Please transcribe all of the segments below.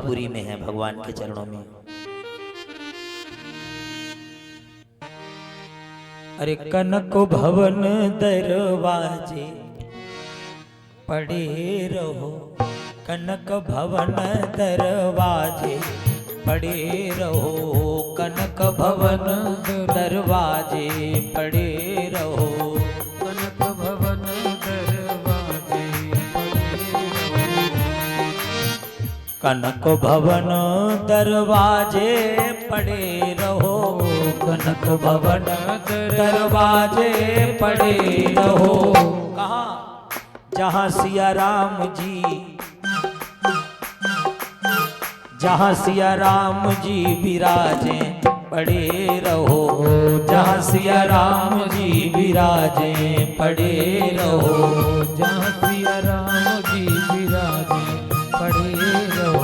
भवनपुरी में है, भगवान के चरणों में। अरे कनक भवन दरवाजे पड़े रहो, कनक भवन दरवाजे पड़े रहो, कनक भवन दरवाजे पड़े रहो, कनक भवन दरवाजे पड़े रहो, कनक भवन दरवाजे पड़े रहो, कनक भवन दरवाजे पड़े रहो। कहाँ? जहाँ सिया राम जी, जहाँ सिया राम जी विराजे पड़े रहो, जहाँ सिया राम जी विराजे पड़े रहो, जहाँ सिया राम जी विराजे पड़े रहो।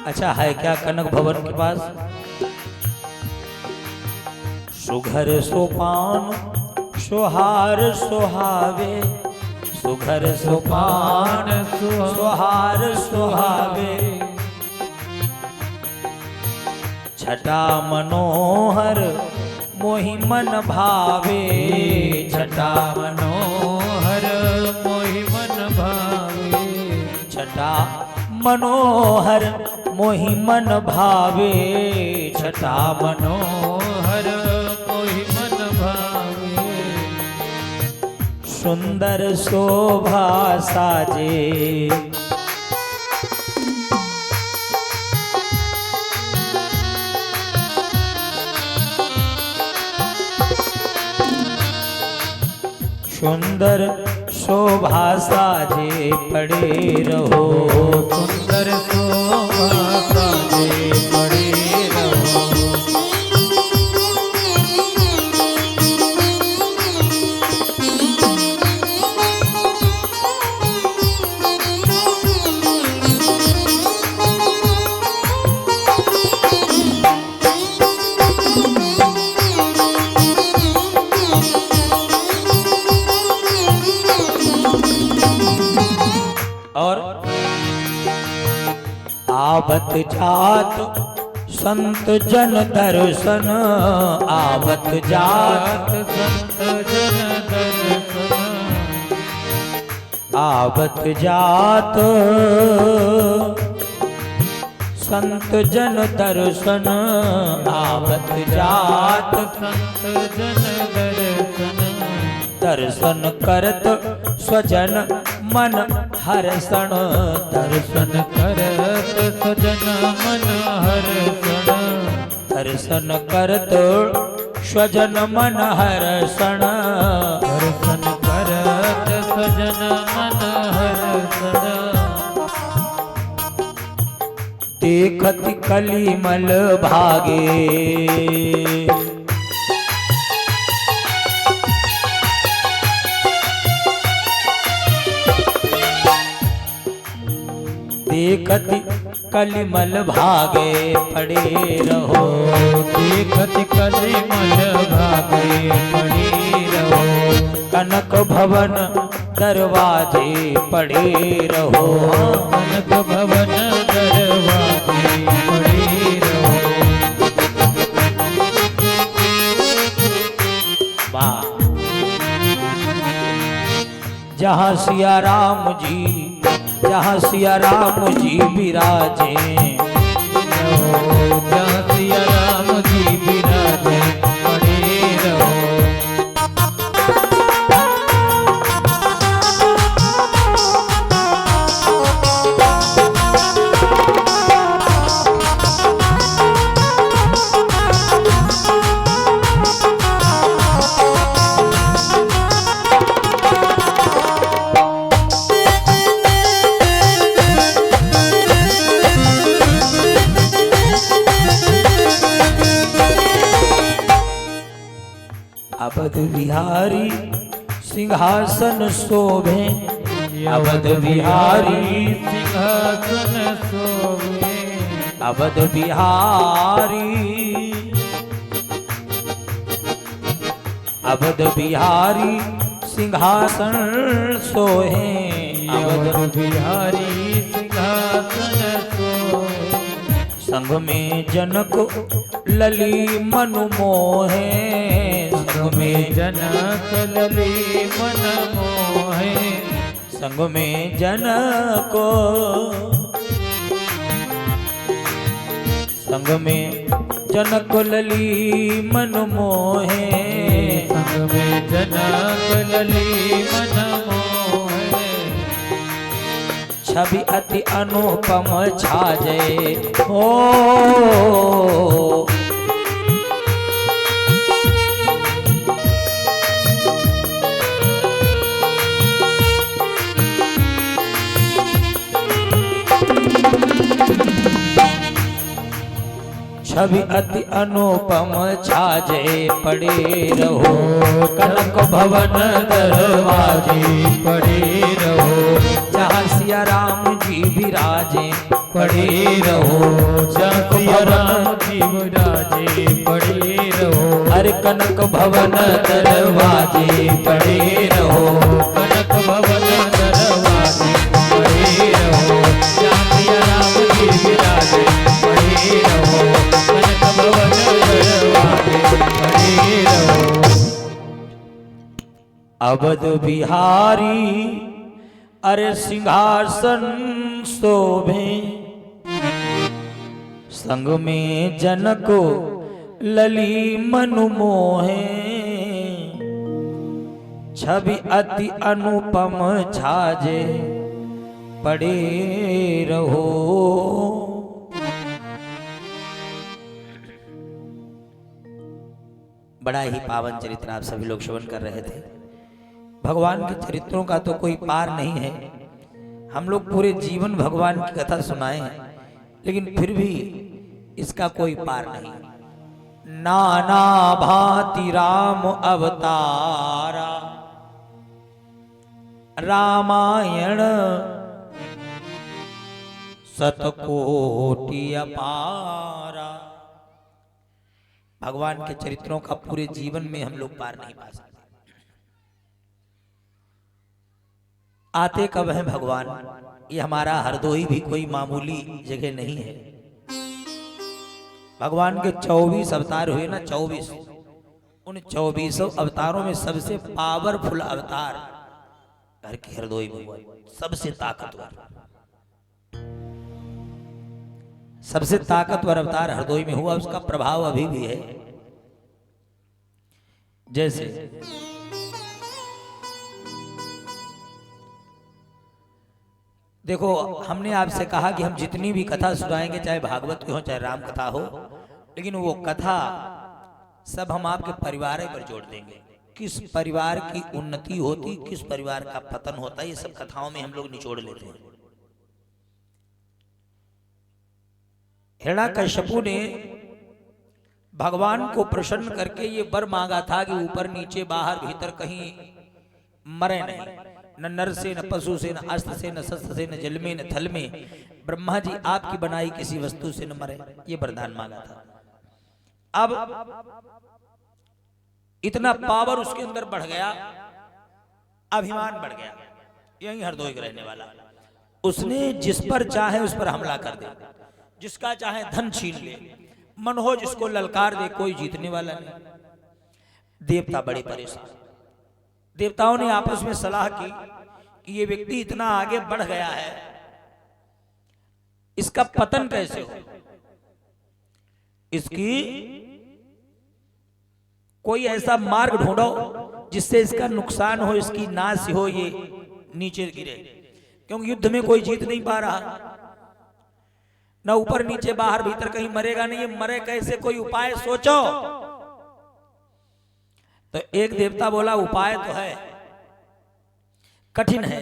अच्छा है क्या कनक भवन के पास? सुघर सोपान सोहार सोहावे, सुघर सोपान सोहार सोहावे, छटा मनोहर मोहि मन भावे, छटा मनोहर मोहि मन भावे, छटा मनोहर मोहि मन भावे, छटा मनोहर मोहि मन भावे, सुंदर शोभा साजे, सुंदर शोभा साजे पड़े रहो, सुंदर शोभा साजे पड़े रहो, और आवत जात संत जन दर्शन, आवत जात संत जन दर्शन, आवत जात संत जन दर्शन, आवत जात संत जन दर्शन, दर्शन करत स्वजन मन हर्षण, दर्शन करत स्वजन मन हर्षण, दर्शन करत स्वजन मन हर्षण, दर्शन करत स्वजन मन हर्षण, देखत कलिमल भागे, देखत कलिमल भागे पड़े रहो, देखत कलिमल भागे पड़े रहो, कनक भवन दरवाजे पड़े रहो, कनक भवन दरवाजे पड़े रहो, वाह। जहाँ सिया राम जी, जहाँ सिया राम जी विराजे, जहाँ सिया राम जी विराजे पड़े रहो, अवध बिहारी सिंहासन शोभे, अवध बिहारी सिंहासन शोभे, अवध बिहारी, अवध बिहारी सिंहासन सोहे, अवध बिहारी सिंहासन सोहे, संग में जनक लली मनु मोहे, संग में जनक लली मन मोहे, संग में जनक, संग में जनक लली मन मोहे, संग में जनक लली मन मोहे, छवि अति अनुपम छाजे हो, छवि अति अनुपम छाजे पड़े रहो, कनक भवन दरवाजे पड़े रहो, जहाँ सिया राम जी विराजे पड़े रहो, जहाँ सिया राम जी विराजे पड़े रहो, हर कनक भवन दरवाजे पड़े रहो, कनक भवन दरवाजे पड़े रहो, जहाँ सिया राम जी विराजे पड़े रहो, कनक भवन दरवाजे पड़े रहो। अवध बिहारी अरे सिंहासन शोभे, संग में जनक लली मनु मोहे, छवि अति अनुपम छाजे पड़े रहो। बड़ा ही पावन चरित्र आप सभी लोग श्रवण कर रहे थे। भगवान के चरित्रों का तो कोई पार नहीं है। हम लोग पूरे जीवन भगवान की कथा सुनाए हैं, लेकिन फिर भी इसका कोई पार नहीं। नाना भांति राम अवतारा, रामायण सतकोटि अपारा। भगवान के चरित्रों का पूरे जीवन में हम लोग पार नहीं पा सकते। आते कब है भगवान, ये हमारा हरदोई भी कोई मामूली जगह नहीं है। भगवान के 24 अवतार हुए ना, 24। उन 24 अवतारों में सबसे पावरफुल अवतार घर के हरदोई में हुआ, सबसे ताकतवर। सबसे ताकतवर अवतार हरदोई में हुआ, उसका प्रभाव अभी भी है। जैसे देखो, हमने आपसे कहा कि हम जितनी भी कथा सुनाएंगे, चाहे भागवत की हो चाहे राम कथा हो, लेकिन वो कथा सब हम आपके परिवार पर जोड़ देंगे। किस परिवार की उन्नति होती, किस परिवार का पतन होता, ये सब कथाओं में हम लोग निचोड़ लेते हैं। हिरण्याकश्यपु ने भगवान को प्रसन्न करके ये वर मांगा था कि ऊपर नीचे बाहर भीतर कहीं मरे नहीं, न नर से, न पशु से, न अस्त्र से, न शस्त्र से, न जल में, न थल में, ब्रह्मा जी आपकी बनाई किसी वस्तु से न मरे, ये वरदान मांगा था। अब इतना पावर उसके अंदर बढ़ गया, अभिमान बढ़ गया, यही हरदोई का रहने वाला। उसने जिस पर चाहे उस पर हमला कर दे, जिसका चाहे धन छीन ले, मन हो जिसको ललकार दे, कोई जीतने वाला नहीं। देवता बड़े परेशान। देवताओं ने आपस में सलाह की कि ये व्यक्ति इतना आगे बढ़ गया है, इसका पतन कैसे हो, इसकी कोई ऐसा मार्ग ढूंढो जिससे इसका नुकसान हो, इसकी नाश हो, ये नीचे गिरे। क्योंकि युद्ध में कोई जीत नहीं पा रहा, न ऊपर नीचे बाहर भीतर कहीं मरेगा नहीं, ये मरे कैसे, कोई उपाय सोचो। तो एक देवता बोला, उपाय तो है, कठिन है।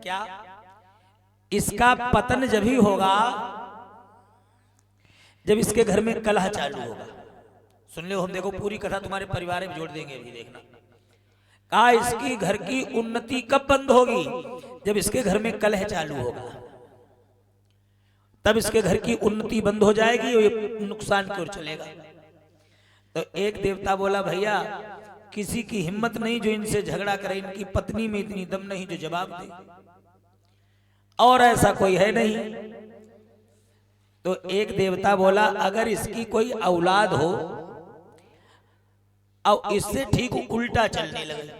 क्या? इसका पतन जब ही होगा जब इसके घर में कलह चालू होगा। सुन लो, हम देखो पूरी कथा तुम्हारे परिवार में जोड़ देंगे, अभी देखना। कहा इसकी घर की उन्नति कब बंद होगी? जब इसके घर में कलह चालू होगा, तब इसके घर की उन्नति बंद हो जाएगी और ये नुकसान की ओर चलेगा। तो एक देवता बोला, भैया किसी की हिम्मत नहीं जो इनसे झगड़ा करे, इनकी पत्नी में इतनी दम नहीं जो जवाब दे, और ऐसा कोई है नहीं। तो एक देवता बोला, अगर इसकी कोई औलाद हो और इससे ठीक उल्टा चलने लगे,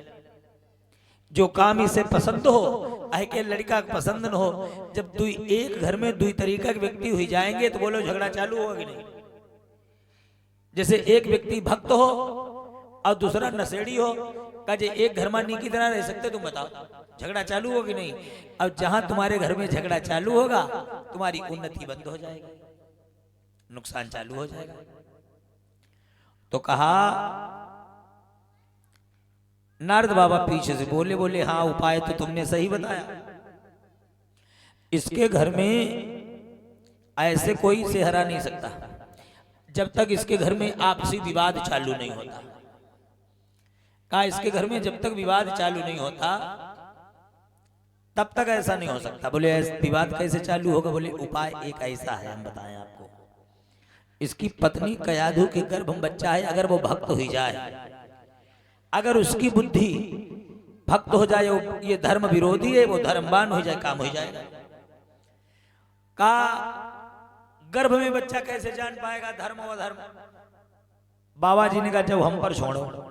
जो काम इसे पसंद हो आए के लड़का पसंद न हो, जब दुई एक घर में दुई तरीका के व्यक्ति हुई जाएंगे तो बोलो झगड़ा चालू होगा कि नहीं? जैसे एक व्यक्ति भक्त हो और दूसरा नशेड़ी हो, कहे एक घर में की तरह रह सकते, तुम बताओ झगड़ा चालू होगा कि नहीं? अब जहां तुम्हारे घर में झगड़ा चालू होगा, तुम्हारी उन्नति बंद हो जाएगी, नुकसान चालू हो जाएगा। तो कहा नारद बाबा पीछे से बोले हाँ उपाय तो तुमने सही बताया, इसके घर में ऐसे कोई से हरा नहीं सकता जब तक इसके घर में आपसी विवाद चालू नहीं होता। कहा इसके घर में जब तक विवाद चालू नहीं होता तब तक ऐसा नहीं हो सकता। बोले विवाद कैसे चालू होगा? बोले उपाय एक ऐसा है, हम बताएं आपको। इसकी पत्नी कयाधु के गर्भ में बच्चा है, अगर वो भक्त हो जाए, अगर उसकी बुद्धि भक्त हो जाए, ये धर्म विरोधी है, वो धर्मवान हो जाए, काम हो जाएगा। का गर्भ में बच्चा कैसे जान पाएगा धर्म व धर्म? बाबा जी ने कहा जब हम पर छोड़ो,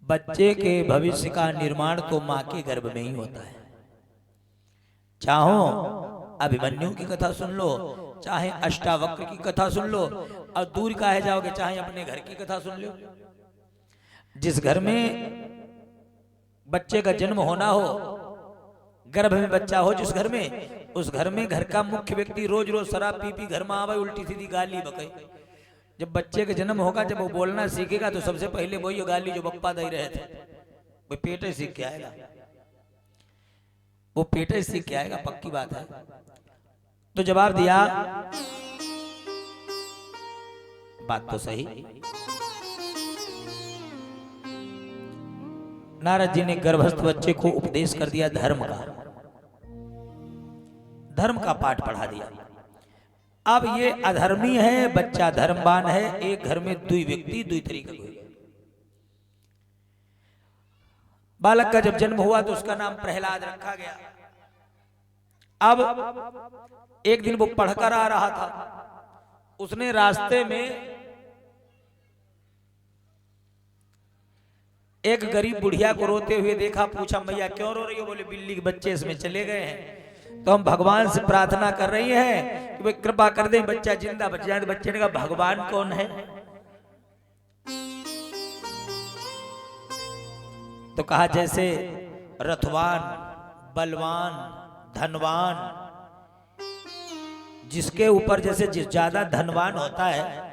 बच्चे के भविष्य का निर्माण तो मां के गर्भ में ही होता है। चाहो अभिमन्यु की कथा सुन लो, चाहे अष्टावक्र की कथा सुन लो, और दूर काहे जाओगे, चाहे अपने घर की कथा सुन लो। जिस घर में बच्चे का जन्म होना हो, गर्भ में बच्चा हो जिस घर में, उस घर में घर का मुख्य व्यक्ति रोज रोज शराब पी पी घर में आवे, उल्टी सीधी गाली बके। जब बच्चे का जन्म होगा, जब वो बोलना सीखेगा, तो सबसे पहले वही गाली जो बप्पा दे रहे थे, वो पेटे सीख के आएगा, वो पेटे सीख के आएगा, पक्की बात है। तो जवाब दिया, बात तो सही। नारद जी ने गर्भस्थ बच्चे को उपदेश कर दिया धर्म का पाठ पढ़ा दिया। अब ये अधर्मी है, बच्चा धर्मवान है, एक घर में दुई व्यक्ति दुई तरीके के। बालक का जब जन्म हुआ तो उसका नाम प्रहलाद रखा गया। अब एक दिन वो पढ़कर आ रहा था, उसने रास्ते में एक गरीब बुढ़िया को रोते हुए देखा, पूछा मैया क्यों रो रही हो? बोले बिल्ली के बच्चे इसमें चले गए हैं, तो हम भगवान से प्रार्थना कर रही हैं कि वे कृपा कर दें बच्चा जिंदा बच जाए। बच्चे ने कहा भगवान कौन है? तो कहा जैसे रथवान, बलवान, धनवान, जिसके ऊपर जैसे ज्यादा धनवान होता है,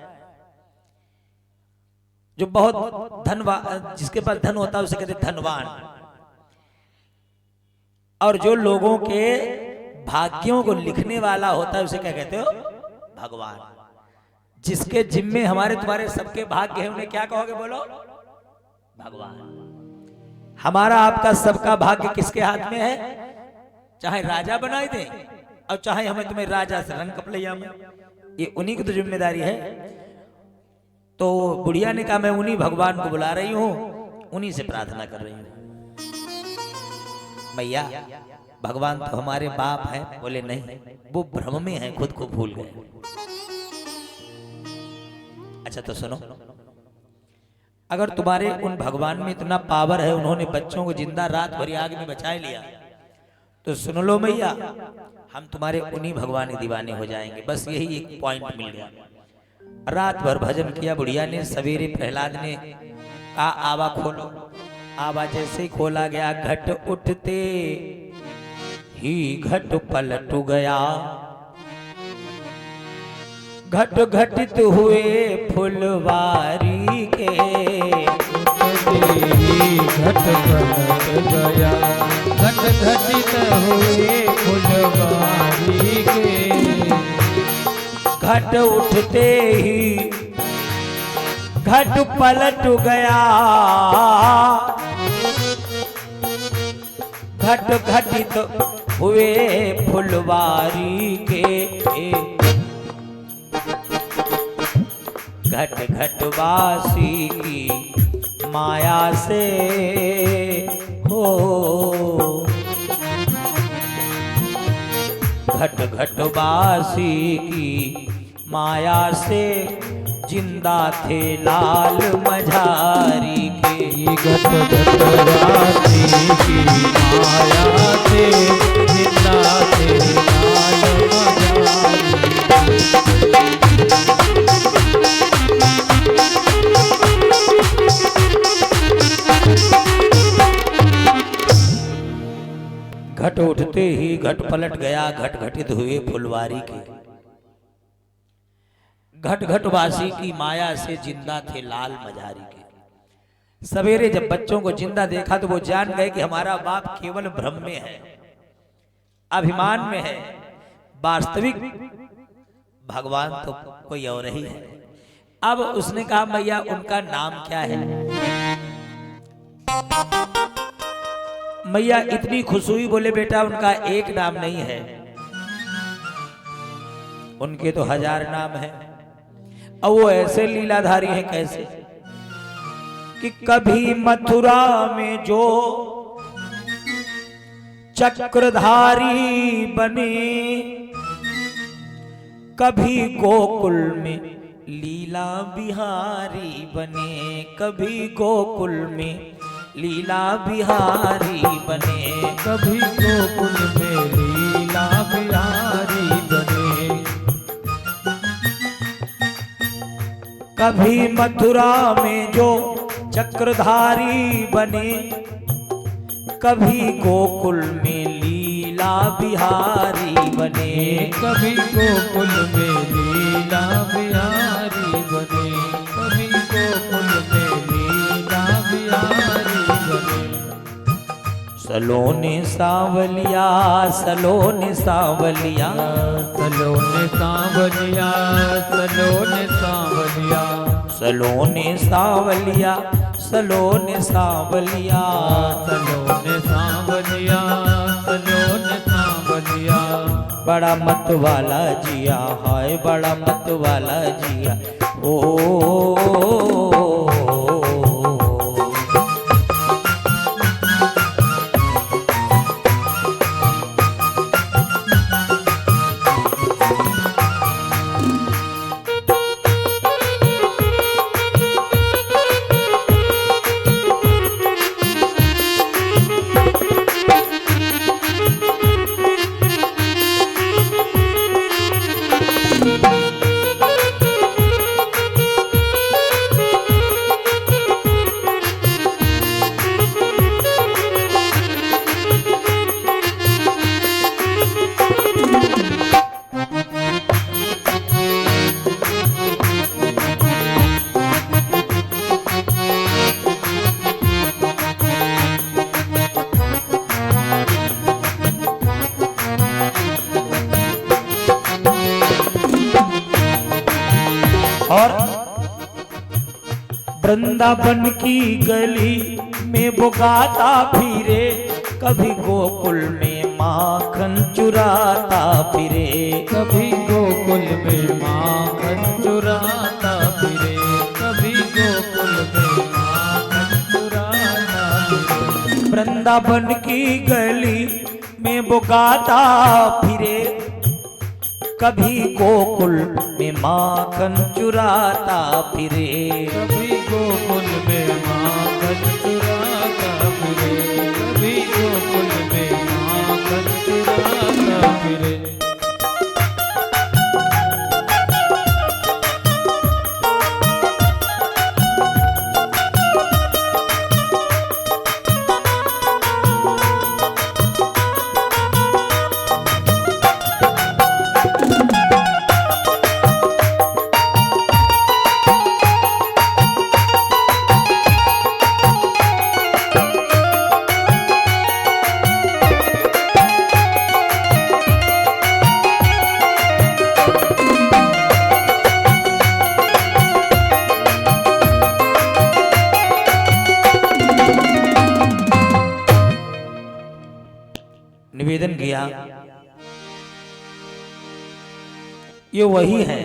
जो बहुत धनवान, जिसके पास धन होता है उसे कहते धनवान, और जो लोगों के भाग्यों को लिखने वाला होता है उसे क्या कहते हो? भगवान। जिसके जिम्मे हमारे तुम्हारे सबके भाग्य है, उन्हें क्या कहोगे? बोलो भगवान। हमारा आपका सबका भाग्य किसके हाथ में है? चाहे राजा बनाई दे और चाहे हमें तुम्हें राजा से रंग कपलैया में, ये उन्हीं की तो जिम्मेदारी है। तो बुढ़िया ने कहा मैं उन्हीं भगवान को बुला रही हूं, उन्हीं से प्रार्थना कर रही हूं। मैया भगवान तो हमारे बाप हैं। बोले नहीं, वो भ्रम में है, खुद को भूल गए। अच्छा तो सुनो, अगर तुम्हारे उन भगवान में इतना पावर है, उन्होंने बच्चों को जिंदा रात भरी आग में बचा लिया, तो सुन लो मैया, हम तुम्हारे उन्हीं भगवान के दीवाने हो जाएंगे। बस यही एक पॉइंट मिल गया। रात भर भजन किया बुढ़िया ने। सवेरे प्रहलाद ने कहा आवा खोलो। आवा जैसे ही खोला गया, घट उठते ही घट पलट गया। घट घटित हुए फुलवारी के, घट पलट गया। घट घटित हुए फुलवारी के, घट उठते ही घट पलट गया, घट घटित हुए फुलवारी के, घट घट वासी की माया से हो, घट घट वासी की माया से जिंदा थे लाल मझारी के। घट घट वासी की माया से जिंदा थे लाल मझारी। घट उठते ही घट पलट गया, घट घटित हुए फुलवारी के, घट घटवासी की माया से जिंदा थे लाल मझारी के। सवेरे जब बच्चों को जिंदा देखा तो वो जान गए कि हमारा बाप केवल भ्रम में है, अभिमान में है, वास्तविक भगवान तो कोई और ही है। अब उसने कहा मैया उनका नाम क्या है? मैया इतनी खुश हुई, बोले बेटा उनका एक नाम नहीं है, उनके तो 1000 नाम है। और वो ऐसे लीलाधारी हैं कैसे कि कभी मथुरा में जो चक्रधारी बने, कभी गोकुल में लीला बिहारी बने, कभी गोकुल में लीला बिहारी बने, कभी गोकुल में लीला बिहारी बने, कभी मथुरा में जो चक्रधारी बने, कभी गोकुल में लीला बिहारी बने, कभी गोकुल में लीला बिहारी बने, कभी गोकुल में लीला बिहारी बने। सलोने सांवलिया, सलोने सांवलिया, सलोने सांवलिया, सलोने सांवलिया, सलोने सांवलिया, सलोने सांवलिया, सलोने सांवलिया, सलोने सांवलिया। बड़ा मत वाला जिया, हाय बड़ा मत वाला जिया, ओ और वृंदावन की गली में वो गाता फिरे, कभी गोकुल में माखन चुराता फिरे, कभी गोकुल में माखन चुराता फिरे, कभी गोकुल में माखन चुराता फिरे। वृंदावन की गली में वो गाता फिरे, कभी गोकुल में माखन चुराता फिरे, कभी गोकुल में माखन चुराता फिरे, कभी गोकुल में माखन चुराता फिरे। निवेदन किया, ये वही है।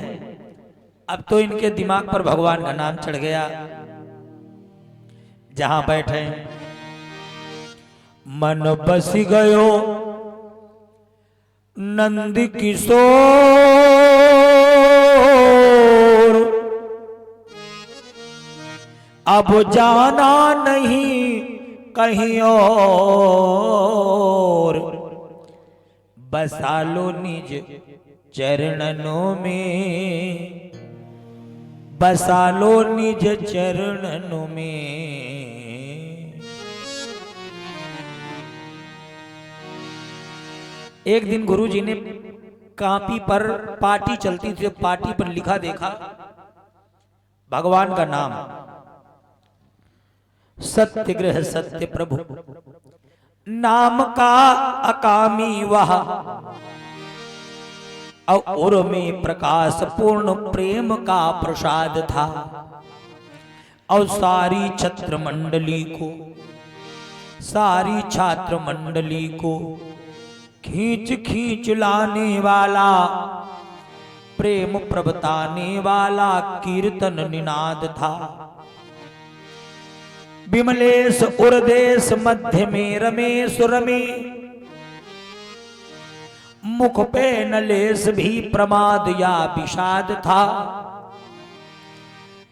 अब तो इनके दिमाग पर भगवान का नाम चढ़ गया। जहां बैठे मन बस गयो नंद किशोर, अब जाना नहीं कहीं और, बसा लो निज चरणों में, बसा लो निज चरणों में। एक दिन गुरुजी ने कापी पर पाटी चलती थी, पाटी पर लिखा देखा भगवान का नाम, सत्यग्रह सत्य प्रभु नाम का अकामी वह, और में प्रकाश पूर्ण प्रेम का प्रसाद था। और सारी छत्र मंडली को, सारी छात्र मंडली को खींच खींच लाने वाला, प्रेम प्रबताने वाला कीर्तन निनाद था। विमलेश उर्देश मध्य में रमेश रमे, मुख पे नलेश भी प्रमाद या विषाद था।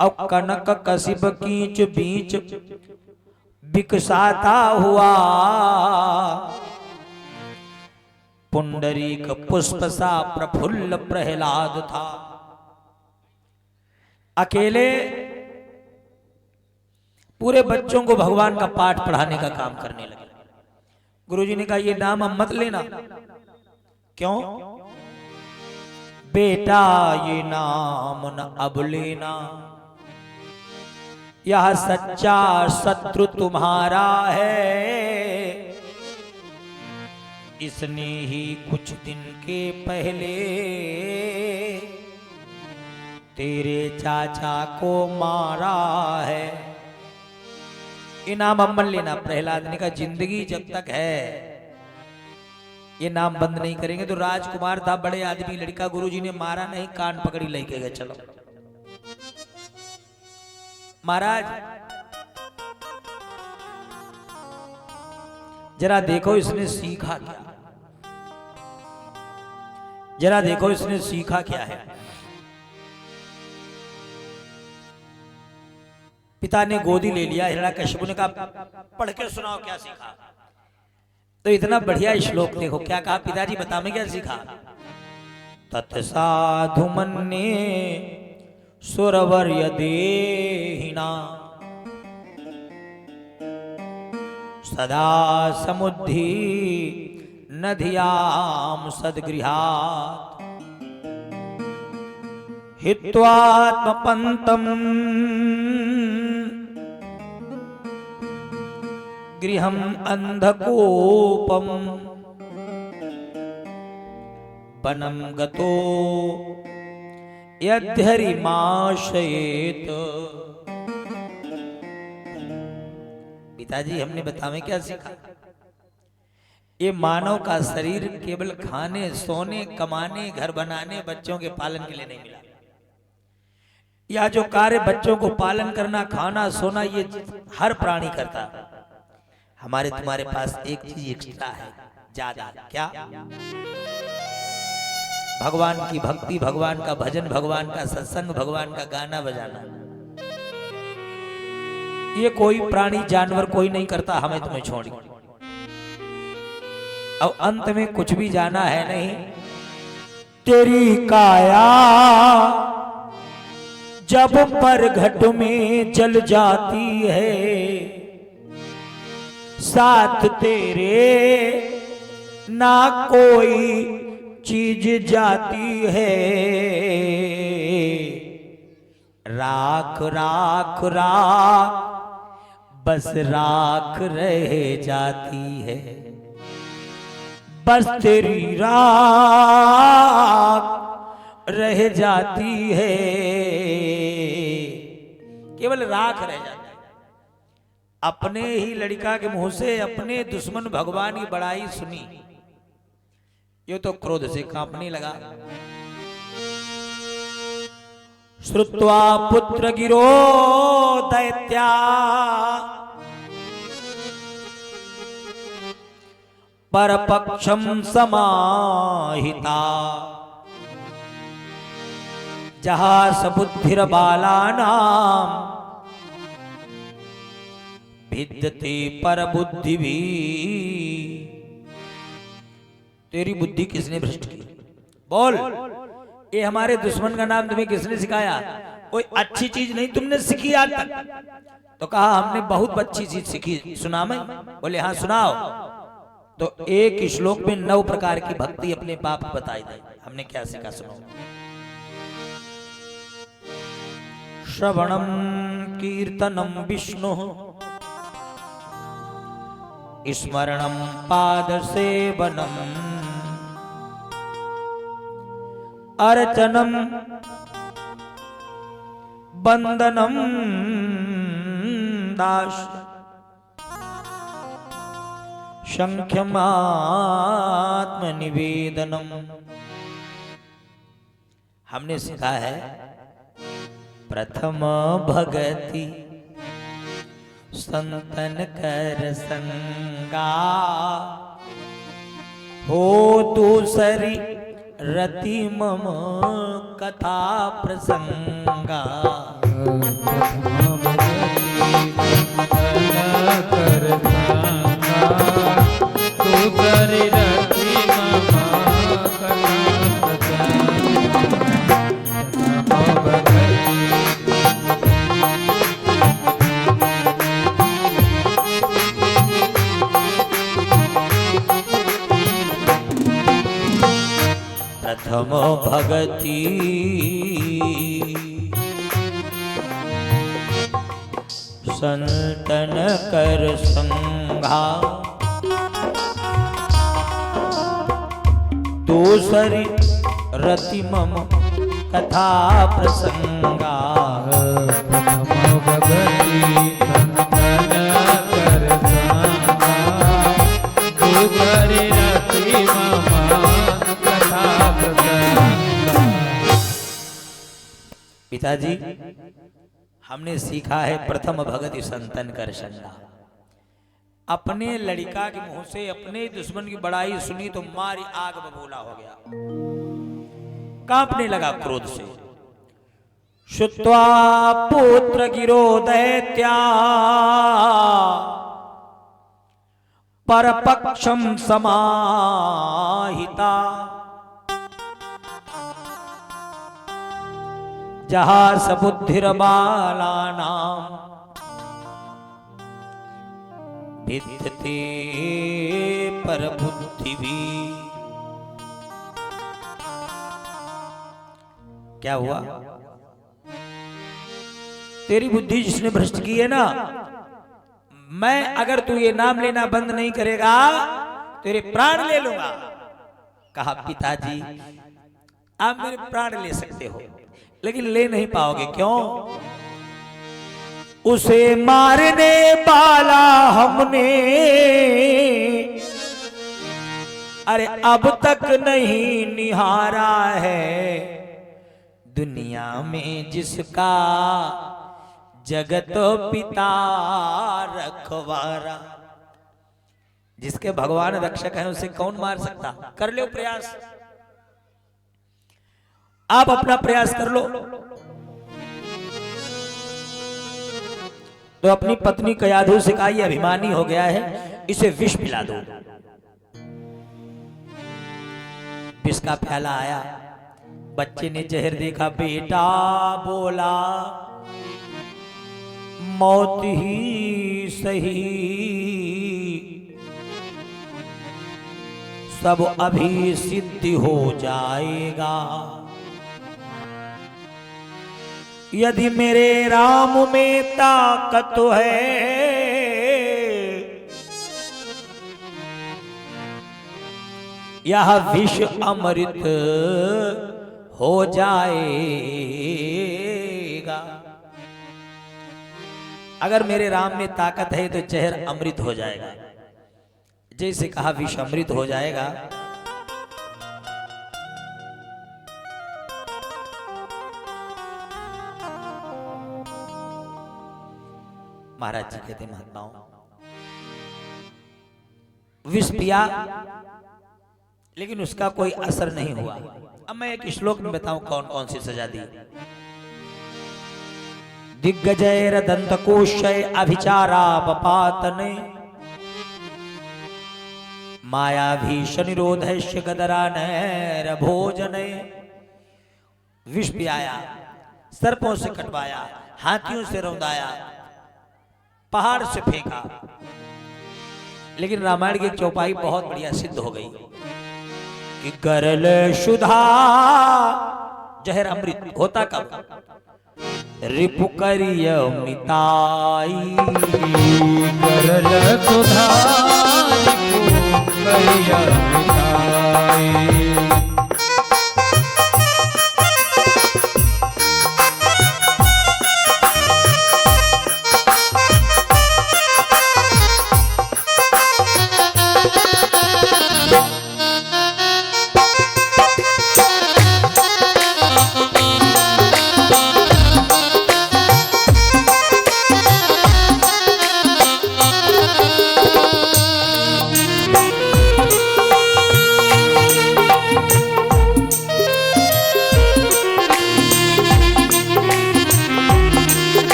अब कनक कसिब कीच बीच विकसाता हुआ, पुंडरीक पुष्प सा प्रफुल्ल प्रहलाद था। अकेले पूरे बच्चों को भगवान का पाठ पढ़ाने का काम करने लगे। गुरुजी ने कहा ये नाम अब मत लेना। क्यों? बेटा ये नाम न अब लेना, यह सच्चा शत्रु तुम्हारा है। इसने ही कुछ दिन के पहले तेरे चाचा को मारा है। ये नाम अब मत लेना। प्रहलाद ने कहा जिंदगी जब तक है ये नाम बंद नहीं करेंगे। तो राजकुमार था, बड़े आदमी, लड़का, गुरुजी ने मारा नहीं, कान पकड़ी लेके गए, चलो महाराज जरा देखो इसने सीखा क्या, जरा देखो इसने सीखा क्या है। पिता ने गोदी ले लिया। हिरण्यकशिपु ने कहा पढ़ के सुनाओ क्या सीखा। तो इतना बढ़िया श्लोक देखो क्या कहा। पिताजी बता मैं क्या सीखा। तत्साधु मन्ये सुरवर्य देहिना, सदा समुद्धि नधियाम सद्गृहात्, हित्वात्मपन्तम् गृहम अंधकोपम, वनं गतो यद्यरिमाशयेत। पिताजी हमने बतावे क्या सीखा। ये मानव का शरीर केवल खाने, सोने, कमाने, घर बनाने, बच्चों के पालन के लिए नहीं मिला। या जो कार्य बच्चों को पालन करना, खाना, सोना, ये हर प्राणी करता। हमारे तुम्हारे पास एक चीज एक्स्ट्रा है, ज्यादा। क्या? भगवान की भक्ति, भगवान का भजन, भगवान का सत्संग, भगवान का गाना बजाना। ये कोई प्राणी, जानवर कोई नहीं करता, हमें तुम्हें छोड़ी। अब अंत में कुछ भी जाना है नहीं। तेरी काया जब परघट में जल जाती है, साथ तेरे ना कोई चीज जाती है। राख राख राख बस राख रह जाती है, बस तेरी राख रह जाती है। केवल राख रह जाती है। अपने ही लड़का के मुंह से अपने दुश्मन भगवान की बड़ाई सुनी। ये तो क्रोध से कांपने लगा। श्रुत्वा पुत्र गिरो दैत्या परपक्षम समाहिता जहास बुद्धिर बालानाम भिद्यते पर बुद्धि भी। तेरी बुद्धि किसने भ्रष्ट की? बोल, ये हमारे दुश्मन का नाम तुम्हें किसने सिखाया? कोई अच्छी चीज नहीं तुमने सीखी आज तक। तो कहा हमने बहुत अच्छी चीज सीखी, सुना मैं? बोले हाँ सुनाओ। तो एक श्लोक में 9 प्रकार की भक्ति अपने बाप को बताई दे। हमने क्या सीखा सुनो। श्रवणम कीर्तनम विष्णु स्मरणम पाद सेवनम अर्चनम बंदनम दास शंख्यमात्मनिवेदनम। हमने सीखा है प्रथम भगति संतन कर संगा हो दूसरी रति मम कथा प्रसंगा। प्रथम भगति संतन कर संगा दूसरी रति मम कथा प्रसंगा। प्रथम भगति संतन कर संगा दूसरी रति मम कथा प्रसंगा। पिताजी हमने सीखा है प्रथम भगति संतन कर संगा। अपने लड़का के मुंह से अपने दुश्मन की बड़ाई सुनी तो मारी आग बबूला हो गया, कांपने लगा क्रोध से। श्रुत्वा पुत्र गिरो दैत्या परपक्षम समाहिता जहास बुद्धिर बालानाम भिद्यते पर बुद्धि भी। क्या हुआ? तेरी बुद्धि जिसने भ्रष्ट की है ना, मैं अगर तू ये नाम लेना बंद नहीं करेगा तेरे प्राण ले लूंगा। कहा पिताजी आप मेरे प्राण ले सकते हो लेकिन ले नहीं पाओगे। क्यों? उसे मारने वाला हमने अरे अब तक नहीं निहारा है, दुनिया में जिसका जगत पिता रखवारा। जिसके भगवान रक्षक हैं उसे कौन मार सकता? कर लो प्रयास, आप अपना प्रयास कर लो। तो अपनी पत्नी कयाधु से कहा, ये अभिमानी हो गया है, इसे विष पिला दो। विष का प्याला आया, बच्चे ने जहर देखा, बेटा बोला मौत ही सही, सब अभी सिद्ध हो जाएगा। यदि मेरे राम में ताकत है, यह विष अमृत हो जाएगा। अगर मेरे राम में ताकत है तो जहर अमृत हो जाएगा। जैसे कहा विष अमृत हो जाएगा, महाराज जी कहते महात्माओं, विष पिया लेकिन उसका कोई असर नहीं हुआ। अब मैं एक श्लोक में बताऊं कौन कौन सी सजा दी। दिग्गजैर दंतकोशय अभिचारा बपातने माया भीषण निरोधस्य गदरा नैर भोजने। विष पियाया, सर्पों से कटवाया, हाथियों से रौंदाया, पहाड़ से फेंका, लेकिन रामायण की एक चौपाई बहुत बढ़िया सिद्ध हो गई कि गरल सुधा जहर अमृत होता कब? रिपु करिय मिताई। गरल सुधा रिपु करिय मिताई।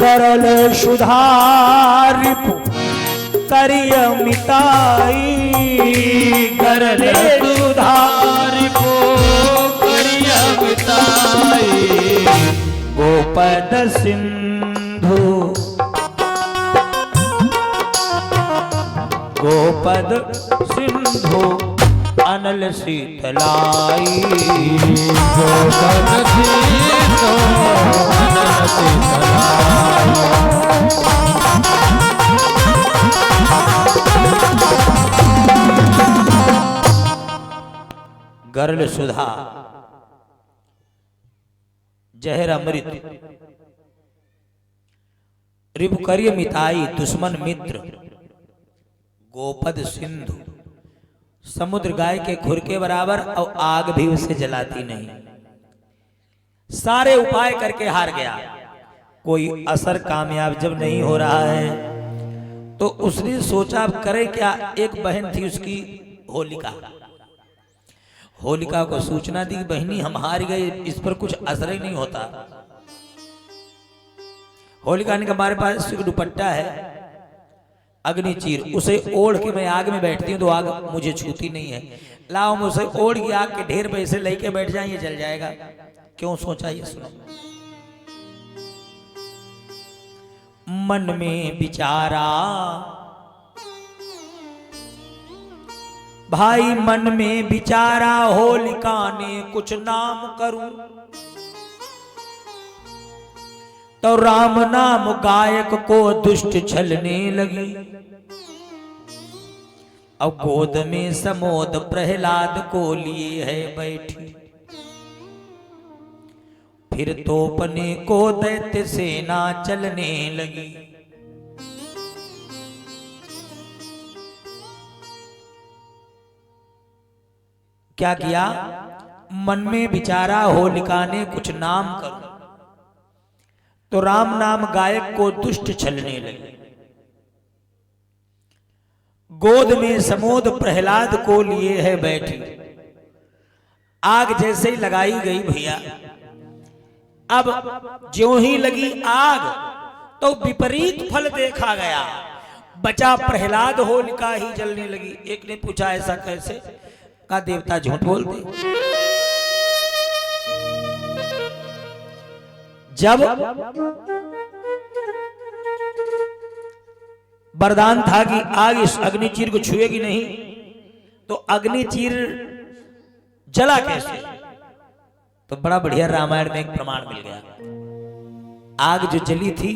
गरल सुधा रिपु करिय मिताई। गरल सुधा रिपु करिय मिताई। गोपद सिंधु गोपद सिंधु अनल शीतलाई। गोपद सिंधु अनल शीतलाई। गरल सुधा जहर अमृत रिपुकर्य मिताई दुश्मन मित्र गोपद सिंधु समुद्र गाय के खुर के बराबर और आग भी उसे जलाती नहीं। सारे उपाय करके हार गया, कोई असर कामयाब जब नहीं हो रहा है तो उसने सोचा अब करे क्या। एक बहन थी उसकी होलिका, होलिका को सूचना दी बहनी हम हार गए, इस पर कुछ असर ही नहीं होता। होलिका ने कहा हमारे पास एक दुपट्टा है अग्निचीर, उसे ओढ़ के मैं आग में बैठती हूँ तो आग मुझे छूती नहीं है, लाओ मैं उसे ओढ़ के आग के ढेर पैसे लेके बैठ जाए ये जल जाएगा। क्यों सोचा ये सुनो। मन में विचारा भाई, मन में विचारा होलिका ने कुछ नाम करूं तो राम नाम गायक को दुष्ट छलने लगी। अब गोद में समोद प्रहलाद को लिए है बैठी, फिर तोपने को दैत्य सेना चलने लगी। क्या किया? मन में विचारा होलिका ने कुछ नाम करूं तो राम नाम गायक को दुष्ट छलने लगे। गोद में समोद प्रहलाद को लिए है बैठी। आग जैसे ही लगाई गई भैया, अब ज्यों ही लगी आग तो विपरीत फल देखा गया, बचा प्रहलाद होलिका ही जलने लगी। एक ने पूछा ऐसा कैसे? का देवता झूठ बोलते। जब वरदान था कि आग इस अग्निचीर को छुएगी नहीं, तो अग्निचीर जला कैसे? तो बड़ा बढ़िया रामायण में एक प्रमाण मिल गया। आग जो जली थी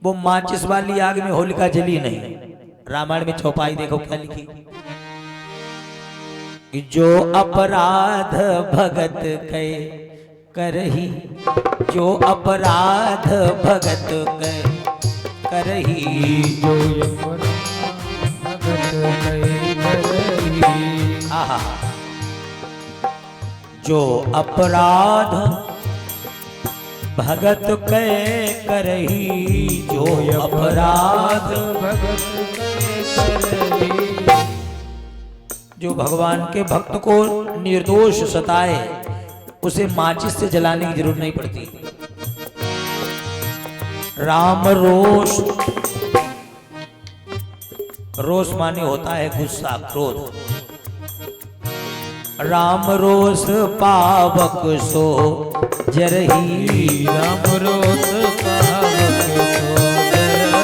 वो माचिस वाली आग में होलिका जली नहीं। रामायण में चौपाई देखो क्या लिखी, जो अपराध भगत के करही, जो अपराध भगत के करही, जो भगत के करही। आहा, जो अपराध भगत कै करही जो अपराध। भगत करही। जो भगवान के भक्त को निर्दोष सताए उसे माचिस से जलाने की जरूरत नहीं पड़ती। राम रोष, रोष माने होता है गुस्सा, क्रोध। राम रोष पावक सो जरही। राम रोष पावक सो जरही।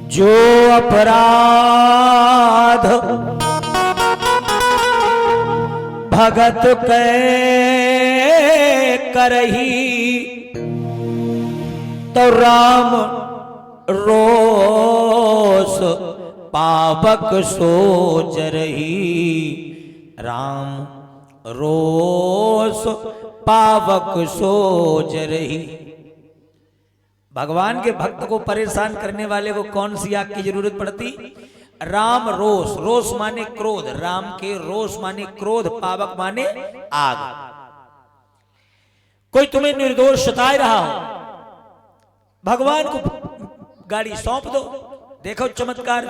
जो अपराध भगत कै करही तो राम रोष पावक सो जरही। राम रोष पावक सो जरही। भगवान के भक्त को परेशान करने वाले को कौन सी आग की जरूरत पड़ती? राम रोष, रोष माने क्रोध, राम के रोष माने क्रोध, पावक माने आग। कोई तुम्हें निर्दोष सताए रहा हो, भगवान को गाड़ी सौंप दो, देखो चमत्कार।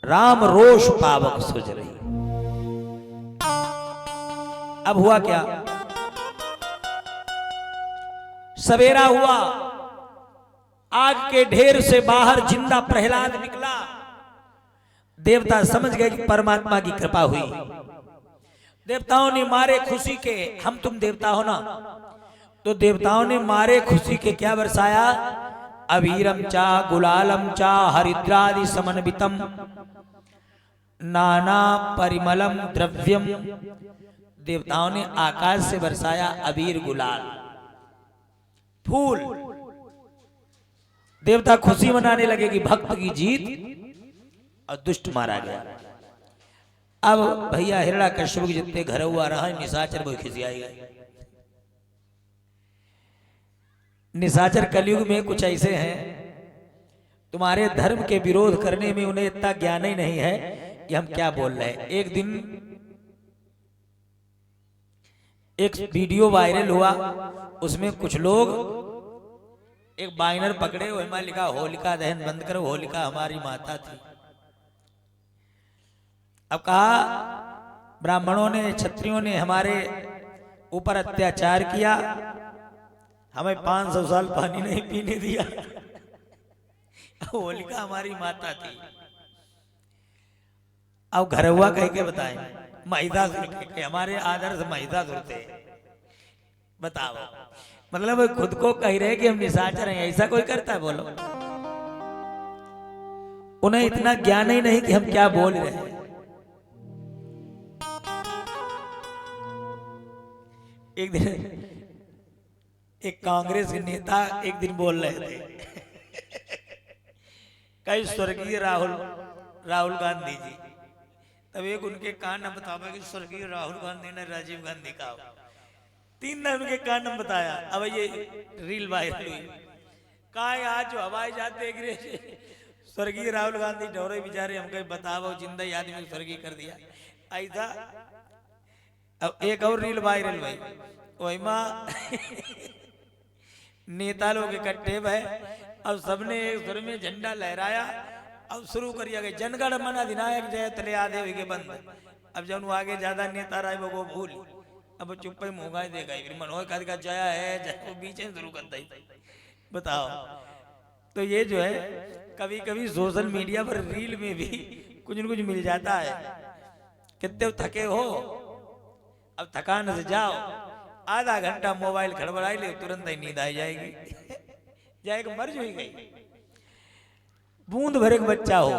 राम रोष पावक सुझ रही। अब हुआ क्या? सवेरा हुआ, आग के ढेर से बाहर जिंदा प्रहलाद निकला। देवता समझ गए कि परमात्मा की कृपा हुई। देवताओं ने मारे खुशी के, हम तुम देवता हो ना, तो देवताओं ने मारे खुशी के क्या बरसाया? अबीरम चा गुलालम चा हरिद्रादि समन्वितम नाना परिमलम द्रव्यम। देवताओं ने आकाश से बरसाया अबीर गुलाल फूल। देवता खुशी मनाने लगे कि भक्त की जीत और दुष्ट मारा गया। अब भैया हिरण्यकश्यप के जितने घर हुआ रहा, निशाचर वो खिसियाई गए। निशाचर कलयुग में कुछ ऐसे हैं, तुम्हारे धर्म के विरोध करने में उन्हें इतना ज्ञान ही नहीं है कि हम क्या बोल रहे हैं। एक दिन एक वीडियो वायरल हुआ, उसमें कुछ लोग एक बाइनर पकड़े, वही लिखा होलिका दहन बंद करो, होलिका हमारी माता थी। अब कहा ब्राह्मणों ने, क्षत्रियों ने हमारे ऊपर अत्याचार किया, हमें 500 साल पानी नहीं पीने दिया, होलिका हमारी माता थी। अब घर हुआ कह के बताएं, महिषासुर के हमारे आदर्श महिषासुर थे। बताओ, मतलब खुद को कह रहे कि हम निशाचर हैं। ऐसा कोई करता है? बोलो। उन्हें इतना ज्ञान ही नहीं कि हम क्या बोल रहे हैं। एक दिन एक कांग्रेस के नेता एक दिन बोल रहे थे, कई स्वर्गीय राहुल गांधी जी। तब एक उनके कान न बतावा कि स्वर्गीय राहुल गांधी ने राजीव गांधी का 3 दिन उनके कान न बताया। अब ये रील वायरल हुई, कहा आज जो हवाई जहाज देख रहे स्वर्गीय राहुल गांधी डोरे बेचारे, हम कहीं बताओ जिंदा ही आदमी को स्वर्गीय कर दिया ऐसा। अब एक और रील वायरल हुई, वही माँ नेता लोग इकट्ठे भय, अब सबने एक सुर में झंडा लहराया, अब शुरू करिए गए जनगण मन अधिनायक जय तले आधे के बंद। अब जब आगे ज्यादा नेता रहे वो भूल, अब चुप ही मुंगा देगा, मनोहर का जया है जय बीच में शुरू करता ही। बताओ, तो ये जो है कभी कभी सोशल मीडिया पर रील में भी कुछ न कुछ मिल जाता है। कितने थके हो, अब थकान से जाओ, आधा घंटा मोबाइल खड़बड़ाई ले, तुरंत ही नींद आ जाएगी, जाएगा मर जो ही गई। बूंद भर एक बच्चा हो,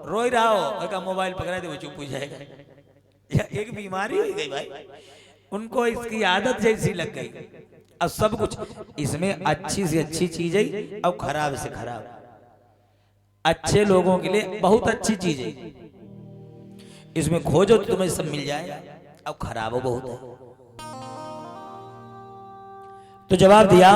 रोई रहा हो, उसका मोबाइल पकड़ा दे वो चुप हो जाएगा। यह एक बीमारी हो गई भाई, उनको इसकी आदत जैसी लग गई। अब सब कुछ इसमें अच्छी से अच्छी चीज है और खराब से खराब। अच्छे लोगों के लिए बहुत अच्छी चीज है, इसमें खोजो तो तुम्हें सब मिल जाएगा, अब खराब हो बहुत है। तो जवाब दिया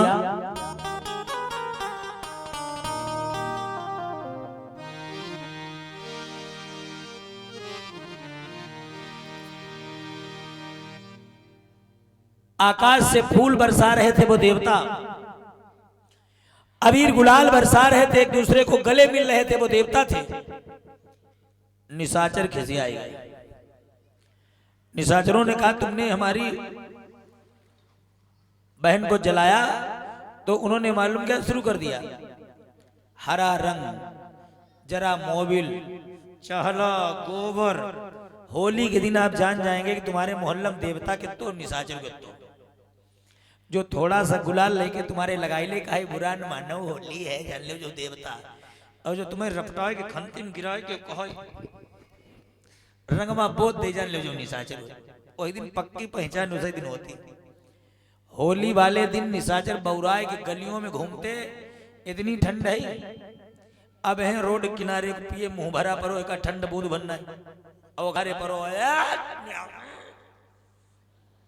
आकाश से फूल बरसा रहे थे वो देवता, अबीर गुलाल बरसा रहे थे, एक दूसरे को गले मिल रहे थे वो देवता थे। निशाचर खिसियाए गए। निशाचरों ने कहा तुमने हमारी बहन को जलाया, तो उन्होंने मालूम क्या शुरू कर दिया, हरा रंग, जरा मोबिल, चहला, गोबर। होली के दिन आप जान जाएंगे कि तुम्हारे मोहल्ला में देवता के तो निशाचर के तो। जो थोड़ा सा गुलाल लेके तुम्हारे लगाई ले कहे बुरा न मानो होली है, जान लो जो देवता, और जो तुम्हें रपटाए के खंतिन गिराए के कहे रंगमा बोध दे, जान लो जो निशाचर। वही दिन पक्की पहचान उसी दिन होती। होली वाले दिन निशाचर बौराए के गलियों में घूमते, इतनी ठंड है, अब है रोड किनारे पिए मुंह भरा परो एक ठंड बूंद बनना है, और घरे परो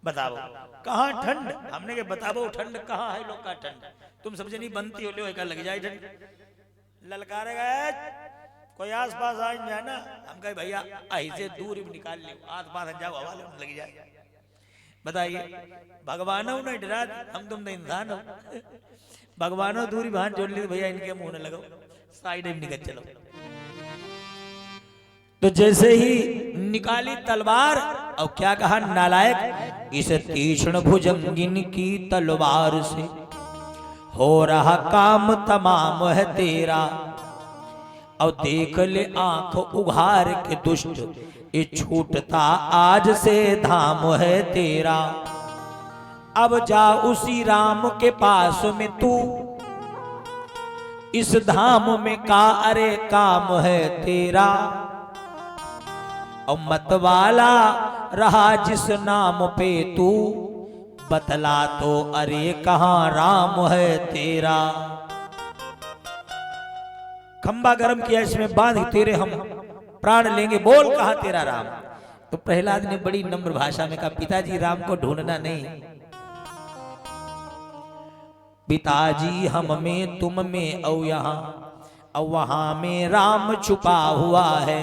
बताओ कहाँ ठंड। हमने के बताओ ठंड कहाँ है, लोग का ठंड तुम समझे नहीं बनती हो, ले लग जाए ठंड, ललकारे गए कोई आस पास आ जाए ना, हम कहे भैया ऐसे दूर भी निकाल ले, आस पास जाओ हवा लग जाए। बताइए भगवान ने डरा, हम तुम तो इंसान हो, भगवानों दूरी भान जोड़ ली भैया इनके मुंह न लगो, साइड में निकल चलो। तो जैसे ही निकाली तलवार और क्या कहा नालायक, इस तीक्ष्ण भुजंगिन की तलवार से हो रहा काम तमाम है तेरा, और देख ले आंख उघार के दुष्ट, ये छूटता आज से धाम है तेरा। अब जा उसी राम के पास में तू, इस धाम में का अरे काम है तेरा, और मतवाला रहा जिस नाम पे तू, बतला तो अरे कहाँ राम है तेरा। खंबा गरम किया इसमें बांध तेरे हम प्राण लेंगे, बोल कहाँ तेरा राम। तो प्रहलाद ने बड़ी नम्र भाषा में कहा पिताजी राम को ढूंढना नहीं, पिताजी हम में तुम में और यहाँ और वहां में राम छुपा हुआ है,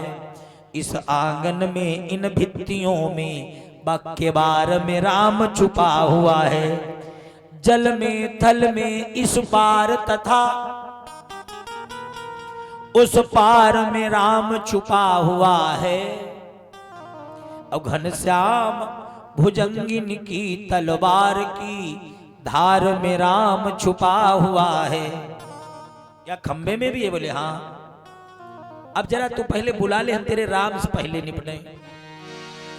इस आंगन में इन भित्तियों में बक्के बार में राम छुपा हुआ है, जल में थल में इस पार तथा उस पार में राम छुपा हुआ है, और घनश्याम भुजंगिन की तलवार की धार में राम छुपा हुआ है। या खंबे में भी है, बोले हाँ। अब जरा तू पहले बुला ले, हम तेरे राम से पहले निपटे।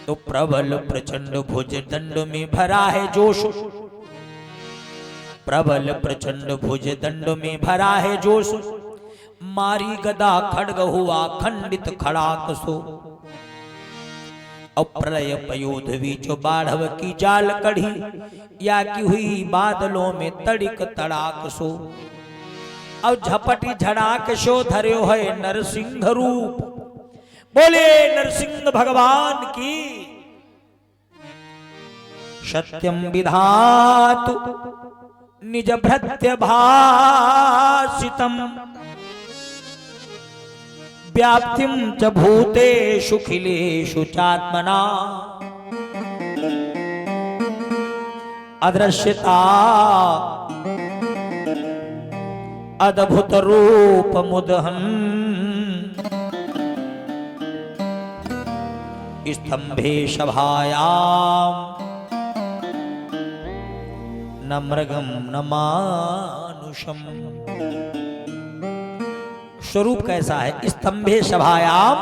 तो प्रबल प्रचंड भुज दंड में भरा है जोश, प्रबल प्रचंड भुज दंड में भरा है जोश, मारी गदा खड्ग हुआ खंडित खड़ाक सो, और प्रलय पयोधवी जो बाढ़व की जाल कढ़ी, या की हुई बादलों में तड़िक तड़ाक सो, और झपटी झड़ाक शो धर्यो है नरसिंह रूप। बोले नरसिंह भगवान की। सत्यम विधातु निज भृत्य भाषितम, व्याप्तिम च भूतेषु खिलेषु चात्मना, अदृश्यता अद्भुत रूप मुदहन, स्तंभे सभायाम न मृगम न मानुषम। स्वरूप कैसा है? स्तंभे सभायाम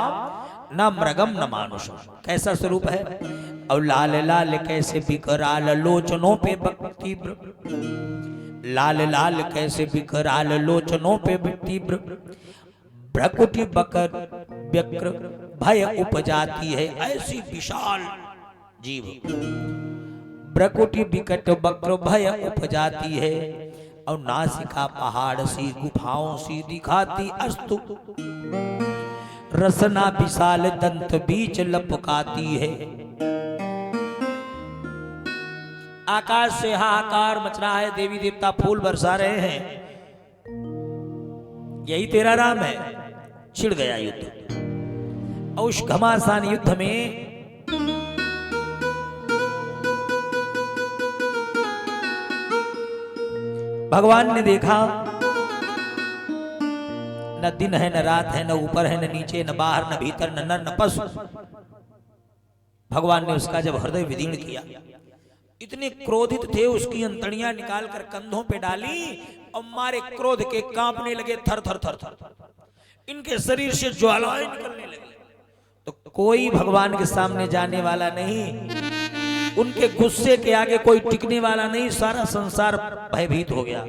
न मृगम न मानुषम। कैसा स्वरूप है? और लाल लाल कैसे विकराल लोचनों पे तीव्र, लाल लाल कैसे विकराल लोचनों पे तीव्र, भ्रकुटी बकर व्यक्र भय उपजाती है। ऐसी विशाल जीव भ्रकुटी विकट वक्र भय उपजाती है और नासिका पहाड़ सी गुफाओं सी दिखाती अस्तु। रसना विशाल दंत बीच लपकाती है। आकाश से हाहाकार मच रहा है, देवी देवता फूल बरसा रहे हैं। यही तेरा राम है। छिड़ गया युद्ध। और उस घमासान युद्ध में भगवान ने देखा न दिन है न रात है, न ऊपर है न नीचे, न बाहर न भीतर, न नर न पशु। भगवान ने उसका जब हृदय विदीर्ण किया, इतने क्रोधित थे, उसकी अंतड़ियां निकालकर कंधों पे डाली और मारे क्रोध के कांपने लगे, थर थर थर थर। इनके शरीर से ज्वालाएं निकलने लगी। तो कोई भगवान के सामने जाने वाला नहीं, उनके गुस्से के आगे कोई टिकने वाला नहीं। सारा संसार भयभीत हो गया।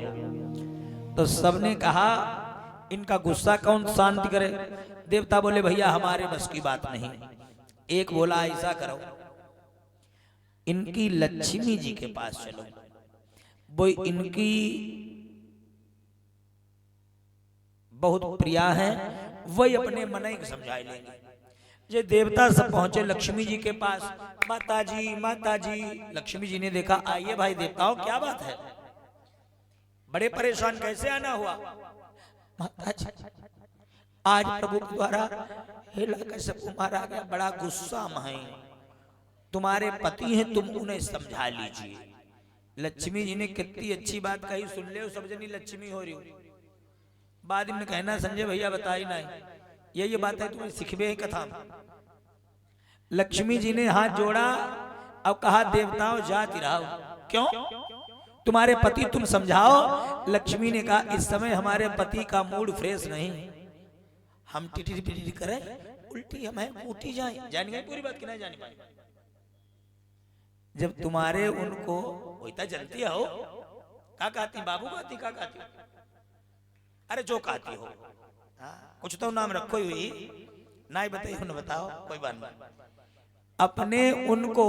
तो सबने कहा इनका गुस्सा कौन शांति करे। देवता बोले भैया हमारे बस की बात नहीं। एक बोला ऐसा करो, इनकी लक्ष्मी जी के पास चलो, वो इनकी बहुत प्रिया है, वही अपने मन ही समझा लेंगे। ये देवता सब पहुंचे लक्ष्मी जी के पास। माता जी माता जी। लक्ष्मी जी ने देखा, आइए भाई देवताओं क्या बात है, बड़े परेशान, कैसे आना हुआ। माता जी आज प्रभु के द्वारा हिरण्यकश्यप मारा गया, बड़ा गुस्सा में है, तुम्हारे पति हैं, तुम उन्हें समझा लीजिए। लक्ष्मी जी ने कितनी अच्छी बात कही, सुन ले सब जनी लक्ष्मी हो रही हो। बाद में कहना संजय भैया बताई नहीं, ये बात है तुम्हें सिखबे कथा। लक्ष्मी जी ने हाथ जोड़ा और कहा देवताओं जाति रहो, क्यों तुम्हारे पति तुम समझाओ। लक्ष्मी ने कहा इस समय हमारे पति का मूड फ्रेश नहीं, हम टिटी पिटी करें, उल्टी हमें उठी जाए। जान गई पूरी बात कि नहीं जानी पाई। जब तुम्हारे उनको वही जनती हो, क्या कहती बाबू कहती, क्या कहती, अरे जो कहती हो, कुछ तो नाम रखो ही ना, बताइए न बताओ, कोई बात नहीं। अपने उनको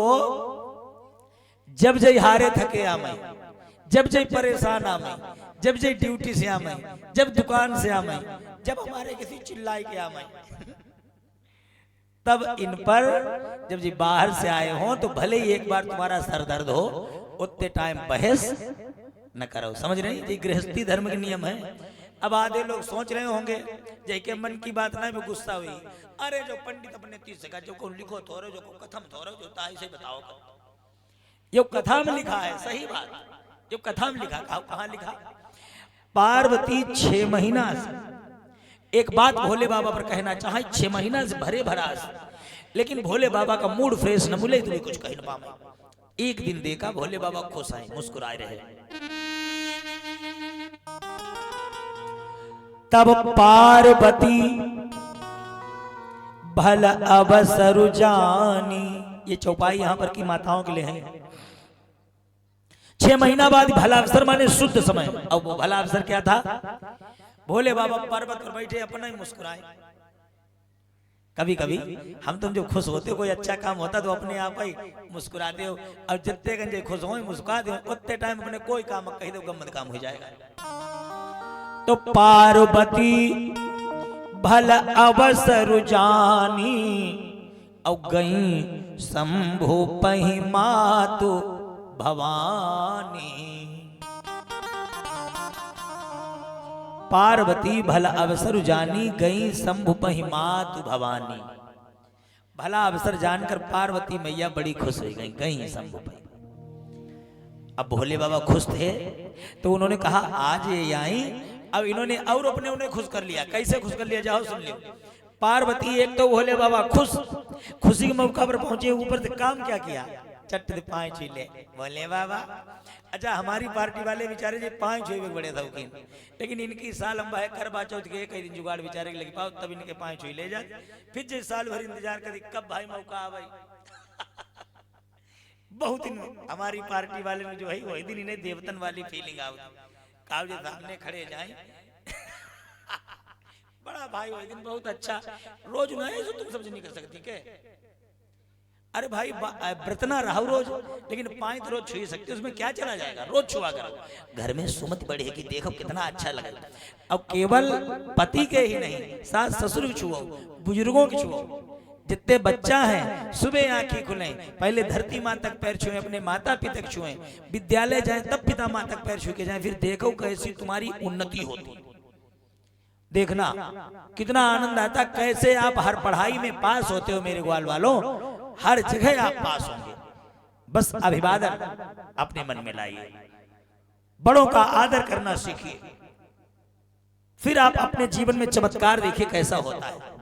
जब जय हारे थके आमे, जब जय परेशान आमे, जब जय ड्यूटी से आमे, जब दुकान से आमे, जब हमारे किसी चिल्लाई के आमे, तब इन पर जब जी बाहर से आए हो तो भले ही एक बार तुम्हारा सर दर्द हो, उतने टाइम बहस न करो। समझ रहे हैं, ये गृहस्थी धर्म के नियम है। अब आधे लोग सोच रहे होंगे जय के मन की बात ना में गुस्सा हुई, अरे जो पंडित अपने 30 जगह जो को लिखो थोरो, जो को कथम थोरो, जो ताई से बताओ। ये कथा में लिखा है, सही बात, जो कथा में लिखा, कहाँ लिखा। पार्वती 6 महीना से एक बात भोले बाबा पर कहना चाहे, 6 महीना से भरे भरास, लेकिन भोले बाबा का मूड फ्रेश न मिले, तुम्हें कुछ कह न पावे। एक दिन देखा भोले बाबा खुश आए, मुस्कुराए रहे। तब पार्वती भल अवसर जानी। ये चौपाई यहां पर की माताओं के लिए है। 6 महीना बाद भला अवसर माने शुद्ध समय। अब वो भला अवसर क्या था, भोले बाबा पर्वत पर बैठे अपना ही मुस्कुराए। कभी कभी हम तुम जो खुश होते, कोई अच्छा काम होता तो अपने आप ही मुस्कुराते हो, और जितने गंजे खुश हो मुस्कुरा दो, उतने टाइम अपने कोई काम कह दो गम्मत काम हो जाएगा। तो पार्वती भल अवसर जानी, और गई शंभु पहि मातु भवानी। पार्वती भल अवसर जानी, गई शंभु पहि मातु भवानी। भला अवसर जानकर पार्वती मैया बड़ी खुश हो गई शंभु पहि। अब भोले बाबा खुश थे तो उन्होंने कहा आज ये आई। अब इन्होंने और अपने उन्हें खुश कर लिया। कैसे खुश कर लिया, जाओ सुन लियो। पार्वती एक तो भोले बाबा खुशी के मौका पर पहुंचे, ऊपर से काम क्या किया, चट दे 5 छीले भोले बाबा। अच्छा हमारी पार्टी वाले बेचारे जो 5 छुए बड़े शौकीन, लेकिन इनकी साल लंबा है, करवा चौथ के कई दिन जुगाड़ बेचारे के लगे पाओ, तब इनके 5 छुई ले जाए। फिर जो साल भर इंतजार कर कब भाई मौका आ भाई। बहुत दिन हमारी पार्टी वाले में जो है वही दिन इन्हें देवतन वाली फीलिंग आई। काव जो सामने खड़े जाए बड़ा भाई वो दिन बहुत अच्छा, रोज नहीं तो तुम समझ नहीं कर सकती के। अरे भाई व्रतना रहो रोज, लेकिन पानी तो रोज छू ही सकते, उसमें क्या चला जाएगा, रोज छुआ करो। घर में सुमत बढ़ेगी, देखो कितना अच्छा लगेगा। अब केवल पति के ही नहीं, सास ससुर भी छुओ, बुजुर्गों की छुओ, जितने बच्चा हैं सुबह आंखें खुलें, पहले धरती माँ तक पैर छुएं, अपने माता पिता तक छुएं, विद्यालय जाएं तब पिता माँ तक पैर छू के जाएं, फिर देखो कैसी तुम्हारी उन्नति होती। देखना कितना आनंद आता, कैसे आप हर पढ़ाई में पास होते हो मेरे ग्वाल वालों, हर जगह आप पास होंगे। बस अभिवादन अपने मन में लाइए, बड़ों का आदर करना सीखिए, फिर आप अपने जीवन में चमत्कार देखिए कैसा होता है।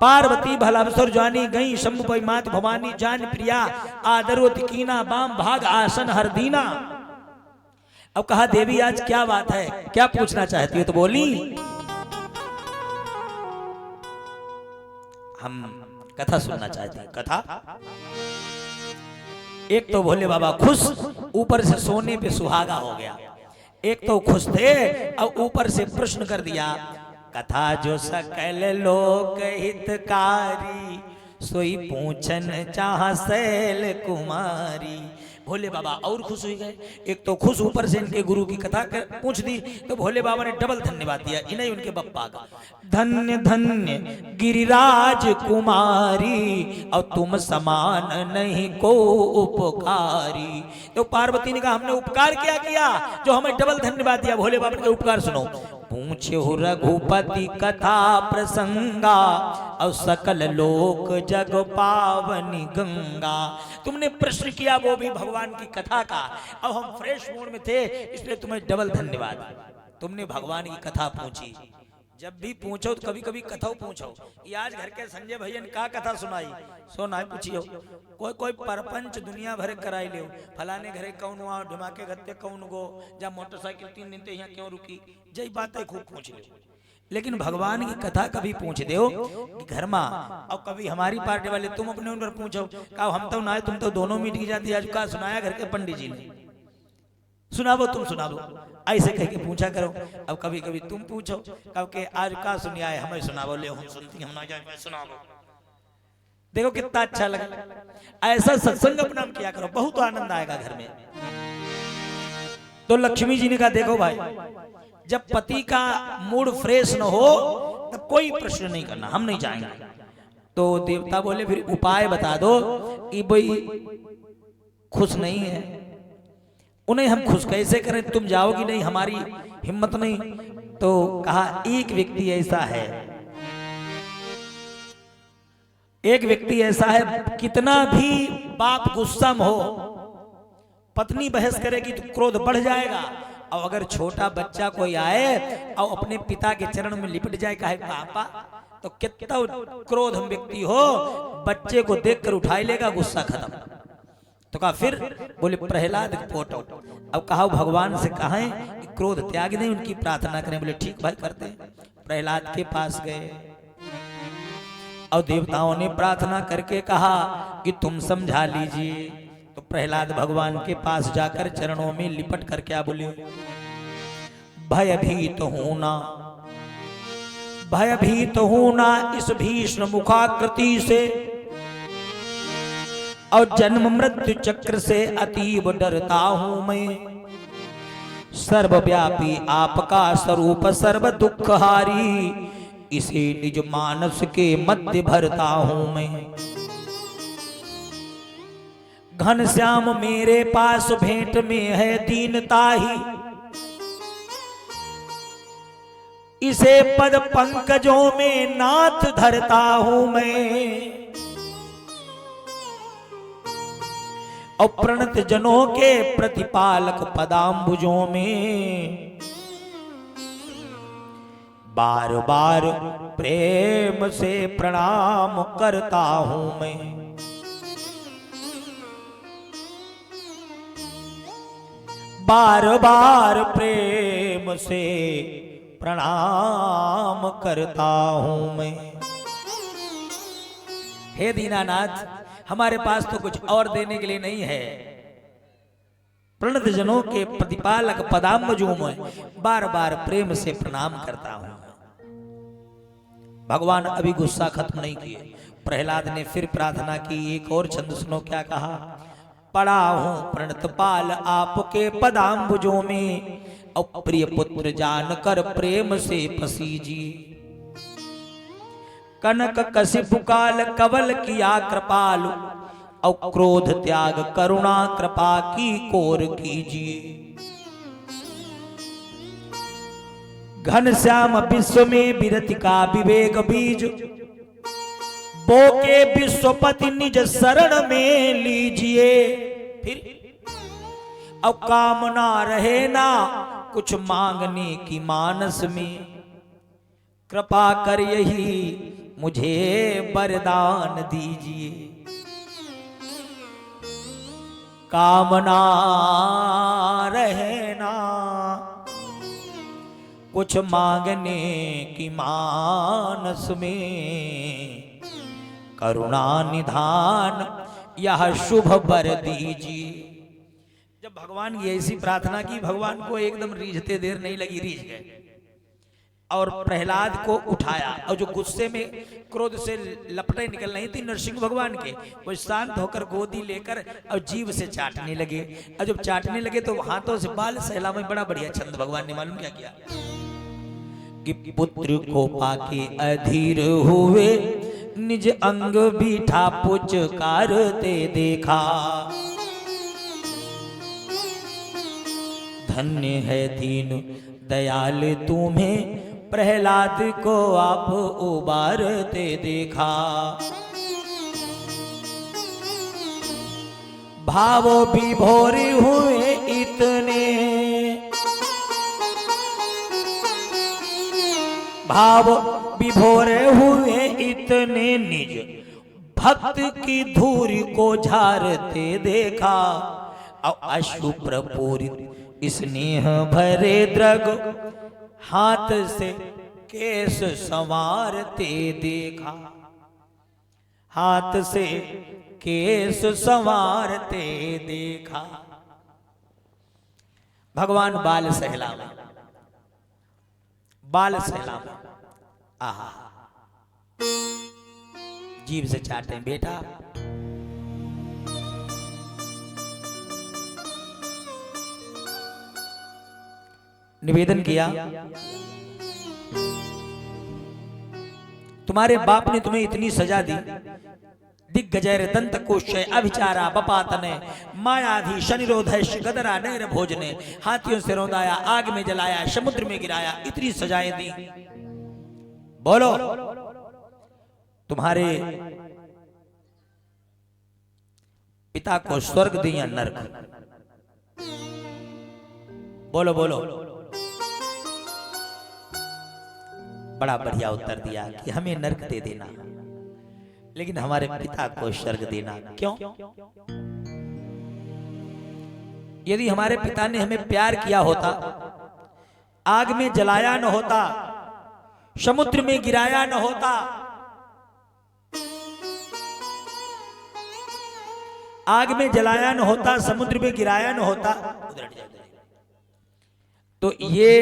पार्वती भलावसर जानी गई, शंभु पई मात भवानी जान प्रिया, आदरवती कीना बाम भाग आसन हर दीना। अब कहा देवी आज क्या बात है, क्या पूछना चाहती हो? तो बोली हम कथा सुनना चाहते हैं। कथा एक तो भोले बाबा खुश, ऊपर से सोने पे सुहागा हो गया, एक तो खुश थे और ऊपर से प्रश्न कर दिया, कथा जो सकल लोक हितकारी, सोई पूछन चाह शैल कुमारी। भोले बाबा और खुश हो गए, एक तो खुश, ऊपर से इनके गुरु की कथा पूछ दी, तो भोले बाबा ने डबल धन्यवाद दिया इन्हें उनके बप्पा का। धन्य धन्य गिरिराज कुमारी, और तुम समान नहीं को उपकारी। तो पार्वती ने कहा हमने उपकार क्या किया जो हमें डबल धन्यवाद दिया? भोले बाबा के उपकार सुनो। पूछे रघुपति कथा प्रसंगा, और सकल लोक जग पावनी गंगा। तुमने प्रश्न किया वो भी भगवान की कथा का, अब हम फ्रेश मूड में थे इसलिए तुम्हें डबल धन्यवाद। तुमने भगवान की कथा पूछी, जब भी पूछो तो कभी कभी कथा पूछो। ये आज घर के संजय भैया का कथा सुनाई, सुनाई पूछियो, कोई परपंच दुनिया भर कराई ले, फलाने घरे कौन हुआ, ढिमाके गत्ते कौन गो, जब मोटरसाइकिल 3 दिन यहाँ क्यों रुकी, जय बातें खूब पूछ ले। लेकिन भगवान की कथा कभी पूछ दो घर में, और कभी हमारी पार्टी वाले तुम अपने उन पर पूछो, कहा हम तो ना, तुम तो दोनों मीट की जाती। आज का सुनाया घर के पंडित जी ने, सुनावो तुम सुनावो, ऐसे कह के पूछा करो। अब कभी कभी तुम पूछो, कब के आज का सुनिया है हमें सुनावो, ले हम सुनती हम ना जाए सुनावो। देखो कितना अच्छा लगा। ऐसा सत्संग अपना किया करो, बहुत आनंद आएगा घर में। तो लक्ष्मी जी ने कहा देखो भाई, जब पति का मूड फ्रेश न हो तब कोई प्रश्न नहीं करना, हम नहीं जाएंगे। तो देवता बोले फिर उपाय बता दो कि भाई खुश नहीं है, उन्हें हम खुश कैसे करें, तुम जाओगी नहीं, हमारी हिम्मत नहीं। तो कहा एक व्यक्ति ऐसा है, एक व्यक्ति ऐसा है, कितना भी बाप गुस्सा में हो, पत्नी बहस करेगी तो क्रोध बढ़ जाएगा, और अगर छोटा बच्चा कोई आए और अपने पिता के चरण में लिपट जाए, कहे पापा, तो कितना क्रोध हम व्यक्ति हो, बच्चे को देखकर उठा लेगा, गुस्सा खत्म। तो कहा फिर बोले प्रहलाद फोटो। अब कहा भगवान से कहें कि क्रोध त्याग दें, उनकी प्रार्थना करें। बोले ठीक भाई करते हैं। प्रहलाद के पास गए और देवताओं ने प्रार्थना करके कहा कि तुम समझा लीजिए। तो प्रहलाद भगवान के पास जाकर चरणों में लिपट कर क्या बोले, भयभीत होना, भयभीत होना इस भीष्म मुखाकृति से, और जन्म मृत्यु चक्र से अतीब डरता हूं मैं। सर्वव्यापी आपका स्वरूप सर्व दुखहारी, इसे निज मानस के मध्य भरता हूं मैं। घनश्याम मेरे पास भेंट में है दीनता ही, इसे पद पंकजों में नाथ धरता हूं मैं। और प्रणत जनों के प्रतिपालक पदाम्बुजों में बार बार प्रेम से प्रणाम करता हूं मैं। बार बार प्रेम से प्रणाम करता हूं मैं। हे दीनानाथ, हमारे पास तो कुछ और देने के लिए नहीं है, प्रणत जनों के प्रतिपालक पदाम्बजों में बार बार प्रेम से प्रणाम करता हूं। भगवान अभी गुस्सा खत्म नहीं किए। प्रहलाद ने फिर प्रार्थना की। एक और छंद सुनो क्या कहा। पड़ा हूं प्रणत पाल आपके पदाम्बुजों में, और प्रिय पुत्र जानकर प्रेम से पसीजिए। कनक कशिपु काल कवल किया कृपालु, और क्रोध त्याग करुणा कृपा की कोर कीजिए। घन श्याम विश्व में विरति का विवेक बीज, बो के विश्वपति निज शरण में लीजिए। फिर अब कामना रहे ना कुछ मांगने की मानस में, कृपा कर यही मुझे वरदान दीजिए। कामना रहे ना कुछ मांगने की मानस में, करुणा निधान यह शुभ वर दीजिए। जब भगवान की ऐसी प्रार्थना की, भगवान को एकदम रीझते देर नहीं लगी, रीझ गए और प्रहलाद को उठाया। और जो गुस्से में क्रोध से लपटें निकल रही थी नरसिंह भगवान के, वो शांत होकर गोदी लेकर और जीभ से चाटने लगे। और जब चाटने लगे तो हाथों से बाल सहला में, बड़ा बढ़िया छंद भगवान ने मालूम क्या किया कि पुत्र को पाके अधीर हुए, निज अंग बीठा पुचकारते देखा। धन्य है दीन दयाल तुम्हें, प्रहलाद को आप उबारते देखा। भावो विभोर हुए इतने, भाव विभोर हुए इतने, निज भक्त की धूरी को झारते देखा। और अश्रु प्रपूरित स्नेह भरे द्रग, हाथ से केस संवारते देखा। हाथ से केस संवारते देखा। भगवान बाल सहलावे, बाल सहलावे, आहा, जीभ से चाटे। बेटा निवेदन किया, तुम्हारे बाप ने तुम्हें इतनी सजा दी, दिग्गजय दंत कोशय अभिचारा बपातने, मायाधी शनिरोधय गदरा नैर भोजने, हाथियों से रौंदाया, आग में जलाया, समुद्र में गिराया, इतनी सजाएं दी। बोलो तुम्हारे पिता को स्वर्ग दी या नरक? बोलो बोलो। बड़ा बढ़िया उत्तर दिया कि हमें नरक दे देना, लेकिन हमारे पिता को स्वर्ग देना। क्यों? यदि हमारे पिता ने हमें प्यार किया होता, आग में जलाया न होता, समुद्र में गिराया न होता, आग में जलाया न होता, समुद्र में गिराया न होता, तो ये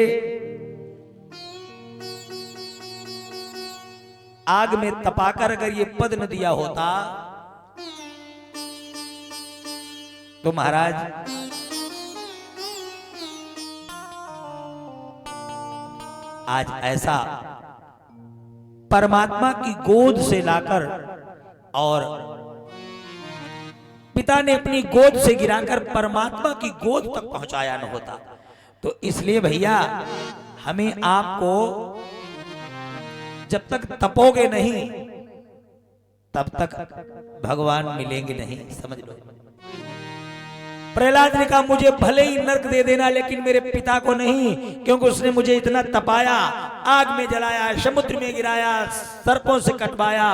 आग में तपाकर अगर ये पद न दिया होता तो महाराज आज ऐसा परमात्मा की गोद से लाकर और पिता ने अपनी गोद से गिराकर परमात्मा की गोद तक पहुंचाया न होता। तो इसलिए भैया हमें आपको जब तक तपोगे नहीं तब तक भगवान मिलेंगे नहीं, समझ लो। प्रहलाद ने कहा मुझे भले ही नरक दे देना लेकिन मेरे पिता को नहीं, क्योंकि उसने मुझे इतना तपाया, आग में जलाया, समुद्र में गिराया, सर्पों से कटवाया,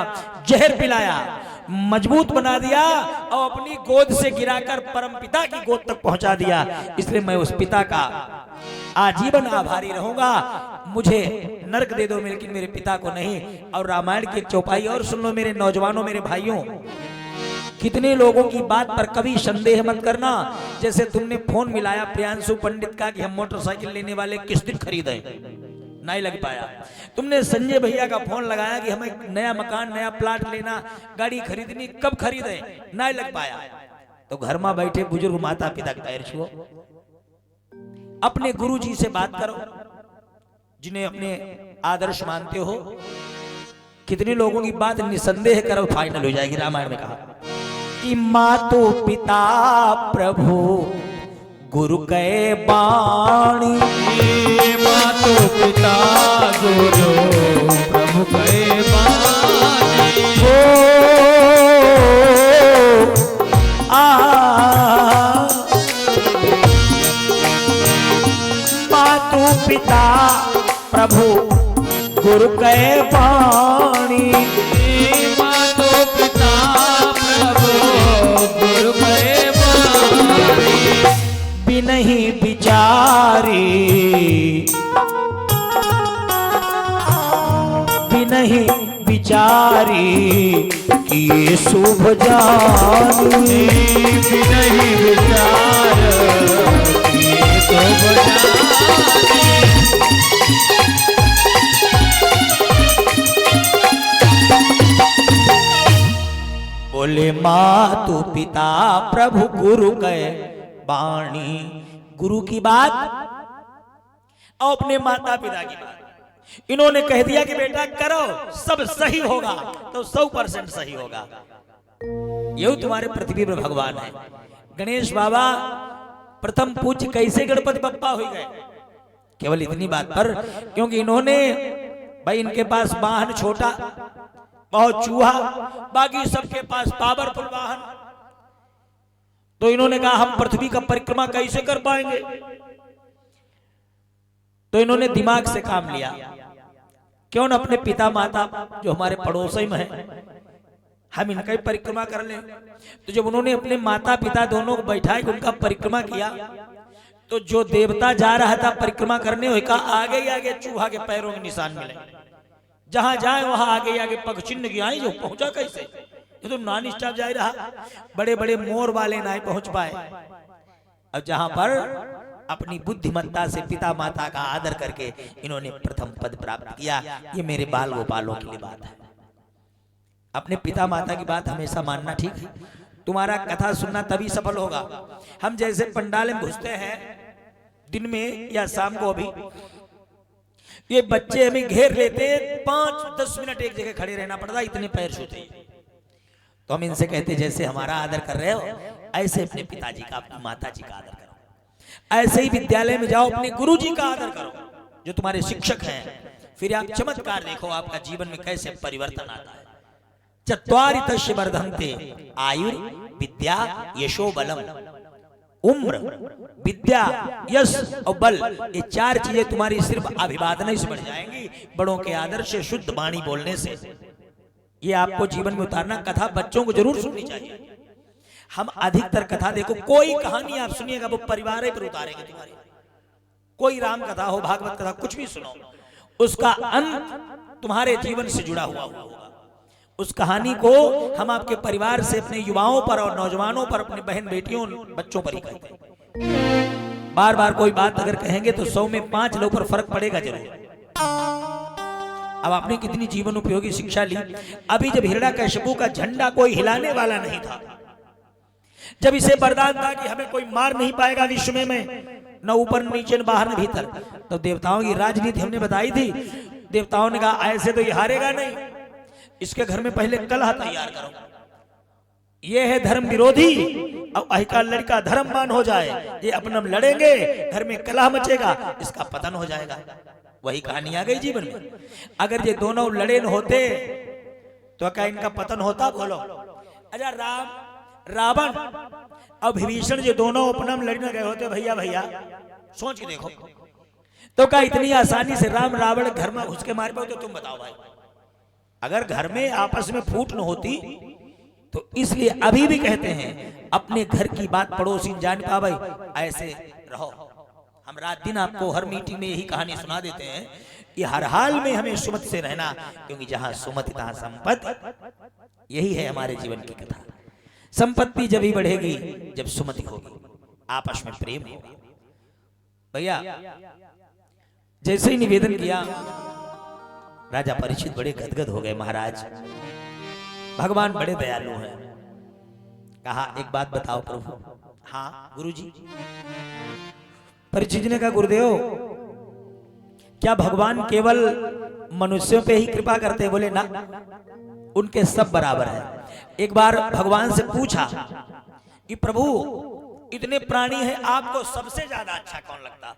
जहर पिलाया, मजबूत बना दिया और अपनी गोद से गिराकर परम पिता की गोद तक पहुंचा दिया। इसलिए मैं उस पिता का आजीवन आभारी रहूंगा। मुझे नरक दे दो लेकिन मेरे पिता को नहीं। और रामायण की चौपाई और सुन लो मेरे नौजवानों, मेरे भाइयों, कितने लोगों की बात पर कभी संदेह मत करना। जैसे तुमने फोन मिलाया प्रियांशु पंडित का कि हम मोटरसाइकिल लेने वाले किस दिन खरीदें, नहीं लग पाया। तुमने संजय भैया का फोन लगाया कि हमें नया मकान नया प्लाट लेना गाड़ी खरीदनी, कब खरीदें, नहीं लग पाया। तो घर में बैठे बुजुर्ग माता पिता का पैर छुओ, अपने गुरु जी से बात करो जिन्हें अपने आदर्श मानते हो। कितने लोगों की बात निसंदेह करो फाइनल हो जाएगी। रामायण में कहा कि मातो पिता प्रभु गुरु के बाणी, मातो पिता गुरु प्रभु के बाणी, मातो पिता प्रभु गुरु के बाणी, मातो पिता प्रभु गुरु के बाणी, बिनहि विचारी बिनहि विचारी किए शुभ जानी, बिनहि विचार किए शुभ जानी। बोले मातु पिता प्रभु गुरु के बाणी, गुरु की बात और अपने माता पिता की बात इन्होंने कह दिया कि बेटा करो सब सही होगा, तो 100% सही होगा। यही तुम्हारे पृथ्वी पर भगवान है। गणेश बाबा प्रथम पूज्य कैसे गणपति बप्पा हो गए, केवल इतनी बात पर, क्योंकि इन्होंने भाई इनके पास वाहन छोटा बहुत चूहा, बाकी सबके पास पावरफुल वाहन, तो इन्होंने कहा हम पृथ्वी का परिक्रमा कैसे कर पाएंगे। तो इन्होंने दिमाग से काम लिया, क्यों न अपने पिता माता जो हमारे पड़ोसी में है हम इनका ही परिक्रमा कर लें। तो जब उन्होंने अपने माता पिता दोनों को बैठाए उनका परिक्रमा किया, तो जो देवता जा रहा था परिक्रमा करने हुए का आगे ही आगे चूहा के पैरों के निशान मिले, जहां जाए वहां आगे आगे पग चिन्ह गया, जो पहुंचा कैसे, ये तो नॉन स्टॉप जा रहा, बड़े बड़े मोर वाले नहीं पहुंच पाए। अब जहां पर अपनी बुद्धिमत्ता से पिता माता का आदर करके इन्होंने प्रथम पद प्राप्त किया। ये मेरे बाल गोपालों के लिए बात है। अपने पिता माता की बात हमेशा मानना ठीक है। तुम्हारा कथा सुनना तभी सफल होगा। हम जैसे पंडाल में घुसते हैं दिन में या शाम को, अभी ये बच्चे हमें घेर लेते, 5-10 मिनट एक जगह खड़े रहना पड़ता, इतने पैर छूते। तो हम इनसे कहते जैसे हमारा आदर कर रहे हो ऐसे अपने पिताजी का अपनी माता जी का आदर करो। ऐसे ही विद्यालय में जाओ अपने गुरु जी का आदर करो जो तुम्हारे शिक्षक हैं। फिर आप चमत्कार देखो आपका जीवन में कैसे परिवर्तन आता है। चत्वारि तस्य वर्धन्ते आयुर विद्या यशो बलम। उम्र विद्या यश और बल, ये 4 चीजें तुम्हारी सिर्फ अभिवादन से बढ़ जाएंगी, बड़ों के आदर से, शुद्ध वाणी बोलने से। ये आपको जीवन में उतारना। कथा बच्चों को जरूर सुननी चाहिए। हम अधिकतर कथा देखो, कोई कहानी आप सुनिएगा वो परिवार पर उतारेंगे तुम्हारे। कोई राम कथा हो, भागवत कथा, कुछ भी सुनो, उसका अंत तुम्हारे जीवन से जुड़ा हुआ होगा। उस कहानी को हम आपके परिवार से, अपने युवाओं पर और नौजवानों पर, अपने बहन बेटियों बच्चों पर ही कहते हैं। बार बार कोई बात अगर कहेंगे तो 100 में 5 लोगों पर फर्क पड़ेगा जरूर। अब आपने कितनी जीवन उपयोगी शिक्षा ली। अभी जब हिरण्यकशिपु का झंडा कोई हिलाने वाला नहीं था, जब इसे वरदान था कि हमें कोई मार नहीं पाएगा विश्व में, न ऊपर न नीचे न बाहर न भीतर, तो देवताओं की राजनीति हमने बताई थी। देवताओं ने कहा ऐसे तो ये हारेगा नहीं, इसके घर में पहले कलह तैयार करो, ये है धर्म विरोधी, अब अहिका लड़का धर्मवान हो जाए, ये अपना लड़ेंगे, घर में कलह मचेगा, इसका पतन हो जाएगा। वही कहानी आ गई जीवन में। अगर ये दोनों लड़े न होते तो क्या इनका पतन होता? बोलो। अच्छा, रावण और विभीषण ये दोनों अपना लड़ने गए होते, भैया भैया सोच के देखो, तो क्या इतनी आसानी से राम रावण घर में घुस के मार पाओ? तो तुम बताओ भाई, अगर घर में आपस में फूट न होती तो इसलिए अभी भी कहते हैं अपने घर की बात पड़ोसी जान पा भाई, ऐसे रहो। हम रात दिन आपको हर मीटिंग में यही कहानी सुना देते हैं कि हर हाल में हमें सुमति से रहना, क्योंकि जहां सुमति तहां संपत्ति। यही है हमारे जीवन की कथा। संपत्ति जब ही बढ़ेगी जब सुमति होगी, आपस में प्रेम होगा। भैया जैसे ही निवेदन किया राजा परीक्षित बड़े गदगद हो गए। महाराज भगवान बड़े दयालु हैं। कहा एक बात बताओ प्रभु। हाँ गुरुजी। परीक्षित ने कहा गुरुदेव क्या भगवान केवल मनुष्यों पे ही कृपा करते? बोले ना, उनके सब बराबर है। एक बार भगवान से पूछा कि प्रभु इतने प्राणी हैं, आपको सबसे ज्यादा अच्छा कौन लगता?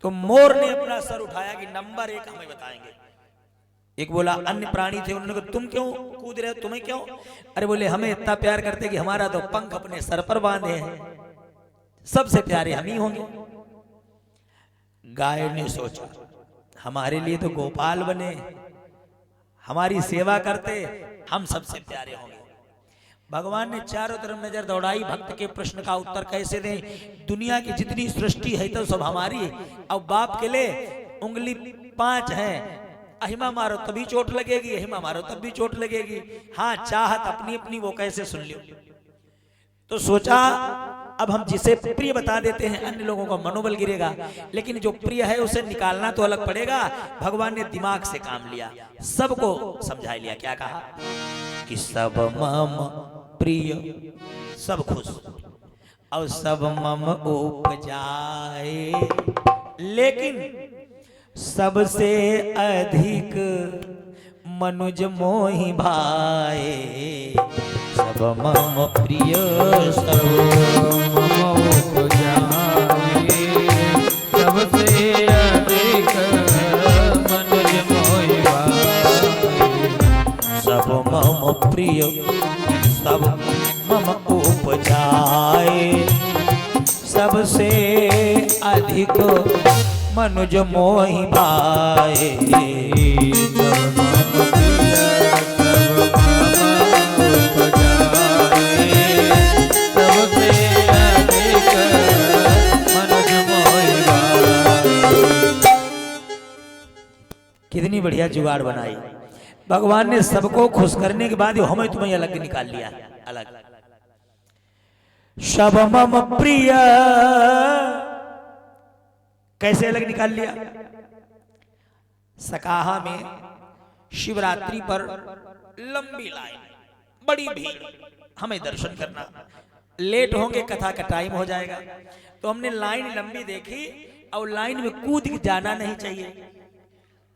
तो मोर ने अपना सर उठाया कि नंबर 1 हमें बताएंगे। एक बोला अन्य प्राणी थे, उन्होंने कहा तुम क्यों कूद रहे हो, तुम्हें क्यों? अरे बोले हमें इतना प्यार करते कि हमारा तो पंख अपने सर पर बांधे हैं, सबसे प्यारे हम ही होंगे। गाय ने सोचा हमारे लिए तो गोपाल बने, हमारी सेवा करते, हम सबसे प्यारे होंगे। भगवान ने चारों तरफ नजर दौड़ाई, भक्त के प्रश्न का उत्तर कैसे दें? दुनिया की जितनी सृष्टि है तो सब हमारी। अब बाप के लिए उंगली 5 है, अहिमा मारो तभी चोट लगेगी, अहिमा मारो तब भी चोट लगेगी। हाँ चाहत अपनी अपनी वो कैसे सुन लियो। तो सोचा अब हम जिसे प्रिय बता देते हैं अन्य लोगों का मनोबल गिरेगा, लेकिन जो प्रिय है उसे निकालना तो अलग पड़ेगा। भगवान ने दिमाग से काम लिया, सबको समझा लिया। क्या कहा कि सब मम प्रिय, सब खुश और सब मम उपजाए, लेकिन सबसे अधिक मनुज मोहि भाए। सब मम प्रिय सब मम उपजाए, सबसे अधिक मनुज मोहि भाए। सब मम प्रिय सब मम उपजाए, सबसे अधिक मनुज मोहि भाए। कितनी बढ़िया जुगाड़ बनाई भगवान ने। सबको खुश करने के बाद हमें तुम्हें अलग निकाल लिया, अलग। सब मम प्रिय कैसे अलग निकाल लिया? सकाहा में शिवरात्रि पर लंबी लाइन, बड़ी भीड़, हमें दर्शन करना, लेट होंगे कथा का टाइम हो जाएगा। तो हमने लाइन लंबी देखी और लाइन में कूद के जाना नहीं चाहिए।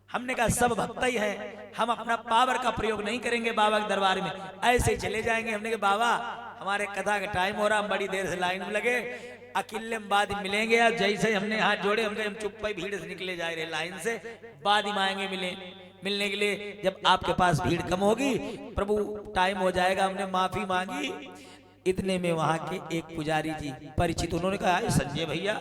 हमने कहा सब भक्त ही है, हम अपना पावर का प्रयोग नहीं करेंगे बाबा के दरबार में, ऐसे चले जाएंगे। हमने कहा बाबा हमारे कथा का टाइम हो रहा, हम बड़ी देर से लाइन में लगे, अकेले हम बाद में मिलेंगे। अब जैसे हमने हाथ जोड़े हम चुप पे भीड़ से निकले जा रहे लाइन से, बाद में आएंगे मिलने के लिए जब आपके पास भीड़ कम होगी, प्रभु टाइम हो जाएगा। हमने माफी मांगी। इतने में वहां के एक पुजारी जी परिचित, उन्होंने कहा संजय भैया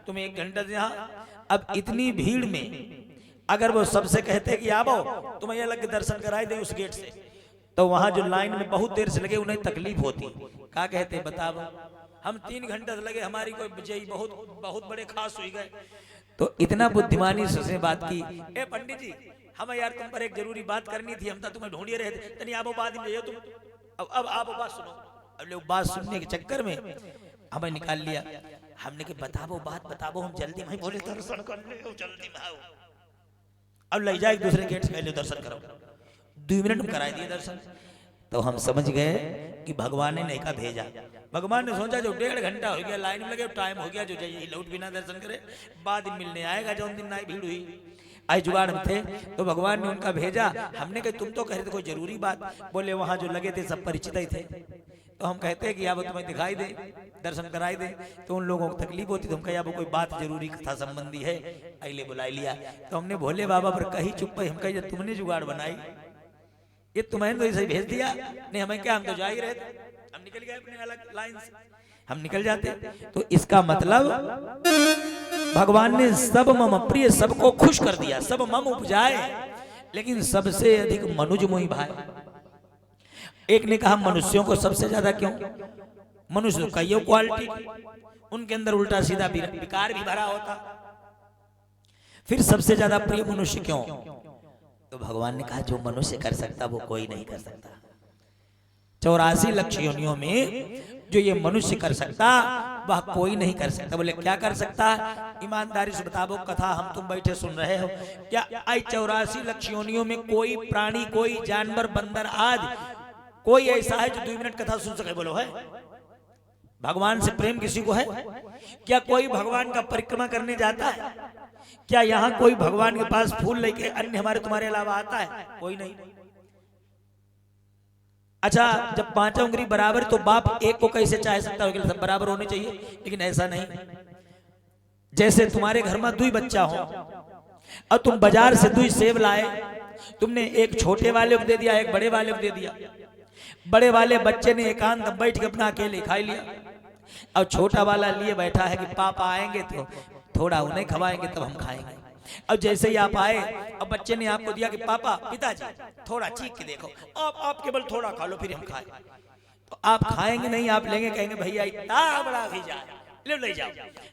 तुम 1 घंटा से यहाँ, अब इतनी भीड़ में अगर वो सबसे कहते कि आओ तुम्हें ये लग दर्शन कराए दे उस गेट से, तो वहां जो लाइन में बहुत देर से लगे उन्हें तकलीफ होती। क्या कहते बताओ, हम 3 घंटे से लगे, हमारी कोई विजयी बहुत बहुत बड़े खास हुई गए। तो इतना बुद्धिमानी से उसने बात की, ए पंडित जी हमें यार तुम पर एक जरूरी बात करनी थी, हम तो तुम्हें ढूंढे रहे थे, तनी आप बात में तुम, अब आप बात सुनो। अब लोग बात सुनने के चक्कर में हमें निकाल लिया। हमने कहा बताओ बात बताओ, हम जल्दी में बोले दर्शन कर ले, जल्दी में आओ, अब ले जाए दूसरे गेट से पहले दर्शन करो। 2 मिनट में कराए दिए दर्शन। तो हम समझ गए कि भगवान ने नैका भेजा। भगवान ने सोचा जो 1.5 घंटा हो गया लाइन में लगे, टाइम हो गया, जो जाइए लौट बिना दर्शन करे, बाद में मिलने आएगा जो दिन नाई भीड़ हुई। आई जुगाड़ में थे तो भगवान ने उनका भेजा। हमने कहा तुम तो कह रहे थे कोई जरूरी बात, बोले वहां जो लगे थे सब परिचित ही थे। तो हम कहते हैं कि अब तुम्हें दिखाई दे, दर्शन कराई दे। तो उन लोगों को तकलीफ होती, तो हम कहे अब कोई बात जरूरी कथा संबंधी है, अले बुला लिया। तो हमने भोले बाबा पर कही चुप पे, हम कहे तुमने जुगाड़ बनाई, ये तुम्हें तो ऐसे भेज दिया, नहीं हमें क्या, हम तो जा ही रहे थे, हम निकल गए अपने अलग लाइन से, हम निकल जाते। तो इसका मतलब भगवान ने सब मम प्रिय, सबको खुश कर दिया, सब मम उपजाए, लेकिन सबसे अधिक मनुज मोहि भाए। एक ने कहा मनुष्यों को सबसे ज्यादा क्यों? मनुष्य तो कईयों क्वालिटी, उनके अंदर उल्टा सीधा विकार भी भरा होता, फिर सबसे ज्यादा प्रिय मनुष्य क्यों? तो भगवान ने कहा जो मनुष्य कर सकता वो कोई नहीं कर सकता। 84 लक्ष योनियों में जो ये मनुष्य कर सकता वह कोई नहीं कर सकता। बोले क्या कर सकता? ईमानदारी से बताओ, कथा हम तुम बैठे सुन रहे हो, क्या 84 लक्ष योनियों में कोई प्राणी, कोई जानवर, बंदर आदि कोई ऐसा है जो 2 मिनट कथा सुन सके? बोलो है? भगवान से प्रेम किसी को है? क्या कोई भगवान का परिक्रमा करने जाता है? क्या यहाँ कोई भगवान के पास फूल लेके अन्य हमारे तुम्हारे अलावा आता है? कोई नहीं। अच्छा, जब 5 उंगली बराबर तो बाप एक को कैसे चाह सकता है? सब बराबर होने चाहिए, लेकिन ऐसा नहीं। जैसे तुम्हारे घर में 2 बच्चा हो और तुम बाजार से 2 सेब लाए, तुमने एक छोटे वाले को दे दिया, एक बड़े वाले को दे दिया। बड़े वाले बच्चे ने एकांत बैठ के अपना अकेले खा लिया, और छोटा वाला लिए बैठा है कि पापा आएंगे तो थोड़ा उन्हें खवाएंगे तब हम खाएंगे। अब जैसे ही आप आए, अब बच्चे ने आपको दिया कि पापा, पिताजी थोड़ा चीख के देखो, आप केवल थोड़ा खा लो फिर हम खाएं। तो आप खाएंगे नहीं, आप लेंगे, कहेंगे भैया इतना बड़ा भेजा ले जाओ।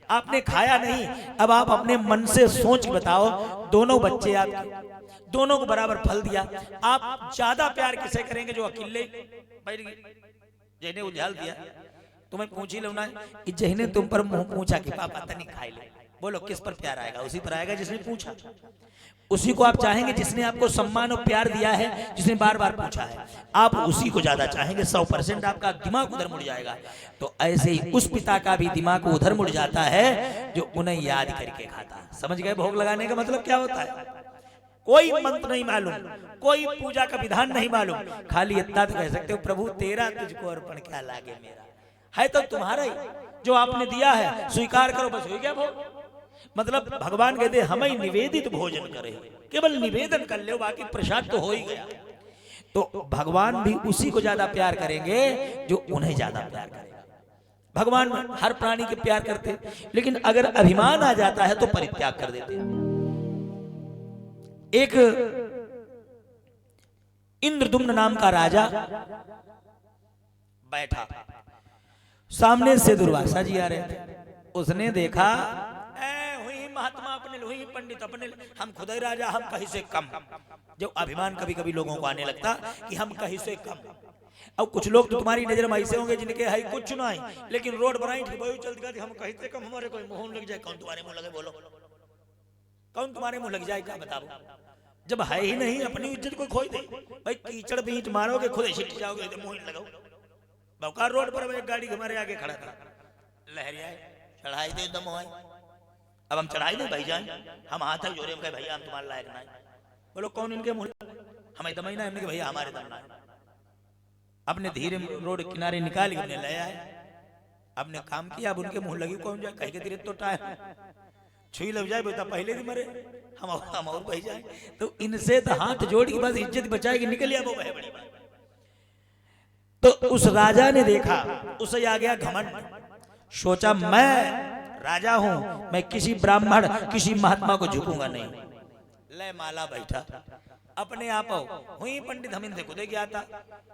आपने खाया नहीं। अब आप अपने मन से सोच के बताओ, दोनों बच्चे आपके, दोनों को बराबर फल दिया, आप ज्यादा प्यार किसे करेंगे? जो अकेले बैठ गए, जिन्हें उजाल दिया। तुम्हें पूछ ही लेना कि जिन्हें तुम पर मुंह पूछा कि पापा तनी खाई ले, बोलो किस पर प्यार आएगा? उसी पर आएगा जिसने पूछा। उसी को आप चाहेंगे जिसने आपको सम्मान और प्यार दिया है, जिसने बार बार पूछा है, आप उसी को ज्यादा चाहेंगे। 100% आपका दिमाग उधर मुड़ जाएगा। तो ऐसे ही उस पिता का भी दिमाग उधर मुड़ जाता है जो उन्हें याद करके खाता है। समझ गए भोग लगाने का मतलब क्या होता है? कोई मंत्र नहीं मालूम, कोई पूजा का विधान नहीं मालूम, खाली इतना तो कह सकते हो, प्रभु तेरा तुझको अर्पण क्या लागे मेरा, है तो तुम्हारा ही, जो आपने दिया है स्वीकार करो, बस हो गया भोग। मतलब भगवान कहते हमें निवेदित भोजन करे, केवल निवेदन कर ले, बाकी प्रसाद तो हो ही गया। तो भगवान भी उसी को ज्यादा प्यार करेंगे जो उन्हें ज्यादा प्यार करेगा। भगवान हर प्राणी के प्यार करते, लेकिन अगर अभिमान आ जाता है तो परित्याग कर देते हैं। एक इंद्रदुम्न नाम का राजा बैठा, सामने से दुर्वासा जी आ रहे थे। उसने देखा महात्मा अपने हुई, पंडित अपने, हम खुद ही राजा, हम कहीं से कम। जो अभिमान कभी कभी लोगों को आने लगता कि हम कहीं से कम। अब कुछ लोग तो तुम्हारी नजर में ऐसे होंगे जिनके है कुछ ना है, लेकिन रोड बनाई चलती, हम कहीं से कम, हमारे कोई मुंह लग जाए। कौन तुम्हारे मुंह लगे? बोलो कौन तुम्हारे मुंह लग जाए? क्या बताओ? जब है ही नहीं, अपनी इज्जत को खोई दे भाई। कीचड़ बीच मारोगे, खुद ही छिट जाओगे, तो मुंह लगाओ। बौकार रोड पर एक गाड़ी हमारे आगे खड़ा था, लहरिया चढ़ाई दे दम हो। अब हम चढ़ाई दे भाई जान, हम हाथ तक जोड़े, हम कहे भैया हम तुम्हारे लायक ना है। बोलो कौन इनके मुंह? हमें दम ही ना, हमने भैया हमारे दम ना है। अपने धीरे रोड किनारे निकाल के ले आए, अपने काम किया। अब उनके मुंह लगी कौन जाए? कहीं के धीरे तो टाइम छुई लग जाए बेटा, पहले भी मरे हम और बह जाए। तो इनसे तो हाथ जोड़ के बस इज्जत बचाएगी, निकल वो बड़ी बात। तो उस राजा ने देखा, उसे आ गया घमंड। सोचा मैं राजा हूं, मैं किसी ब्राह्मण, किसी महात्मा को झुकूंगा नहीं। ले माला बैठा अपने आप हुई पंडित, हम इनसे खुद गया था।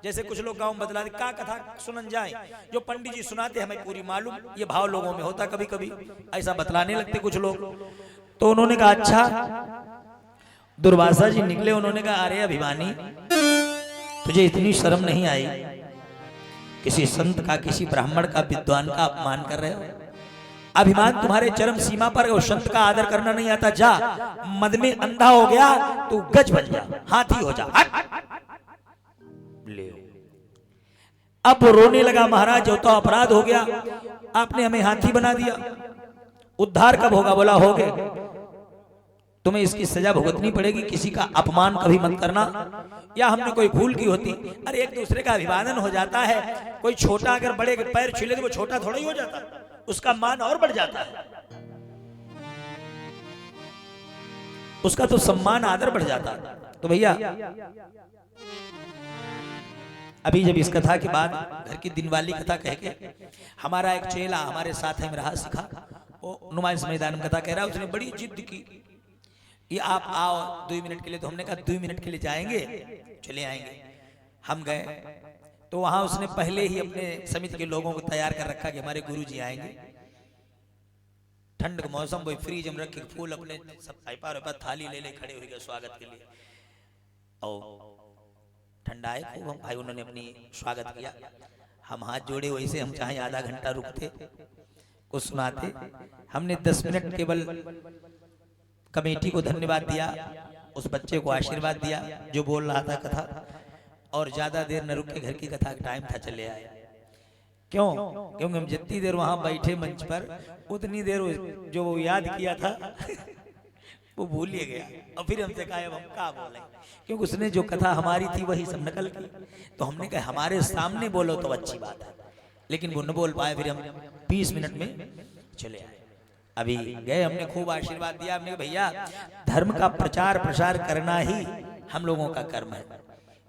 जैसे कुछ लोग गांव में बदला का कथा सुनन जाए, जो पंडित जी सुनाते हमें पूरी मालूम, ये भाव लोगों में होता कभी कभी, ऐसा बतलाने लगते कुछ लोग। तो उन्होंने कहा अच्छा। दुर्वासा जी निकले, उन्होंने कहा अरे अभिमानी, तुझे इतनी शर्म नहीं आई? किसी संत का, किसी ब्राह्मण का, विद्वान का अपमान कर रहे हो। अभिमान तुम्हारे चरम सीमा पर, उस संत का आदर करना नहीं आता। जा मद में अंधा हो गया तू गज बन जा, हाथी हो जा। ले अब रोने लगा, महाराज जो तो अपराध हो गया, आपने हमें हाथी बना दिया, उद्धार कब होगा? बोला हो गए, तुम्हें इसकी सजा भुगतनी पड़ेगी। किसी का अपमान कभी मत करना, या हमने कोई भूल की होती। अरे एक दूसरे का अभिवादन हो जाता है, कोई छोटा अगर बड़े के पैर छीले तो वो छोटा थोड़ा ही हो जाता, उसका मान और बढ़ जाता है, उसका तो सम्मान आदर बढ़ जाता। तो भैया अभी जब इस कथा के बाद घर की दिन वाली कथा कह के, हमारा एक चेला हमारे साथ में रहा, सिखा, वो नुमाइश मैदान में कथा कह रहा, उसने बड़ी जिद की ये आप आओ 2 मिनट के लिए। तो हमने कहा 2 मिनट के लिए जाएंगे, चले आएंगे। हम गए तो वहां उसने पहले ही अपने समिति के लोगों को तैयार कर रखा कि हमारे गुरुजी आएंगे। ठंड का मौसम, वही फ्रीज में रखे फूल अपने सब थाली ले ले खड़े हो गए स्वागत के लिए। और ठंडा ठंडा है खूब। हम भाई उन्होंने अपनी स्वागत किया, हम हाथ जोड़े, वैसे हम चाहे आधा घंटा रुकते कुछ सुनाते। हमने 10 मिनट केवल कमेटी को धन्यवाद दिया, उस बच्चे को आशीर्वाद दिया जो बोल रहा था कथा, और ज्यादा देर न रुक के घर की कथा का टाइम था चले आए। क्यों? क्योंकि हम जितनी देर वहां बैठे मंच पर उतनी देर जो वो याद किया था वो भूल ही गया, और फिर हमसे कहा अब हम क्या बोले, क्योंकि उसने जो कथा हमारी थी वही सब नकल की। तो हमने कहा हमारे सामने बोलो तो अच्छी बात है, लेकिन वो न बोल पाए, फिर हम 20 मिनट में चले आए। अभी गए, हमने खूब आशीर्वाद दिया। हमने भैया धर्म का प्रचार प्रसार करना ही हम लोगों का कर्म है।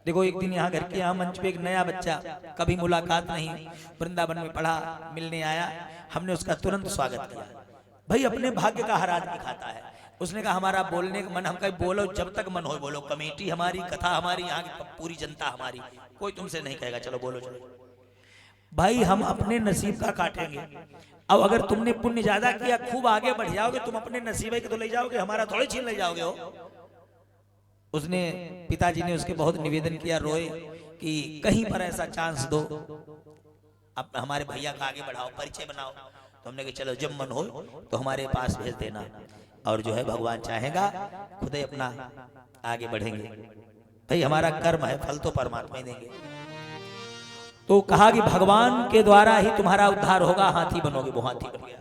देखो एक दिन यहाँ घर के यहाँ मंच पे एक नया बच्चा, कभी मुलाकात नहीं, वृंदावन में पढ़ा, मिलने आया, हमने उसका तुरंत स्वागत किया। भाई अपने भाग्य का हर आदमी खाता है। उसने कहा हमारा बोलने का मन, हम कहीं बोलो जब तक मन हो बोलो, कमेटी हमारी, कथा हमारी, यहाँ की पूरी जनता हमारी, कोई तुमसे नहीं कहेगा चलो बोलो चलो। भाई हम अपने नसीब का काटेंगे। अब अगर तुमने पुण्य ज्यादा किया, खूब आगे बढ़ जाओगे, तुम अपने नसीबे के तो ले जाओगे, हमारा थोड़े छीन ले जाओगे हो। उसने, पिताजी ने उसके बहुत निवेदन किया, रोए कि कहीं पर ऐसा चांस दो, अब हमारे भैया का आगे बढ़ाओ, परिचय बनाओ। तो हमने कहा चलो जब मन हो तो हमारे पास भेज देना, और जो है भगवान चाहेगा खुद ही अपना आगे बढ़ेंगे। भाई हमारा कर्म है, फल तो परमात्मा ही देंगे। तो कहा कि भगवान के द्वारा ही तुम्हारा उद्धार होगा, हाथी बनोगे। वो हाथी बन गया।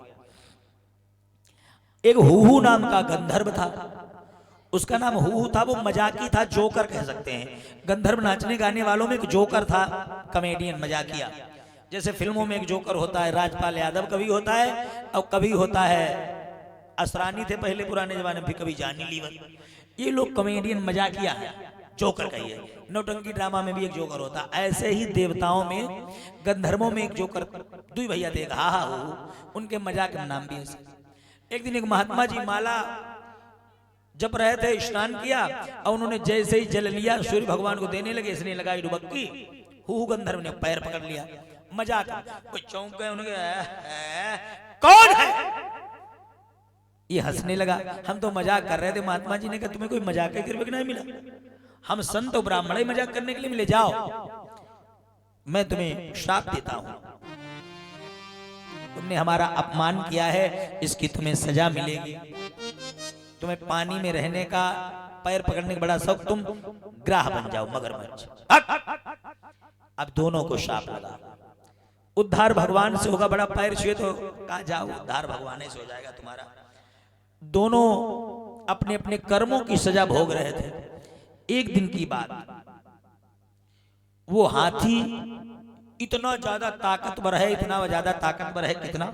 एक हुहू नाम का गंधर्व था, उसका नाम हुहू था, वो मजाकी था, जोकर कह सकते हैं। गंधर्व नाचने गाने वालों में एक जोकर था, कमेडियन, मजाकिया। जैसे फिल्मों में एक जोकर होता है, राजपाल यादव कभी होता है, और कभी होता है असरानी थे पहले पुराने जमाने में, कभी जानी लीवर। ये लोग कमेडियन मजाकिया है, जोकर कहिए। नौटंकी ड्रामा में भी एक जोकर होता। ऐसे ही देवताओं में, गंधर्वों में एक जोकर, दुई भैया थे, हा हा हो, उनके मजाक का नाम भी ऐसे। एक दिन एक महात्मा जी माला जप रहे थे, स्नान किया, और उन्होंने जैसे ही जल लिया सूर्य भगवान को देने लगे, इसने लगाई डुबक्की, हुहू गंधर्व ने पैर पकड़ लिया। मजाक, कोई चौंक गए, उन्होंने कौन है? ये हंसने लगा। हम तो मजाक कर रहे थे। महात्मा जी ने कहा तुम्हें कोई मजाक के गिरवे नहीं मिला, हम संत और ब्राह्मण ही मजाक करने के लिए मिले, जाओ मैं तुम्हें श्राप देता हूं, तुमने हमारा अपमान किया है, इसकी तुम्हें सजा मिलेगी। तुम्हें पानी में रहने का, पैर पकड़ने का बड़ा शौक, तुम ग्राह बन जाओ, मगरमच्छ। अब दोनों को श्राप लगा। उद्धार भगवान से होगा, बड़ा पैर छुए तो कहा जाओ उद्धार भगवान से हो जाएगा तुम्हारा। दोनों अपने अपने कर्मों की सजा भोग रहे थे। एक दिन की बात, वो हाथी इतना ज्यादा ताकतवर है, इतना ज्यादा ताकतवर है, कितना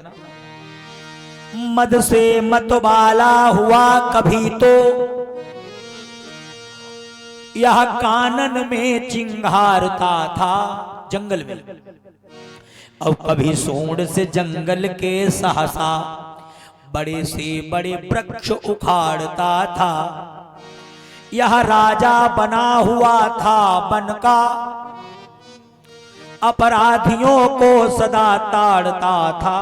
मद से मतवाला हुआ कभी तो यह कानन में चिंगारता था जंगल में, और कभी सूंड से जंगल के सहसा बड़े से बड़े वृक्ष उखाड़ता था। यह राजा बना हुआ था वन का, अपराधियों को सदा ताड़ता था,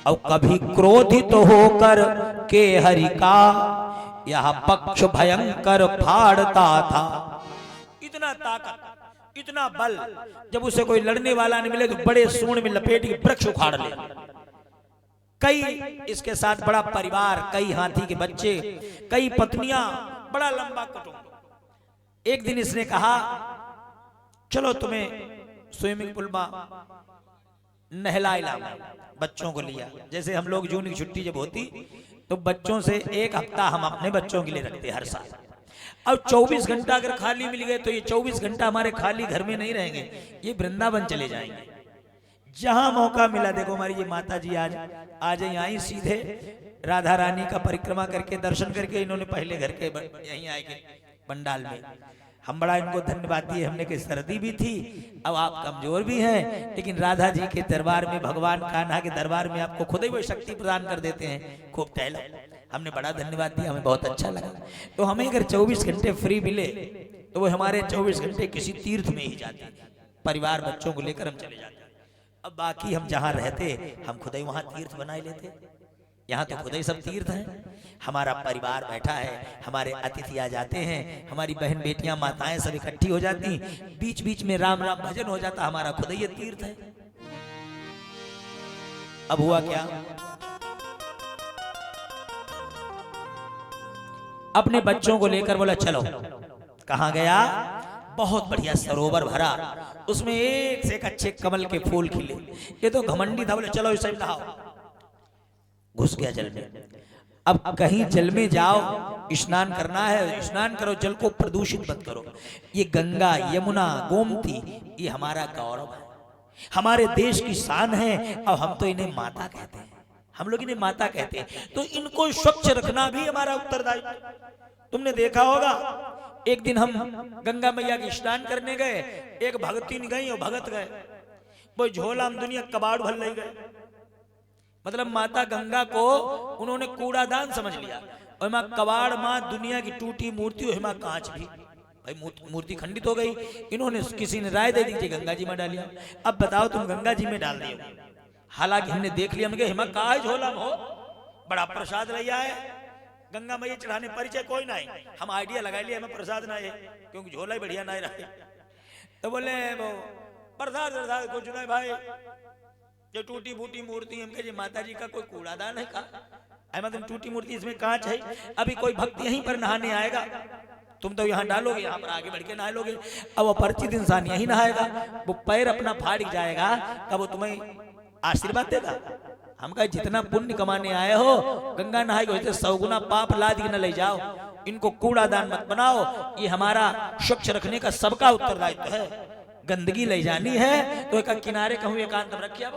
और कभी क्रोधित होकर के हरि का यह पक्ष भयंकर फाड़ता था। इतना ताकत, इतना बल, जब उसे कोई लड़ने वाला नहीं मिले तो बड़े सूंड में लपेट के वृक्ष उखाड़ ले। कई इसके साथ बड़ा परिवार, कई हाथी के बच्चे, कई पत्नियां, बड़ा लंबा कुटुंब। एक दिन इसने कहा चलो तुम्हें स्विमिंग पूल में नहलाए, बच्चों को लिया। जैसे हम लोग जून की छुट्टी जब होती तो बच्चों से एक हफ्ता हम अपने बच्चों के लिए रखते हर साल। अब 24 घंटा अगर खाली मिल गए तो ये 24 घंटा हमारे खाली घर में नहीं रहेंगे, ये वृंदावन चले जाएंगे। जहां मौका मिला, देखो हमारी ये माता जी आज यहीं सीधे राधा रानी का परिक्रमा करके दर्शन करके इन्होंने पहले घर के यहीं आए के पंडाल में। हम बड़ा इनको धन्यवाद दिए। हमने की सर्दी भी थी, अब आप कमजोर भी हैं, लेकिन राधा जी के दरबार में, भगवान कान्हा के दरबार में आपको खुद ही वो शक्ति प्रदान कर देते हैं। खूब टहलो। हमने बड़ा धन्यवाद दिया, हमें बहुत अच्छा लगा। तो हमें अगर 24 घंटे फ्री मिले तो वो हमारे 24 घंटे किसी तीर्थ में ही जाते, परिवार बच्चों को लेकर हम चले जाते। अब बाकी हम जहाँ रहते हम खुद ही वहाँ तीर्थ बनाए लेते। यहाँ तो खुद ही सब तीर्थ हैं। हमारा परिवार बैठा है, हमारे अतिथि आ जाते हैं, हमारी बहन बेटियां माताएं सब इकट्ठी हो जाती, बीच बीच में राम राम भजन हो जाता, हमारा खुद ही ये तीर्थ है। अब हुआ क्या, अपने बच्चों को लेकर बोला चलो। कहाँ गया, बहुत बढ़िया सरोवर भरा, उसमें एक से एक अच्छे कमल के फूल खिले। ये तो घमंडी था, बोले चलो इसे नहाओ। घुस गया जल में। अब कहीं जल में जाओ, स्नान करना है, स्नान करो, जल को प्रदूषित मत करो। ये गंगा, यमुना, गोमती, ये हमारा गौरव है, हमारे देश की शान है। अब हम तो इन्हें माता कहते हैं, हम लोग इन्हें माता कहते हैं, तो इनको स्वच्छ रखना भी हमारा उत्तरदायित्व। तुमने देखा होगा, एक दिन हम गंगा मैया की स्नान करने गए, एक भगतीन गई और भगत गए, वो झोला में दुनिया कबाड़ भर ले गए। मतलब माता गंगा को उन्होंने कूड़ादान समझ लिया, और माँ कबाड़, माँ दुनिया की टूटी मूर्ति, और माँ कांच भी, भाई मूर्ति खंडित हो गई। इन्होंने, किसी ने राय दे दी कि गंगा जी में डालिए। अब बताओ तुम गंगा जी में डाल दिए, हालांकि हमने देख लिया, हमने हिमा का है झोला में हो, बड़ा प्रसाद लिया है, गंगा मैया चढ़ाने परिचय कोई ना है, हम आइडिया लगा लिया हमें प्रसाद ना है, क्योंकि झोला ही बढ़िया ना रहे। तो बोले वो प्रसाद प्रसाद कुछ नहीं भाई, जो टूटी फूटी मूर्ति, हम कहे माता जी का कोई कूड़ादान है का, तुम टूटी मूर्ति, इसमें कांच है, अभी कोई भक्त यहीं पर नहाने आएगा, तुम तो यहाँ डालोगे, यहाँ पर आगे बढ़ के नहा लोगे। अब वो परिचित इंसान यहीं नहाएगा, वो पैर अपना फाड़ जाएगा, कब वो तुम्हें आशीर्वाद देगा? हम कहे जितना पुण्य कमाने आए हो, गंगा नहाएगा, वैसे 100 गुना पाप लाद के न ले जाओ, इनको कूड़ादान मत बनाओ। ये हमारा स्वच्छ रखने का सबका उत्तरदायित्व है। गंदगी ले जानी है तो एक किनारे कहूँ एकांत में रखिए,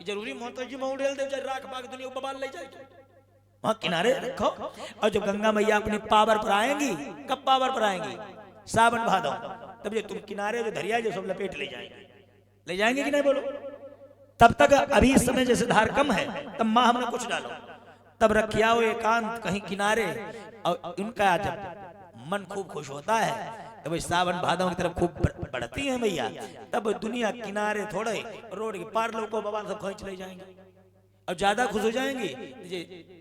जरूरी मोहतज जी मऊ डेल दे राख पाक दुनिया बबाल ले जाए, वहां किनारे रखो। और जब गंगा मैया अपने पावर पर आएंगी, कब पावर पर आएंगी? सावन भादो, तब ये तुम किनारे जो धरिया जो सब लपेट ले जाएंगे कि नहीं बोलो? तब तक अभी इस समय जैसे धार कम है, तब माँ हमने कुछ डालो, तब रखिया हो एकांत कहीं किनारे। और इनका जब मन खूब खुश होता है, तब सावन भादों की तरफ खूब बढ़ती है मैया, तब दुनिया किनारे थोड़े रोड के पार लोग को बवाल सब खींच ले जाएंगे, और ज्यादा खुश हो जाएंगे।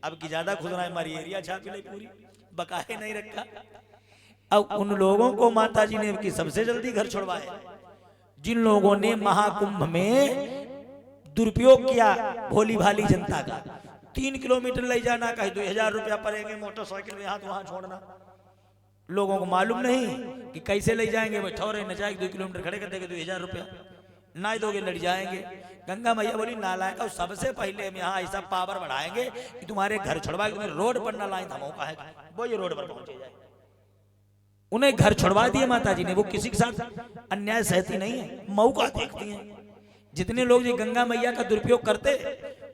अब की ज्यादा खुश होना, हमारी एरिया छापी ली पूरी, बकाए नहीं रखा। अब उन लोगों को माता जी ने कि सबसे जल्दी घर छुड़वाए, जिन लोगों ने महाकुंभ में दुरुपयोग किया भोली भाली जनता का। 3 किलोमीटर ले जाना, कहीं 2000 रुपया पड़ेंगे, मोटरसाइकिल में हाथ वहां छोड़ना। लोगों को मालूम नहीं कि कैसे ले जाएंगे, वो ठौरे न जाएंगे, 2 किलोमीटर खड़े कर देंगे, 2000 रुपया ना दोगे लड़ जाएंगे। गंगा मैया बोली नालायक, और सबसे पहले हम यहाँ ऐसा पावर बढ़ाएंगे कि तुम्हारे घर छुड़वा के तुम्हें रोड पर न लाए, तो मौका है वो ये रोड पर पहुंचे जाए। उन्हें घर छुड़वा दिए माता जी ने। वो किसी के साथ अन्याय सहती नहीं है, मौका देखती है। जितने लोग ये गंगा मैया का दुरुपयोग करते,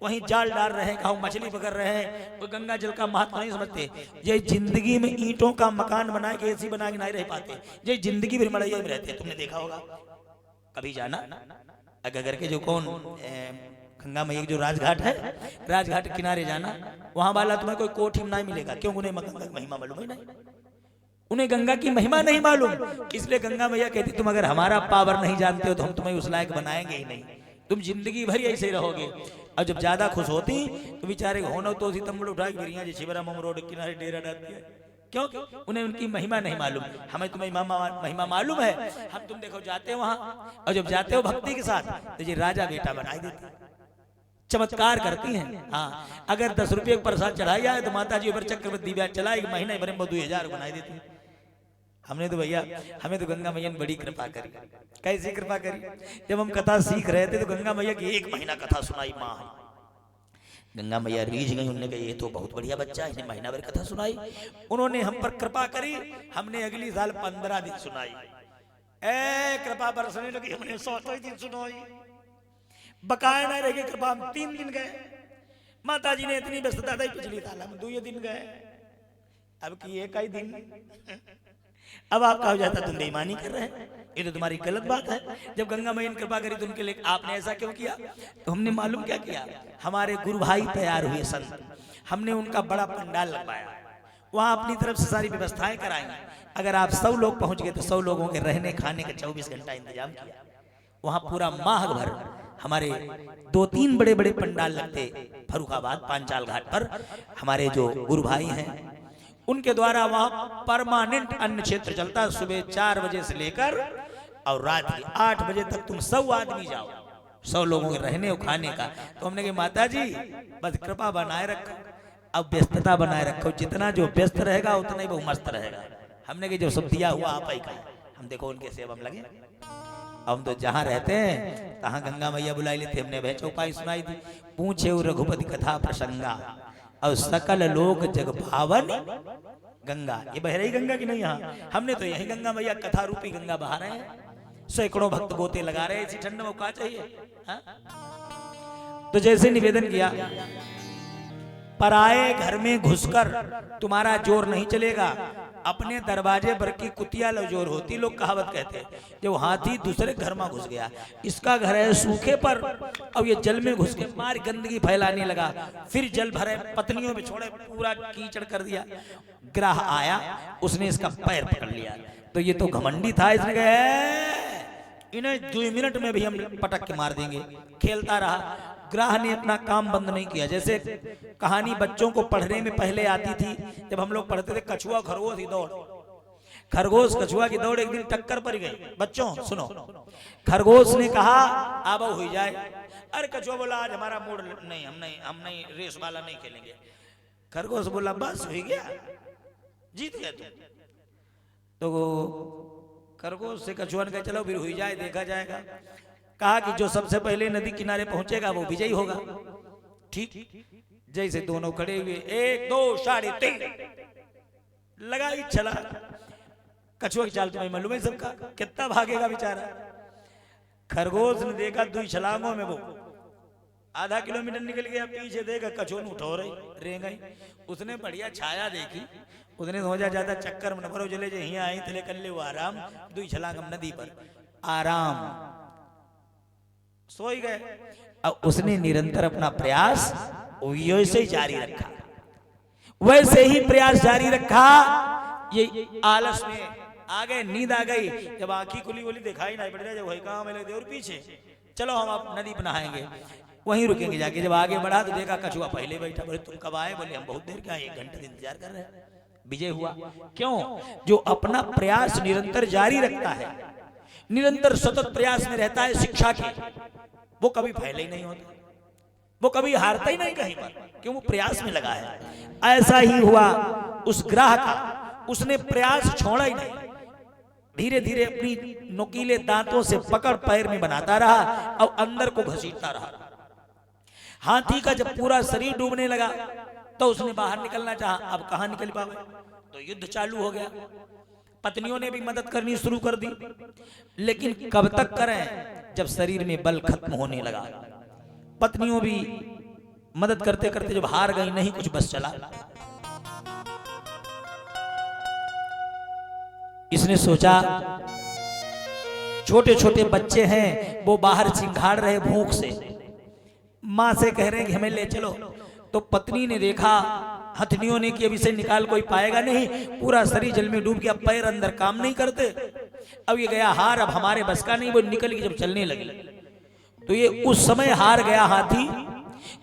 वहीं जाल डाल रहे हैं, कहीं मछली पकड़ रहे हैं, वो गंगा जल का महत्व नहीं समझते। ये जिंदगी में ईंटों का मकान बना के, एसी बना के नहीं रह पाते, ये जिंदगी भर मड़ैया में रहते। तुमने देखा होगा, कभी जाना अगर के जो कौन गंगा मैया जो राजघाट है, राजघाट किनारे जाना, वहां वाला तुम्हें कोई कोठी में नहीं मिलेगा। क्यों? उन्हें गंगा की महिमा मालूम ही नहीं, उन्हें गंगा की महिमा नहीं मालूम। इसलिए गंगा मैया कहती तुम अगर हमारा पावर नहीं जानते हो तो हम तुम्हें उस लायक बनाएंगे ही नहीं, तुम जिंदगी भर ऐसे ही रहोगे। और जब ज्यादा खुश होती तो बेचारे होना तो तंबड़ उठा के शिवरा मम रोड किनारे डेरा डालती है। क्यों? उन्हें उनकी महिमा नहीं मालूम। हमें तुम्हें महिमा मालूम है। हम तुम देखो जाते हो वहां, और जब जाते हो भक्ति के साथ तो ये राजा बेटा बनाई देती, चमत्कार करती हैं। हाँ, अगर 10 रुपये प्रसाद चढ़ाई जाए तो माता जी ऊपर चक्र में दिव्या चलाई, महीने भर में 2000 बनाई देती। हमने तो भैया, हमें तो गंगा मैया ने बड़ी कृपा करी। कैसी कृपा करी? जब हम कथा सीख रहे थे तो गंगा मैया की 1 महीना कथा सुनाई माँ। गंगा मैया रीझ गई, उन्होंने कहा ये तो बहुत बढ़िया बच्चा है, महीना भर कथा सुनाई। उन्होंने हम पर कृपा करी, हमने अगली साल 15 दिन सुनाई। कृपा बरसने लगी, हमने 100 दिन सुनाई। बकाया नहीं रह गई कृपा, हम 3 दिन गए। माता जी ने इतनी व्यस्तता थी, पिछली साल हम 2 दिन गए, अब की 1 ही दिन। अब आप कहा जाता तुम बेईमानी कर रहे हैं, ये तो तुम्हारी गलत बात है। जब गंगा मैया ने कृपा करी तो उनके लिए आपने ऐसा क्यों किया? तो हमने मालूम क्या किया, हमारे गुरु भाई तैयार हुए संत, हमने उनका बड़ा पंडाल लगवाया, वहां अपनी तरफ से सारी व्यवस्थाएं कराई। अगर आप 100 लोग पहुंच गए तो 100 लोगों के रहने खाने का 24 घंटा इंतजाम किया। वहां पूरा माह भर हमारे 2-3 बड़े बड़े पंडाल लगते फर्रुखाबाद पांचाल घाट पर। हमारे जो गुरु भाई हैं उनके द्वारा वहां परमानेंट अन्न क्षेत्र चलता है। सुबह 4 बजे से लेकर और रात के 8 बजे तक तुम 100 आदमी जाओ, 100 लोगों के रहने और खाने का। तो हमने कहा माता जी बस कृपा बनाए रखो, अब व्यस्तता बनाए रखो, जितना जो व्यस्त रहेगा उतना ही वो मस्त रहेगा। हमने कहा जो सब दिया हुआ आप ही का है, हम देखो उनके सेवा में लगे। हम तो जहाँ रहते हैं तहाँ गंगा मैया बुलाई लेते। हमने वह चौपाई सुनाई थी, पूछे रघुपति कथा प्रसंगा और सकल लोक जग भावन गंगा। ये बह रही गंगा की नहीं? यहाँ हमने तो यही गंगा मैया कथा रूपी गंगा बहा रहे हैं। सैकड़ों भक्त गोते लगा रहे हैं, इसी ठंड में क्या चाहिए। हाँ? तो जैसे निवेदन किया, पराए घर में घुसकर तुम्हारा जोर नहीं चलेगा, अपने दरवाजे पर की कुतिया लो जोर होती। लोग कहावत कहते हैं जब हाथी दूसरे घर में घुस गया, इसका घर है सूखे पर और ये जल में घुस के मार गंदगी फैलाने लगा, फिर जल भरे पत्नियों में छोड़े पूरा कीचड़ कर दिया। ग्राह आया, उसने इसका पैर पकड़ लिया। तो ये तो घमंडी था, इसने कहा इन्हें 2 मिनट में भी हम पटक के मार देंगे। खेलता रहा, ग्राह ने अपना काम बंद नहीं किया। जैसे कहानी बच्चों को पढ़ने में पहले आती थी, जब हम लोग पढ़ते थे कछुआ खरगोश की दौड़, खरगोश कछुआ की दौड़ एक दिन टक्कर पड़ गई। बच्चों सुनो, खरगोश ने कहा अब हो जाए। अरे कछुआ बोला आज हमारा मूड नहीं, हम नहीं रेस वाला नहीं खेलेंगे। खरगोश बोला बस हो गया, जीत गया तुम। तो खरगोश से कछुआ ने कहा चलो फिर हुई जाए, देखा जाएगा। कहा कि जो सबसे पहले नदी किनारे पहुंचेगा वो विजयी होगा। ठीक जैसे दोनों खड़े हुए, 1 2 साढ़े 3 लगाई चला। कछुआ की चाल तुम्हें मालूम है सबका, कितना भागेगा बेचारा। खरगोश ने देखा 2 छलांगों में वो आधा किलोमीटर निकल गया, पीछे देखा कछुआ उठो रही रे गई। उसने बढ़िया छाया देखी, उसने सोचा ज्यादा चक्कर में न भरो, जले जे यहाँ आई थले कर ले वो आराम। 2 छलांग नदी पर आराम सोई गए। अब उसने निरंतर अपना प्रयास वैसे ही जारी रखा, वैसे ही प्रयास जारी रखा। ये आलस में आ गए, नींद आ गई। जब आंखी खुली बोली दिखाई नहीं पड़ रहा, जब वही कहाँ मिले और पीछे चलो हम आप नदी पर नहाएंगे, वहीं रुकेंगे जाके। जब आगे बढ़ा तो देखा कछुआ पहले बैठा। बोले तुम कब आए? बोले हम बहुत देर का 1 घंटे इंतजार कर रहे हैं। विजय हुआ। क्यों? जो अपना प्रयास निरंतर जारी रखता है, निरंतर सतत प्रयास में रहता है शिक्षा के, वो कभी फैले ही नहीं होता, वो कभी हारता ही नहीं कहीं पर, क्यों? वो प्रयास में लगा है। ऐसा ही हुआ उस ग्राह का, उसने प्रयास छोड़ा ही नहीं। धीरे धीरे अपनी नुकीले दांतों से पकड़ पैर में बनाता रहा और अंदर को घसीटता रहा। हाथी का जब पूरा शरीर डूबने लगा तो उसने बाहर निकलना चाहा, अब कहां निकल पावे, तो युद्ध चालू हो गया। पत्नियों ने भी मदद करनी शुरू कर दी, लेकिन कब तक करें जब शरीर में बल खत्म होने लगा। पत्नियों भी मदद करते करते जब हार गई, नहीं कुछ बस चला। इसने सोचा छोटे छोटे बच्चे हैं, वो बाहर चिंघाड़ रहे भूख से, मां से कह रहे हैं कि हमें ले चलो। तो पत्नी ने देखा हथनियों ने कि अब इसे निकाल कोई पाएगा नहीं, पूरा शरीर जल में डूब गया, पैर अंदर काम नहीं करते, अब ये गया हार, अब हमारे बस का नहीं। वो निकल के जब चलने लगी तो ये उस समय हार गया हाथी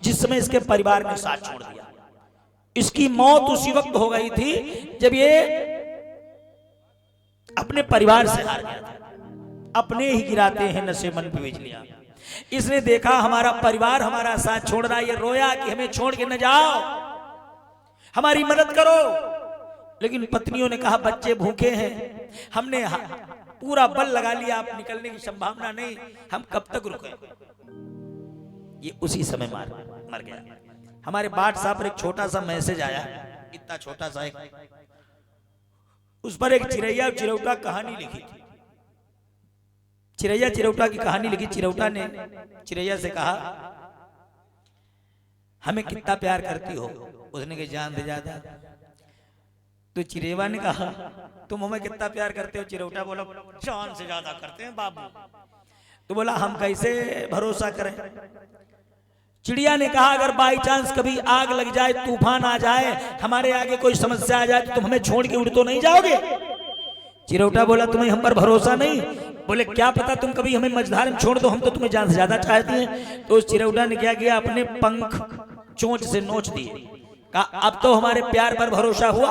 जिस समय इसके परिवार ने साथ छोड़ दिया। इसकी मौत उसी वक्त हो गई थी जब ये अपने परिवार से हार गया था। अपने ही गिराते हैं नशे मन पे बेच लिया। इसने देखा हमारा परिवार हमारा साथ छोड़ रहा है, ये रोया कि हमें छोड़ के न जाओ, हमारी मदद करो। लेकिन पत्नियों ने कहा बच्चे भूखे हैं, हमने पूरा बल लगा लिया, आप निकलने की संभावना नहीं, हम कब तक रुके। ये उसी समय मर गया। हमारे बाट साहब पर एक छोटा सा मैसेज आया, इतना छोटा सा, उस पर एक चिरैया चिरौटा कहानी लिखी थी। चिरैया चिरौटा की कहानी लिखी। चिरौटा ने चिरैया से कहा हमें कितना प्यार करती हो? उसने कहा जान दे ज्यादा। तो चिरैया ने कहा तुम हमें कितना प्यार करते हो? चिरौटा बोला जान से ज्यादा करते हैं बाबू। तो बोला हम कैसे भरोसा करें? चिड़िया ने कहा अगर बाई चांस कभी आग लग जाए, तूफान आ जाए, हमारे आगे कोई समस्या आ जाए तो तुम हमें छोड़ के उड़ तो नहीं जाओगे? चिरौटा बोला तुम्हें हम पर भरोसा नहीं? बोले क्या पता तुम कभी हमें मझधार में छोड़ दो, हम तो तुम्हें जान से ज्यादा चाहते हैं। तो उस चिरौटा ने क्या किया, अपने पंख चोंच से नोच दिए, कहा अब तो हमारे प्यार पर भरोसा हुआ,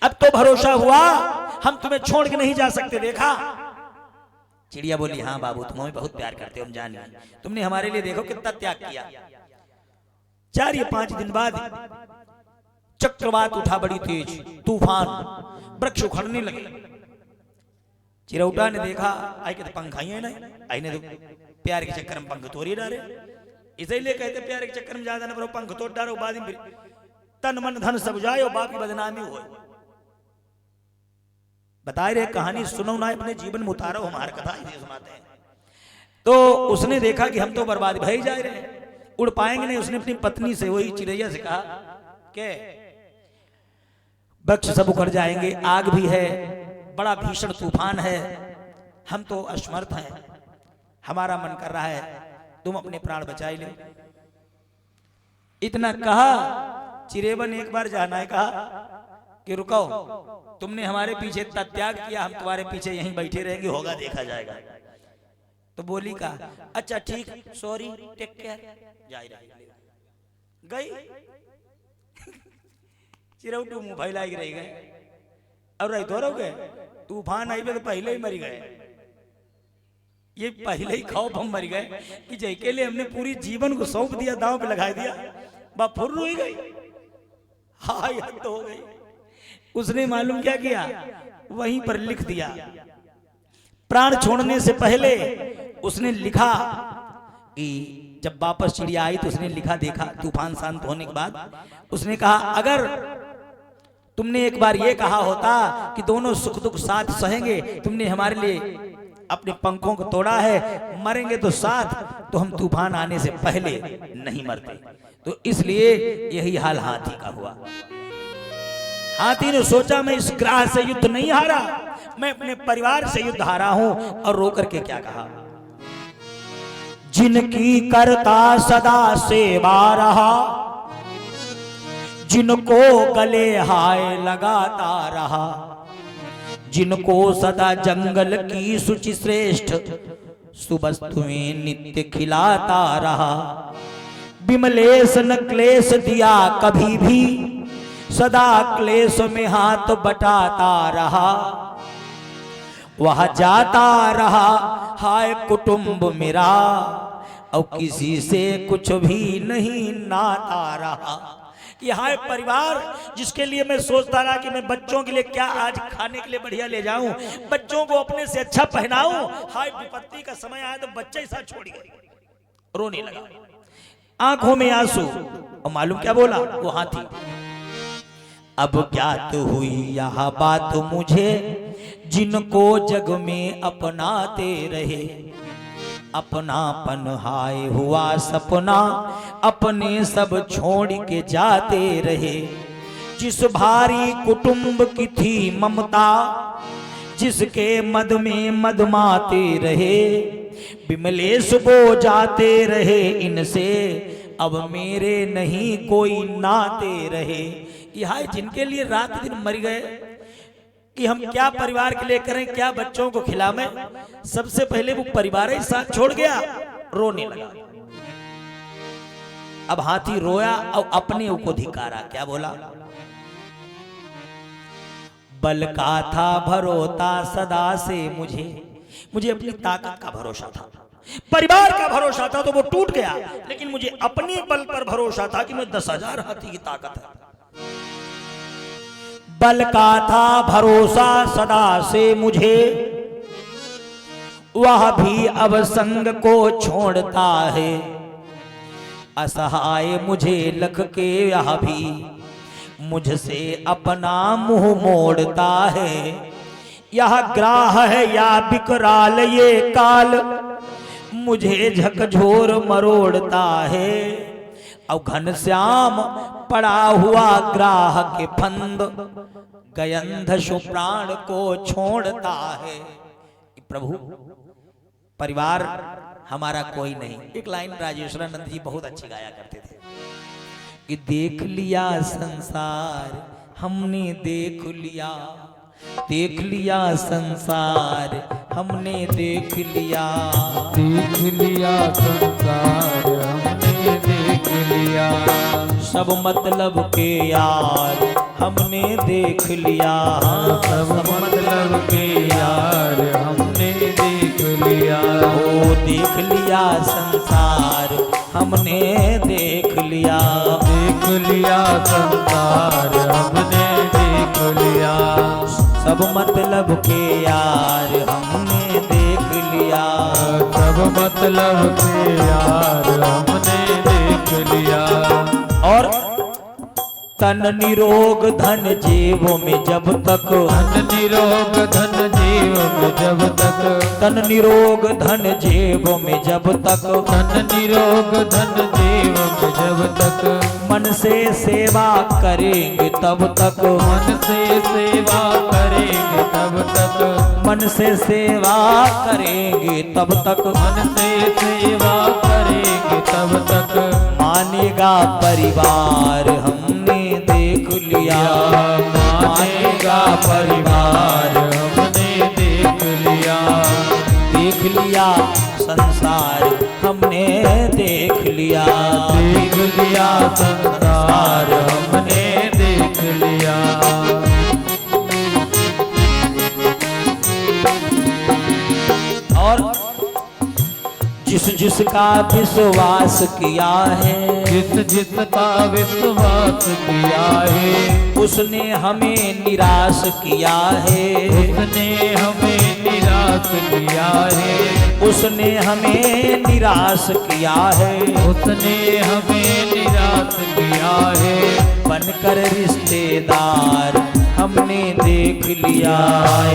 अब तो भरोसा हुआ, हम तुम्हें छोड़ के नहीं जा सकते। देखा चिड़िया बोली हाँ बाबू तुम हमें बहुत प्यार करते हो, हम जान गए, तुमने हमारे लिए देखो कितना त्याग किया। 4 या 5 दिन बाद चक्रवात उठा, बड़ी तेज तूफान, वृक्ष उखड़ने लगे। चिरौटा ने देखा आई के तो पंख आई है ना, आई ने तो प्यार के चक्कर में पंख तोड़ ही डाले। इसीलिए कहते प्यार के चक्कर में ज्यादा न पंख तोड़ डालो, बाद में तन मन धन सब जाए और बाप की बदनामी हो। बताए रहे कहानी सुनो ना, अपने जीवन में उतारो, हमारी कथा इसे सुनाते हैं। तो उसने देखा कि हम तो बर्बाद भई जा रहे हैं, उड़ पाएंगे नहीं। उसने अपनी पत्नी से, वही चिड़ैया से कहा कि वृक्ष सब उखड़ जाएंगे, आग भी है, बड़ा भीषण तूफान है, हम तो असमर्थ हैं, हमारा मन कर रहा है तुम अपने प्राण बचाई ले। इतना कहा चिरेवन एक बार जाना है, कहा कि रुको, तुमने हमारे पीछे इतना त्याग किया, हम तुम्हारे पीछे यहीं बैठे रहेंगे, होगा देखा जाएगा। तो बोली का अच्छा ठीक, सॉरी, टेक केयर, जाई गई। चिरौटू मुंह फैला के रह गए। और रही तो रहोगे, तूफान आई तो पहले ही मर गए, ये पहले ही खौफ हम मर गए कि जय के लिए हमने पूरी जीवन को सौंप दिया, दांव पे लगा दिया, बाप फुर्र हुई गई, हाय हद तो हो गई। उसने मालूम क्या किया, वहीं पर लिख दिया। प्राण छोड़ने से पहले उसने लिखा कि जब वापस चिड़िया आई तो उसने लिखा, देखा तूफान शांत होने के बाद, उसने कहा अगर तुमने एक बार ये कहा होता कि दोनों सुख दुख साथ सहेंगे, तुमने हमारे लिए अपने पंखों को तोड़ा है, मरेंगे तो साथ, तो हम तूफान आने से पहले नहीं मरते। तो इसलिए यही हाल हाथी का हुआ। हाथी ने सोचा मैं इस ग्राह से युद्ध नहीं हारा, मैं अपने परिवार से युद्ध हारा हूं। और रो करके क्या कहा, जिनकी करता सदा सेवा रहा, जिनको गले हाय लगाता रहा, जिनको सदा जंगल की सुचि श्रेष्ठ सुवस्तुएं नित्य खिलाता रहा, विमलेश न क्लेश दिया कभी भी, सदा क्लेश में हाथ बटाता रहा, वह जाता रहा हाय कुटुंब मेरा, और किसी से कुछ भी नहीं नाता रहा। कि हाय परिवार जिसके लिए मैं सोचता रहा कि मैं बच्चों के लिए क्या आज खाने के लिए बढ़िया ले जाऊं, बच्चों को अपने से अच्छा पहनाऊं, हाय विपत्ति का समय आया तो बच्चे ही साथ छोड़ गए, रोने लगा, आंखों में आंसू। और मालूम क्या बोला वो हाथी, अब ज्ञात हुई यह बात मुझे, जिनको जग में अपनाते रहे, अपनापन हाय हुआ सपना, अपने सब छोड़ के जाते रहे, जिस भारी कुटुंब की थी ममता, जिसके मद में मदमाते रहे, विमलेश वो जाते रहे इनसे, अब मेरे नहीं कोई नाते रहे। यह जिनके लिए रात दिन मर गए कि हम क्या परिवार के लिए करें, क्या बच्चों को खिलावें, सबसे पहले वो परिवार ही साथ छोड़ गया, रोने लगा। अब हाथी रोया और अपने को धिकारा, क्या बोला, बल का था भरोसा सदा से मुझे अपनी ताकत का भरोसा था, परिवार का भरोसा था तो वो टूट गया, लेकिन मुझे अपने बल पर भरोसा था कि मैं 10,000 हाथी की ताकत है। बल का था भरोसा सदा से मुझे, वह भी अब संग को छोड़ता है, असहाय मुझे लख के यह भी मुझसे अपना मुंह मोड़ता है। यह ग्राह है या विकराल ये काल, मुझे झकझोर मरोड़ता है, और घनश्याम पड़ा हुआ ग्राह के फंद, गयंध शुप्राण को छोड़ता है। प्रभु परिवार हमारा कोई नहीं। एक लाइन राजेश्वरानंद जी बहुत अच्छी गाया करते थे कि देख लिया संसार हमने देख लिया, देख लिया संसार हमने देख लिया, देख लिया संसार हमने देख लिया, सब मतलब के यार हमने देख लिया, सब मतलब के यार हमने देख लिया, ओ देख लिया संसार हमने देख लिया, देख लिया संसार हमने देख लिया, सब मतलब के यार हमने देख लिया, सब मतलब के यार हमने देख लिया। और तन निरोग धन जेब में जब तक, धन निरोग धन जीव में जब तक, तन निरोग धन जेब में जब तक, धन निरोग धन जीव में जब तक, मन से सेवा करेंगे तब तक, मन से सेवा करेंगे तब तक, मन से सेवा करेंगे तब तक, मन से सेवा करेंगे तब तक, मानेगा परिवार हमने देख लिया, मानेगा परिवार हमने देख लिया, देख लिया संसार हमने देख लिया, देख लिया संसार हमने देख लिया। और जिस जिसका विश्वास किया है, जिस जिसका विश्वास किया है, उसने हमें निराश किया है, उसने हमें निराश किया है, उसने हमें निराश किया है, उसने हमें निराश किया है, बनकर रिश्तेदार हमने देख लिया,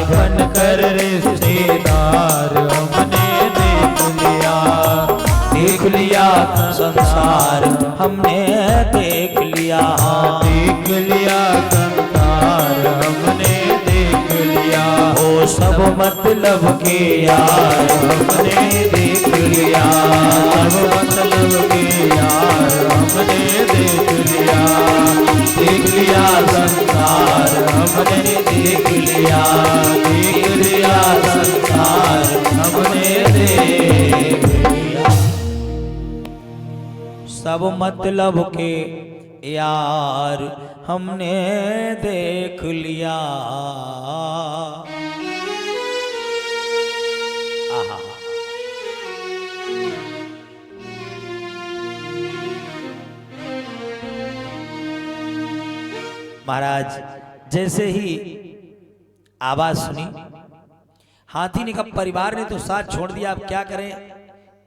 बनकर रिश्तेदार हमने देख लिया, देख लिया संसार हमने देख लिया, देख लिया संसार हमने देख लिया, ओ सब मतलब के यार हमने देख लिया, सब मतलब के यार हमने देख लिया, देख लिया संसार हमने देख लिया, देख लिया संसार हमने देख लिया, सब मतलब के यार हमने देख लिया। आहा, महाराज जैसे ही आवाज सुनी, हाथी ने कहा परिवार ने तो साथ छोड़ दिया, अब क्या करें,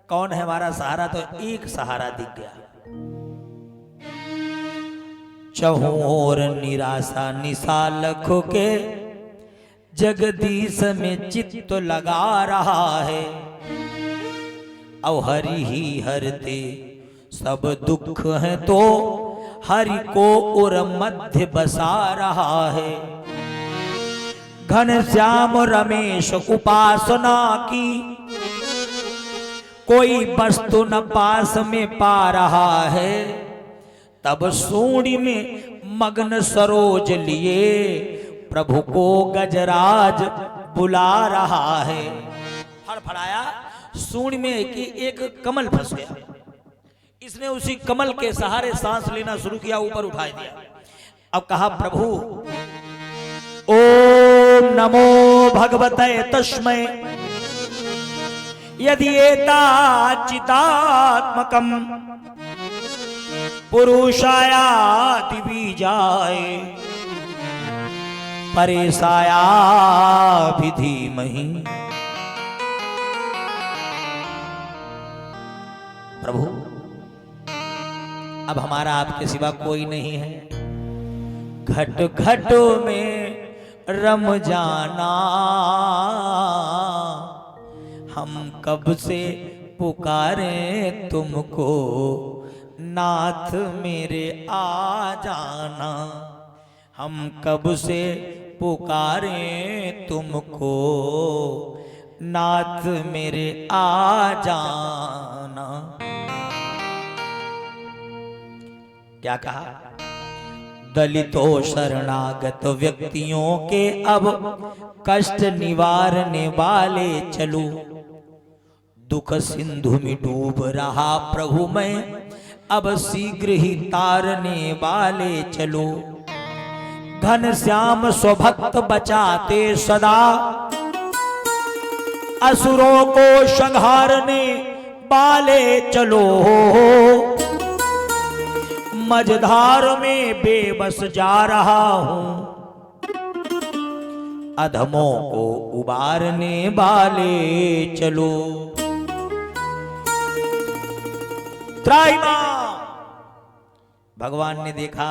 कौन है हमारा सहारा, तो एक सहारा दिख गया, चहोर निराशा निशालख के जगदीश में चित्त लगा रहा है, अब हरि ही हरते सब दुख है तो हरि को उर मध्य बसा रहा है, घनश्याम रमेश उपासना की कोई वस्तु न पास में पा रहा है, तब सूंडी में मग्न सरोज लिए प्रभु को गजराज बुला रहा है, फड़फड़ाया सूंड में कि एक कमल फंस गया, इसने उसी कमल के सहारे सांस लेना शुरू किया, ऊपर उठा दिया, अब कहा प्रभु ओम नमो भगवते तस्मै यदि एता चिदात्मकम पुरुषायाति बीजाय परेशाया धीमहि। प्रभु अब हमारा आपके सिवा कोई नहीं है, घट घट में रम जाना, हम कब से पुकारें तुमको नाथ मेरे आ जाना, हम कब से पुकारें तुमको नाथ मेरे आ जाना। क्या कहा? दलितों शरणागत व्यक्तियों के अब कष्ट निवारने वाले चलो। दुख सिंधु में डूब रहा प्रभु मैं, अब शीघ्र ही तारने वाले चलो। घन श्याम स्वभक्त बचाते सदा, असुरों को संहारने वाले चलो। मझधार में बेबस जा रहा हूं, अधमों को उबारने वाले चलो। त्राहिमाम भगवान ने देखा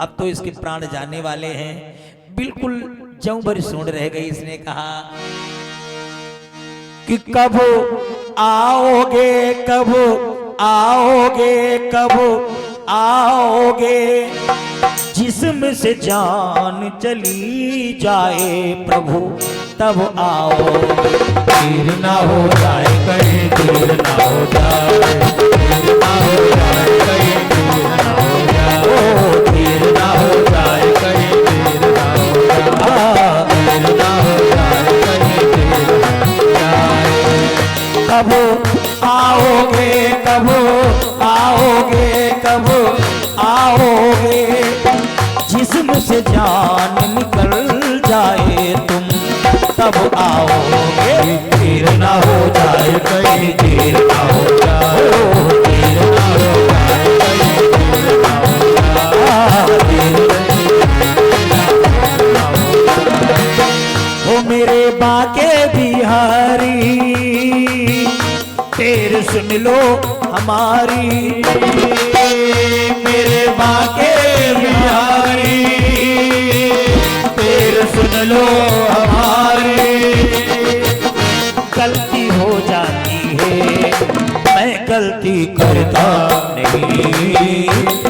अब तो इसके प्राण जाने वाले हैं, बिल्कुल जऊं भर सूंड रह गई। इसने कहा कि कब आओगे, कब आओगे, कब आओगे, जिस्म से जान चली जाए प्रभु तब आओ। देर ना हो जाए कहीं, देर ना हो जाए, देर ना हो जाए कहीं, देर ना हो जाए, ओ देर ना हो जाए कहीं, देर ना हो जाए, देर ना हो जाए कहीं, देर ना हो जाए। कब आओगे, कब आओगे, कब आओगे, जिस्म से जान निकल जाए तुम तब आओगे। देर ना हो जाए कहीं, देर ना हो जाए, ओ देर ना हो जाए कहीं, देर ना हो जाए, देर ना हो जाए। ओ मेरे बाके बिहारी तेर सुन लो हमारी, मेरे बाके बिहारी तेर सुन लो हमारी। गलती हो जाती है मैं गलती करता नहीं,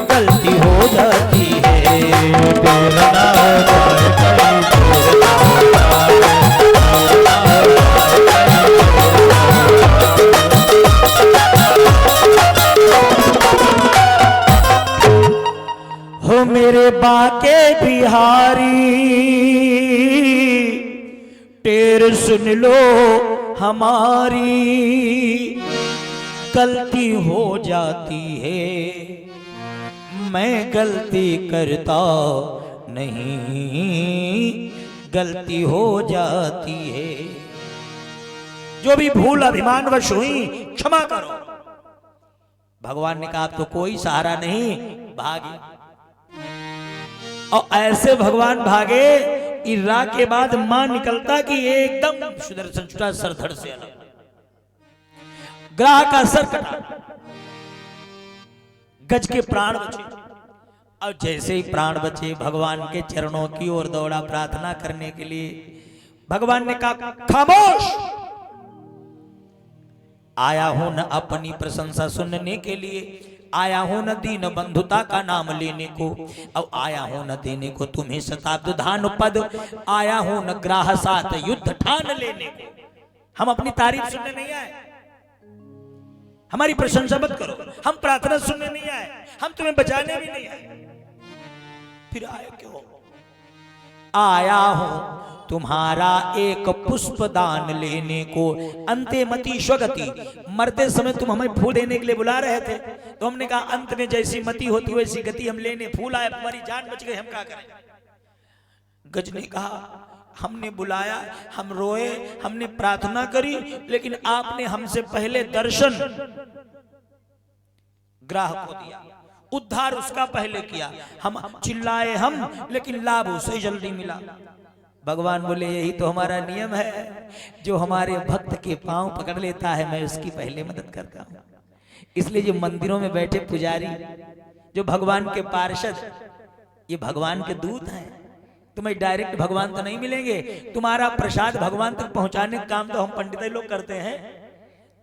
गलती हो जाती है। देर ना हो जाए कहीं, देर ना हो जाए, हो मेरे बाके बिहारी टेर सुन लो हमारी। गलती हो जाती है मैं गलती करता नहीं, गलती हो जाती है। जो भी भूल अभिमानवश हुई क्षमा करो। भगवान ने कहा अब तो कोई सहारा नहीं, भागे। और ऐसे भगवान भागे, इर्रा के बाद मां निकलता कि एकदम सुदर्शन छुटा सर धड़ से अलग, ग्राह का सर कटा, गज के प्राण बचे। और जैसे ही प्राण बचे भगवान के चरणों की ओर दौड़ा प्रार्थना करने के लिए। भगवान ने कहा खामोश, आया हूं न अपनी प्रशंसा सुनने के लिए, आया हूं न दीन बंधुता का नाम लेने को, अब आया हूं न देने को तुम्हें शताब्द धान पद, आया हूं न ग्राह साथ युद्ध ठान लेने को। हम अपनी तारीफ सुनने नहीं आए, हमारी प्रशंसा मत करो। हम प्रार्थना सुनने नहीं आए, हम तुम्हें बचाने भी नहीं आए। फिर आए क्यों? आया हूं तुम्हारा एक पुष्प दान लेने को, अंते मति स्वगति। मरते समय तुम हमें फूल देने के लिए बुला रहे थे, तो हमने कहा अंत में जैसी मति होती वैसी गति हम लेने। फूल आए, तुम्हारी जान बच गई, हम क्या करें? गज ने कहा हमने बुलाया, हम रोए, हमने प्रार्थना करी, लेकिन आपने हमसे पहले दर्शन ग्राह को दिया, उद्धार उसका पहले किया। हम चिल्लाए हम, लेकिन लाभ उसे जल्दी मिला। भगवान बोले यही तो हमारा नियम है, जो हमारे भक्त के पांव पकड़ लेता है मैं उसकी पहले मदद करता हूं। इसलिए जो मंदिरों में बैठे पुजारी, जो भगवान के पार्षद, ये भगवान के दूत हैं। तुम्हें डायरेक्ट भगवान तो नहीं मिलेंगे, तुम्हारा प्रसाद भगवान तक पहुंचाने का काम तो हम पंडित लोग करते हैं।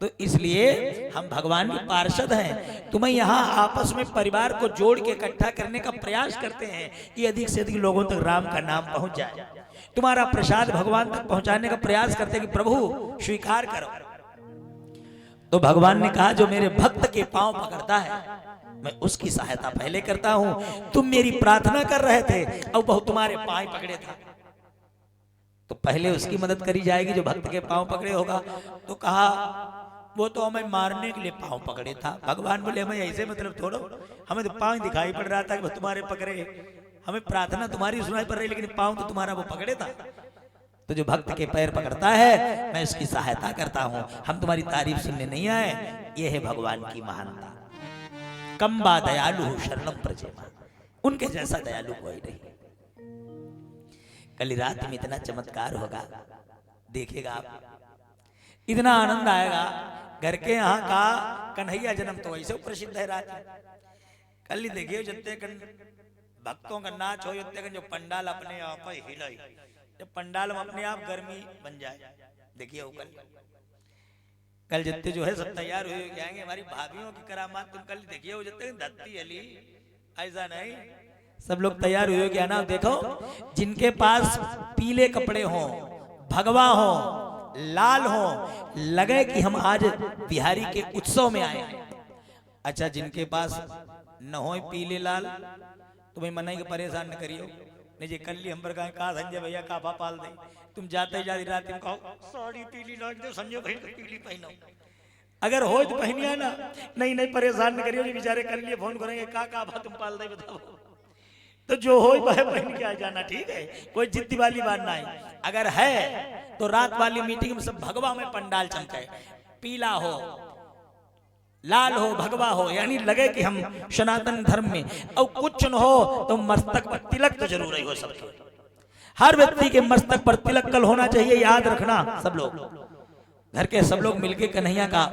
तो इसलिए हम भगवान के पार्षद हैं। तुम्हें यहाँ आपस में परिवार को जोड़ के इकट्ठा करने का प्रयास करते हैं कि अधिक से अधिक लोगों तक राम का नाम पहुंच जाए। तुम्हारा प्रसाद भगवान तक पहुंचाने का प्रयास करते हैं कि प्रभु स्वीकार करो। तो भगवान ने कहा जो मेरे भक्त के पांव पकड़ता है मैं उसकी सहायता पहले करता हूं। तुम मेरी प्रार्थना कर रहे थे और बहुत तुम्हारे पांव पकड़े था, तो पहले उसकी मदद करी जाएगी जो भक्त के पांव पकड़े होगा। तो कहा वो तो हमें मारने के लिए पांव पकड़े था। भगवान बोले हमें ऐसे मतलब थोड़ा, हमें तो पांव दिखाई पड़ रहा था कि तुम्हारे पकड़े, हमें प्रार्थना तुम्हारी सुनाई पड़ रही लेकिन पांव तो तुम्हारा वो पकड़े था। तो जो भक्त के पैर पकड़ता है मैं उसकी सहायता करता हूं। हम तुम्हारी तारीफ सुनने नहीं आए, ये है भगवान की महानता। कंबा दयालु शरणम प्रजेमा, उनके जैसा दयालु कोई नहीं। कल रात में इतना चमत्कार होगा, देखिएगा आप, इतना आनंद आएगा। घर के यहाँ का कन्हैया जन्म तो वैसे प्रसिद्ध है रात में। कल ही देखिए जितने भक्तों का नाच हो, जितने जो पंडाल अपने आप हिलाई, जब पंडाल में अपने आप गर्मी बन जाए। देखिए वो कल जितने जो है सब तैयार हुए जाएंगे। हमारी भाभियों की करामात तुम कल देखिए वो जितने धरती हली, ऐसा नहीं सब लोग तैयार हुए क्या ना। देखो जिनके पास पीले कपड़े हों, भगवा हो, लाल हो, लगे कि हम आज बिहारी के उत्सव में आए। अच्छा जिनके पास न हो पीले लाल तो भाई मनाई के परेशान न करियो, नहीं जी कल हम पर कहा संजय भैया काफा पाल दे, तुम जाते जाती रात में कहो साड़ी पीली लाग दे संजय भाई पीली पहनो। अगर हो तो पहनिया ना, नहीं नहीं परेशान न करियो, बेचारे कल लिए फोन करेंगे का तुम पाल दे बताओ। तो जो हो पहन के आ जाना, ठीक है, कोई जिद्दी वाली बात ना है। अगर है तो रात वाली मीटिंग में सब भगवा में पंडाल चमके, पीला हो, लाल हो, भगवा हो, यानी लगे कि हम सनातन धर्म में। और कुछ न हो तो मस्तक पर तिलक तो जरूर ही हो सबके, हर व्यक्ति के मस्तक पर तिलक कल होना चाहिए, याद रखना। सब लोग घर के सब लोग मिलके कन्हैया का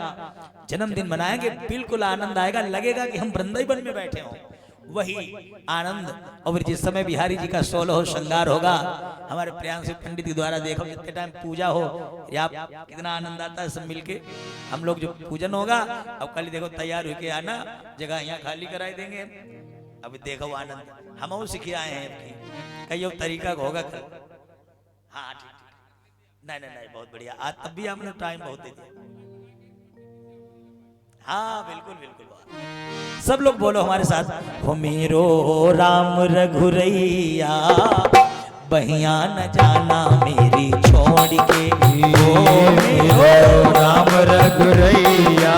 जन्मदिन मनाएंगे, बिल्कुल आनंद आएगा, लगेगा कि हम वृंदावन में बैठे हों, वही आनंद। और जिस समय बिहारी जी का 16 श्रृंगार होगा, हमारे प्रियांशु पंडित के द्वारा देखो जितने टाइम पूजा हो या कितना आनंद आता है सब मिलके। हम लोग जो पूजन होगा, अब कल देखो तैयार होके आना, जगह यहाँ खाली कराई देंगे। अभी देखो आनंद हम सीखे आए हैं, कई तरीका होगा कल। हाँ ठीक, नहीं बहुत बढ़िया, आज तब भी आपने टाइम बहुत दे दिया। हाँ बिल्कुल बिल्कुल, सब लोग बोलो हमारे साथ, हो मेरो राम रघुरैया बहिया न जाना मेरी छोड़ के। ओ मेरो राम रघुरैया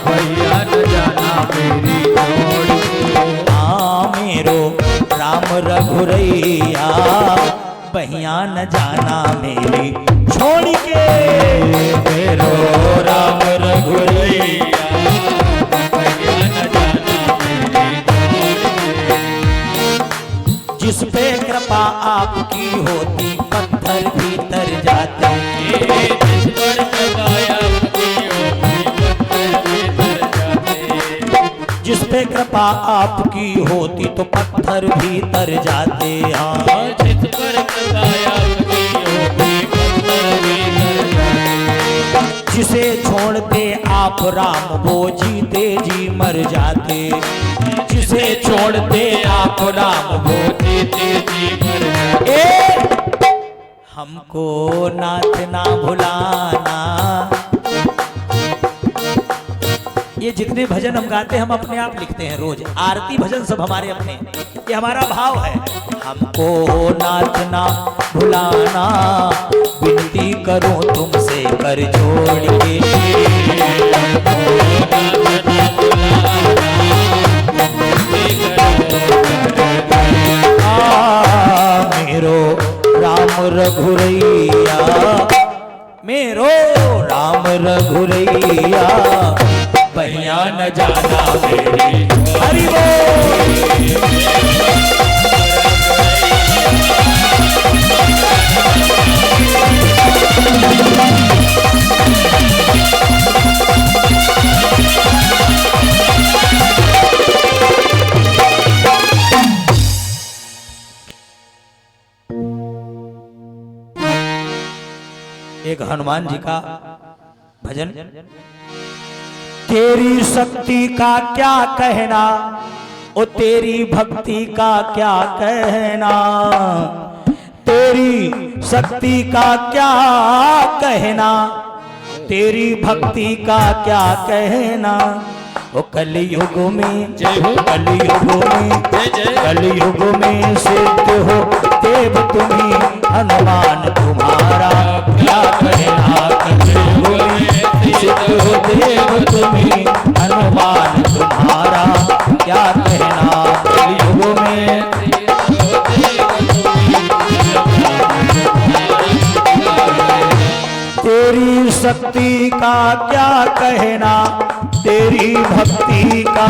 बहिया न जाना मेरी छोड़ के। हाँ मेरो राम रघुरैया बहिया न जाना मेरी छोड़ के। मेरो राम रघुरैया बहिया न जाना मेरी छोड़ के। जिस पे कृपा आपकी होती पत्थर भीतर जाते। जिस पर कृपा आपकी होती पत्थर भीतर जाते। जिस पे कृपा आपकी होती तो पत्थर भीतर जाते। हाँ जिस पर कृपा आपकी होती पत्थर भीतर जाते। जिसे छोड़ते आप राम वो जीते जी मर जाते। जिसे छोड़ते आप राम वो जीते जी मर जाते। हमको नाथ ना भुलाना। ये जितने भजन हम गाते हैं हम अपने आप लिखते हैं, रोज आरती भजन सब हमारे अपने, ये हमारा भाव है। हमको नाथ ना भुलाना, विनती करूं तुमसे कर जोड़ के। मेरो राम रघुरैया, मेरो राम रघुरैया बहिया न जाना मेरी। हरि बोल। एक हनुमान जी का भजन। तेरी शक्ति का क्या कहना, ओ तेरी भक्ति का क्या कहना। तेरी शक्ति का क्या कहना, तेरी भक्ति का क्या कहना, ओ कलयुग में, कलयुग में, कलयुग में सिद्ध हो देव तुम्ही, हनुमान तुम्हारा क्या कहना। कलयुग में सिद्ध हो देव तुम्ही, हनुमान तुम्हारा क्या कहना। कलयुग में तेरी शक्ति का क्या कहना, तेरी भक्ति का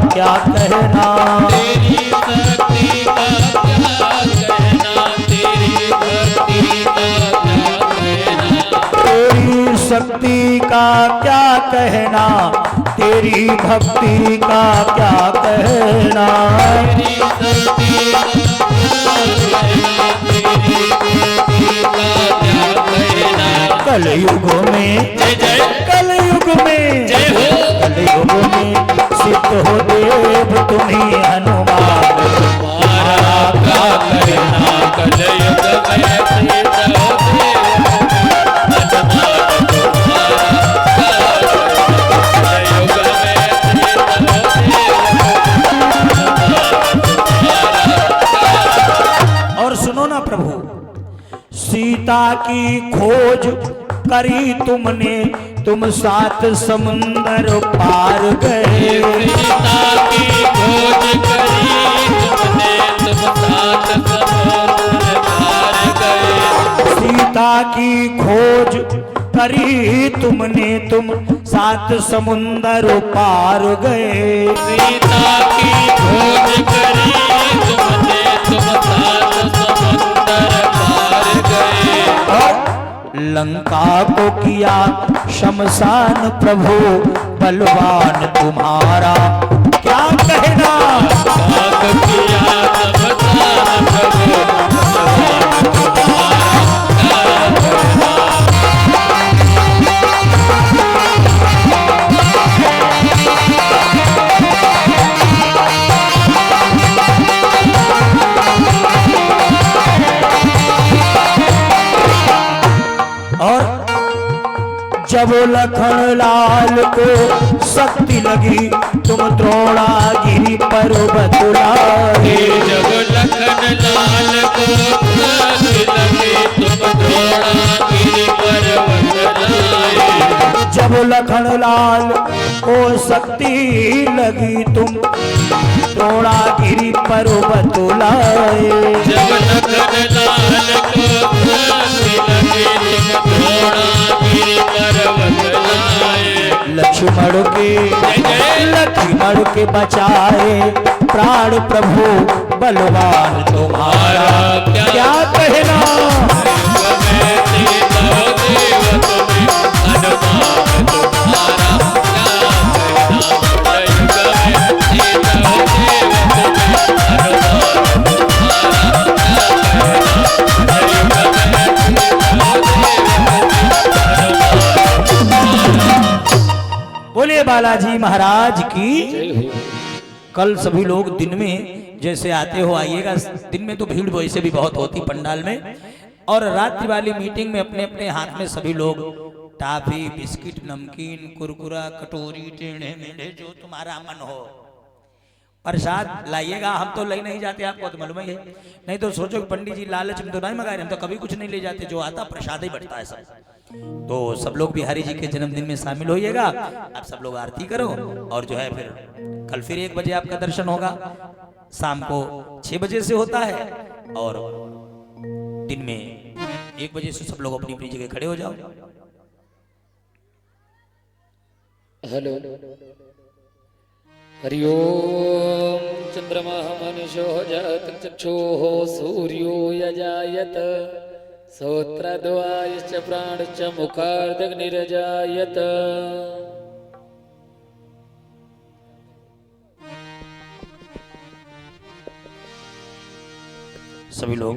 क्या कहना। तेरी शक्ति का क्या कहना, तेरी भक्ति का क्या कहना। तेरी शक्ति का क्या कहना, तेरी भक्ति का क्या कहना। तेरी शक्ति का क्या कहना। कलयुग में, जय जय, कलयुग में, जय हो। कलयुग में सिद्ध हो देव तुम्ही, हनुमान तुम्हारा क्या कहना। कलयुग में सिद्ध हो देव, हनुमान तुम्हारा क्या कहना। कलयुग में सिद्ध हो देव। और सुनो ना प्रभु, सीता की खोज करी तुमने, तुम 7 समुंदर पार गए। सीता की खोज करी तुमने, तुम 7 समुंदर पार गए। सीता की खोज करी तुमने, तुम 7 समुंदर पार गए। सीता की खोज करी तुमने, तुम 7 समुंदर पार गए। और लंका को किया शमशान प्रभु, बलवान तुम्हारा क्या कहना। पाक किया शमशान प्रभु, बलवान तुम्हारा क्या कहना। और जब लखन लाल को शक्ति लगी, तुम द्रोणागिरि पर्वत लाए। जब लखन लाल को शक्ति लगी, तुम द्रोणागिरि पर्वत लाए। जब लखन लाल को शक्ति लगी, तुम द्रोणागिरि पर्वत लाए। जब लखन लाल को शक्ति लगी, तुम द्रोणागिरि पर्वत लाए। लक्ष्मण के बचाए प्राण प्रभु, बलवान तुम्हारा क्या कहना। बोले बालाजी महाराज की। कल सभी लोग दिन में जैसे आते हो आइएगा, दिन में तो भीड़ वैसे भी बहुत होती पंडाल में, और रात्रि वाली मीटिंग में अपने अपने हाथ में सभी लोग टाफी, बिस्किट, नमकीन, कुरकुरा, कटोरी, टेढ़े मेढ़े जो तुम्हारा मन हो प्रसाद लाइएगा। हम तो ले नहीं जाते, आपको तो मालूम ही है। नहीं तो सोचो कि पंडित जी लालच में तो नहीं मंगा रहे, हम तो कभी कुछ नहीं ले जाते, जो आता प्रसाद ही बढ़ता है सब। तो सब लोग बिहारी जी के जन्मदिन में शामिल होइएगा। आप सब लोग आरती करो, और जो है फिर कल फिर 1 बजे आपका दर्शन होगा, शाम को 6 बजे से होता है, और दिन में 1 बजे से सब लोग अपनी अपनी जगह खड़े हो जाओ। हेलो, हरि ओम। चंद्रमा मनुष्यो जात चक्षुः सूर्यो यजायत, श्रोत्रद्वयश्च प्राणश्च मुखार्दग्निरजायत। सभी लोग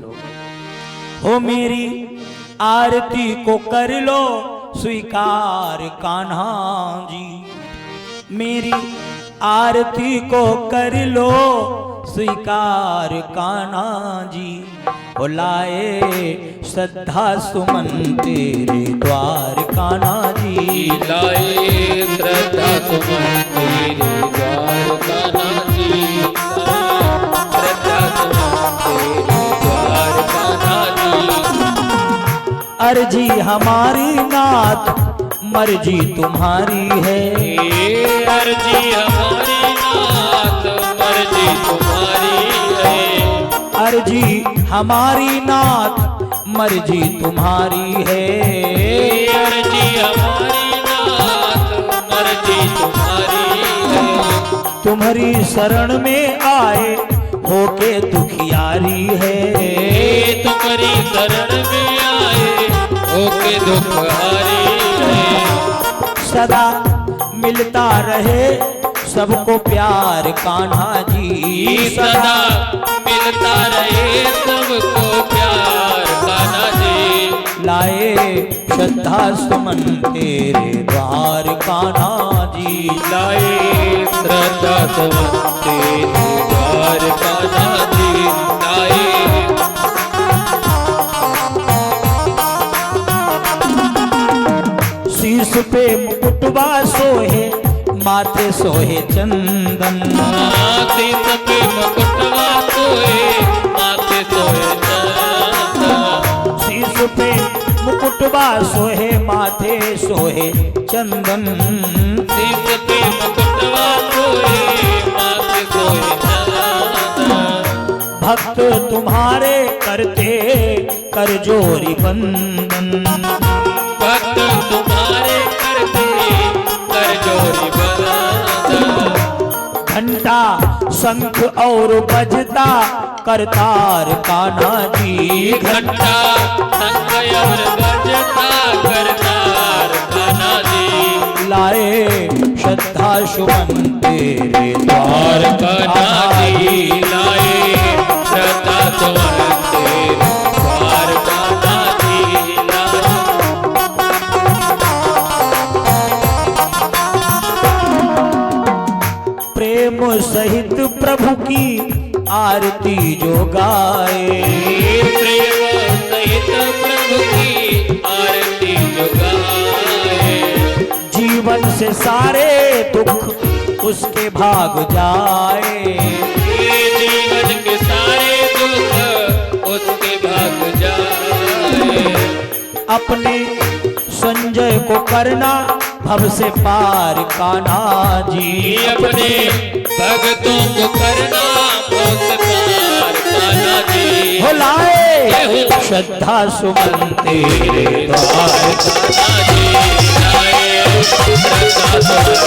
हो मेरी आरती को कर लो स्वीकार कान्हा जी, मेरी आरती को कर लो स्वीकार कान्हा जी। हो लाए श्रद्धा सुमन तेरे द्वार कान्हा जी, अर्जी हमारी नाथ मर्जी तुम्हारी है। अर्जी हमारी नाथ मर्जी तुम्हारी है। अर्जी हमारी नाथ मर्जी तुम्हारी है। अर्जी हमारी नाथ मर्जी तुम्हारी है। तुम्हारी शरण में आए होके दुखियारी है। तुम्हारी शरण में आए होके दुखहारी है। सदा मिलता रहे सबको प्यार कान्हा जी। सदा मिलता रहे सबको प्यार कान्हा जी। लाए श्रद्धा सुमन तेरे द्वार कान्हा जी। लाए श्रद्धा सुमन तेरे द्वार कान्हा जी। लाए शीश पे मुकुटवा सोहे माथे सोहे चंदन। शीश पे मुकुटवा सोहे माथे सोहे चंदन। शीश पे मुकुटवा सोहे माथे सोहे चंदन। शीश पे मुकुटवा सोहे माथे सोहे चंदन। भक्त तुम्हारे करते कर जोरी बंदन। भक्त तुम्हारे करते कर जोरी बंदन। घंटा शंख और बजता करतार कान्हा जी। घंटा शंख और बजता करतार कान्हा जी। लाए श्रद्धा सुमन तेरे द्वार कान्हा जी। लाए श्रद्धा सुमन तेरे द्वार कान्हा जी। लाए प्रेम सहित प्रभु की आरती जो गाए। प्रेम सहित प्रभु की आरती जो गाए। जीवन से सारे दुख उसके भाग जाए। जीवन के सारे दुख उसके भाग जाए। अपने संजय को करना भव से पार कान्हा जी। अपने भक्तों को करना बहुत पार कान्हा जी। हो लाए श्रद्धा सुमन तेरे द्वार कान्हा जी। लाए श्रद्धा सुमन